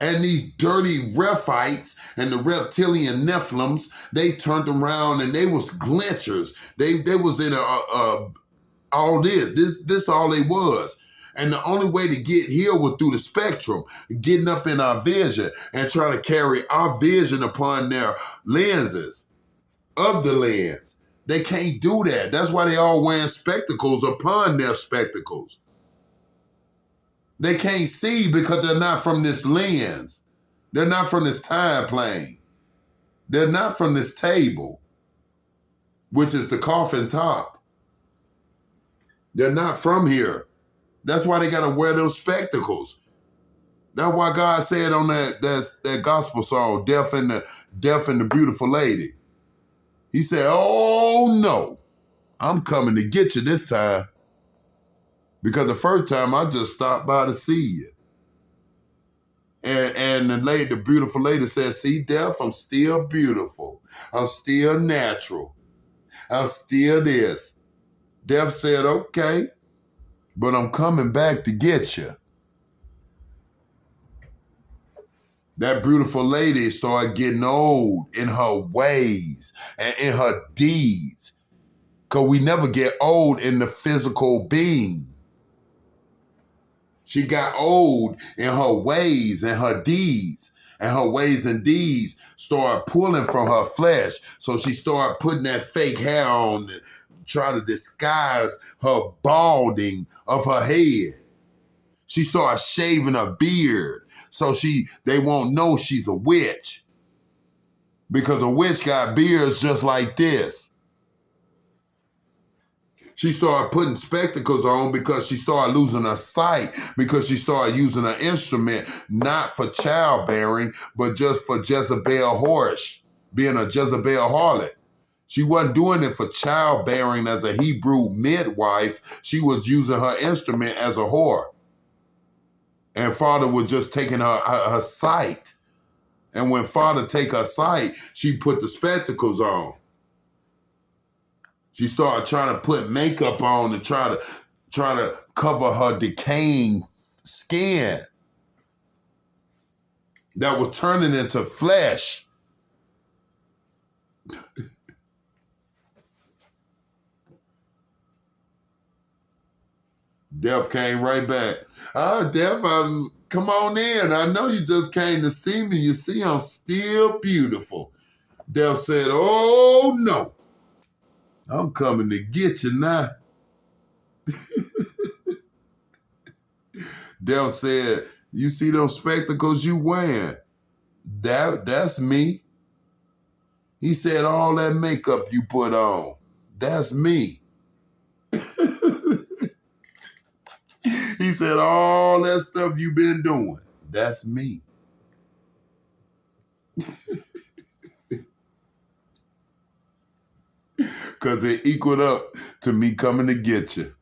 S1: And these dirty Rephites and the reptilian Nephilims, they turned around and they was glinchers. They was in all this all they was. And the only way to get here was through the spectrum, getting up in our vision and trying to carry our vision upon their lenses of the lens. They can't do that. That's why they all wearing spectacles upon their spectacles. They can't see because they're not from this lens. They're not from this time plane. They're not from this table, which is the coffin top. They're not from here. That's why they got to wear those spectacles. That's why God said on that gospel song, Deaf and the Beautiful Lady. He said, oh no, I'm coming to get you this time. Because the first time I just stopped by to see you. And the beautiful lady said, see, Deaf, I'm still beautiful. I'm still natural. I'm still this. Deaf said, okay, but I'm coming back to get you. That beautiful lady started getting old in her ways and in her deeds. Because we never get old in the physical being. She got old in her ways and her deeds. And her ways and deeds started pulling from her flesh. So she started putting that fake hair on to try to disguise her balding of her head. She started shaving her beard. So they won't know she's a witch. Because a witch got beards just like this. She started putting spectacles on because she started losing her sight, because she started using an instrument not for childbearing, but just for Jezebel whorish, being a Jezebel harlot. She wasn't doing it for childbearing as a Hebrew midwife. She was using her instrument as a whore. And Father was just taking her sight. And when Father take her sight, she put the spectacles on. She started trying to put makeup on to try to cover her decaying skin that was turning into flesh. Deaf came right back. Deaf, come on in. I know you just came to see me. You see, I'm still beautiful. Deaf said, oh no. I'm coming to get you now. Deaf said, you see those spectacles you wearing? That's me. He said, all that makeup you put on, that's me. He said, all that stuff you been doing, that's me. Because it equaled up to me coming to get you.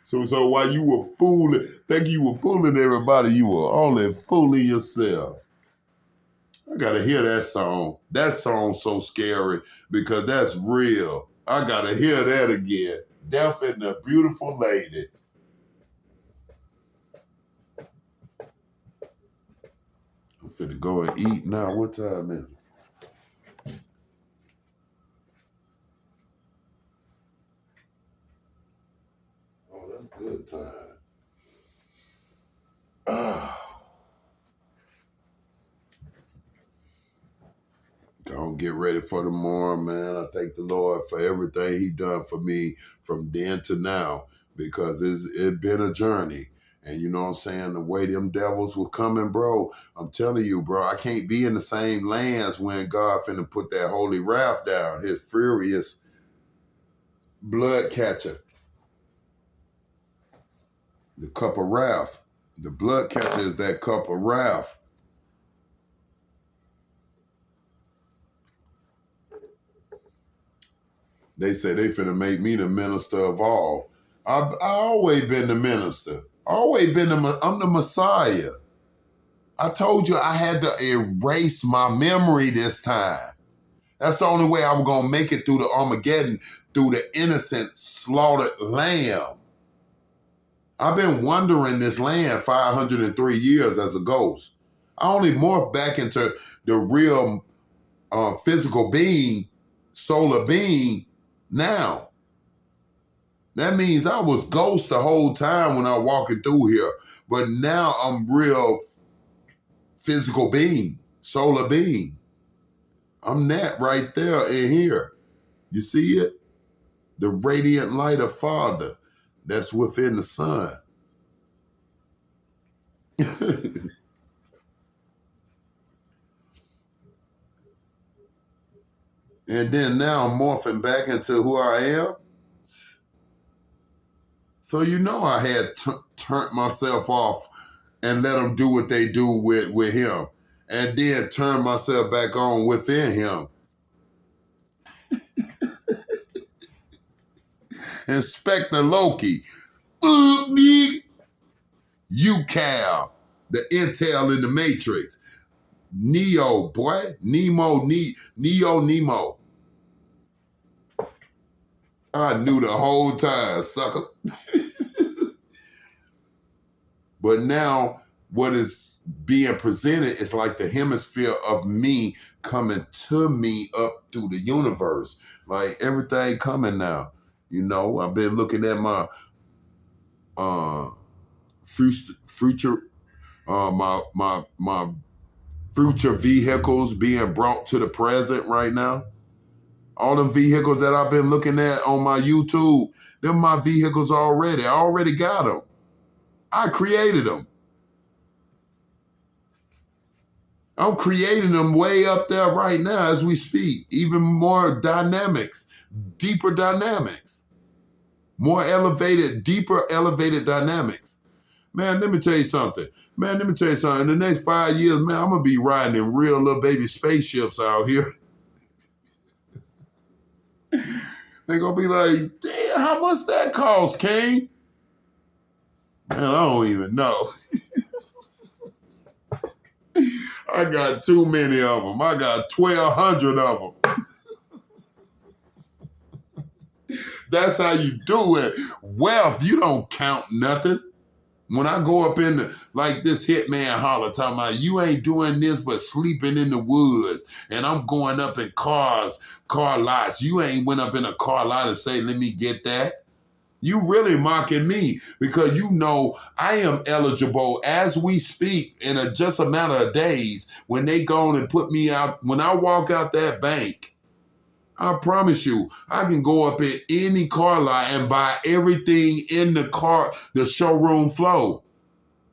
S1: So while you were thinking you were fooling everybody, you were only fooling yourself. I gotta hear that song. That song's so scary because that's real. I gotta hear that again. Deaf and the Beautiful Lady. I'm finna go and eat now. What time is it? Oh, that's good time. Don't get ready for tomorrow, man. I thank the Lord for everything he done for me from then to now, because it's been a journey. And you know what I'm saying? The way them devils were coming, bro, I'm telling you, bro, I can't be in the same lands when God finna put that holy wrath down, his furious blood catcher. The cup of wrath. The blood catcher is that cup of wrath. They say they finna make me the minister of all. I always been the minister. I'm the Messiah. I told you I had to erase my memory this time. That's the only way I was gonna make it through the Armageddon, through the innocent slaughtered lamb. I've been wandering this land 503 years as a ghost. I only morphed back into the real physical being, solar being now. That means I was ghost the whole time when I was walking through here. But now I'm real physical being, solar being. I'm that right there in here. You see it? The radiant light of Father that's within the sun. And then now I'm morphing back into who I am. So you know I had turned myself off and let them do what they do with him. And then turn myself back on within him. Inspector Loki. You Cal. The intel in the Matrix. Neo, boy. Nemo. I knew the whole time, sucker. But now what is being presented is like the hemisphere of me coming to me up through the universe. Like everything coming now. You know, I've been looking at my future my future vehicles being brought to the present right now. All the vehicles that I've been looking at on my YouTube, them my vehicles already. I already got them. I created them. I'm creating them way up there right now as we speak. Even more dynamics, deeper dynamics, more elevated, deeper elevated dynamics. Man, let me tell you something. In the next 5 years, man, I'm going to be riding in real little baby spaceships out here. They're going to be like, damn, how much that cost, Kane? Man, I don't even know. I got too many of them. I got 1,200 of them. That's how you do it. Wealth, you don't count nothing. When I go up in like this hitman holler talking about you ain't doing this but sleeping in the woods and I'm going up in car lots. You ain't went up in a car lot and say, let me get that. You really mocking me because you know I am eligible as we speak in just a matter of days when they go on and put me out. When I walk out that bank, I promise you, I can go up in any car lot and buy everything in the car, the showroom floor.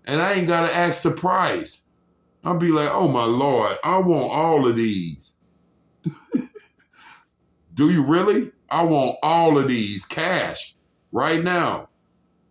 S1: And I ain't got to ask the price. I'll be like, oh my Lord, I want all of these. Do you really? I want all of these cash right now.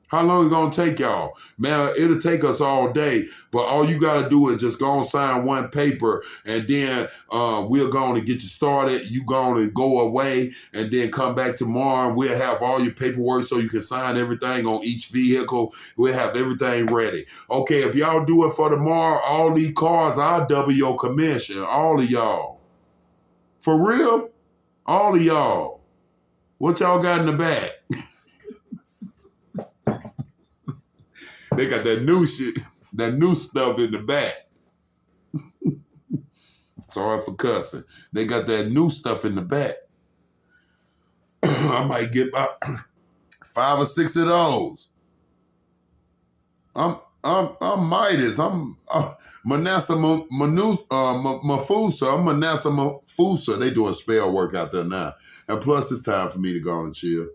S1: How long is it going to take y'all? Man, it'll take us all day, but all you got to do is just go and sign one paper, and then we're going to get you started. You going to go away and then come back tomorrow, and we'll have all your paperwork so you can sign everything on each vehicle. We'll have everything ready. Okay, if y'all do it for tomorrow, all these cars, I'll double your commission, all of y'all. For real? All of y'all. What y'all got in the back? They got that new shit, that new stuff in the back. Sorry for cussing. They got that new stuff in the back. I might get about 5 or 6 of those. I'm Midas. I'm Manasseh Mafusa. I'm Manasseh Mafusa. They doing spell work out there now. And plus, it's time for me to go and chill.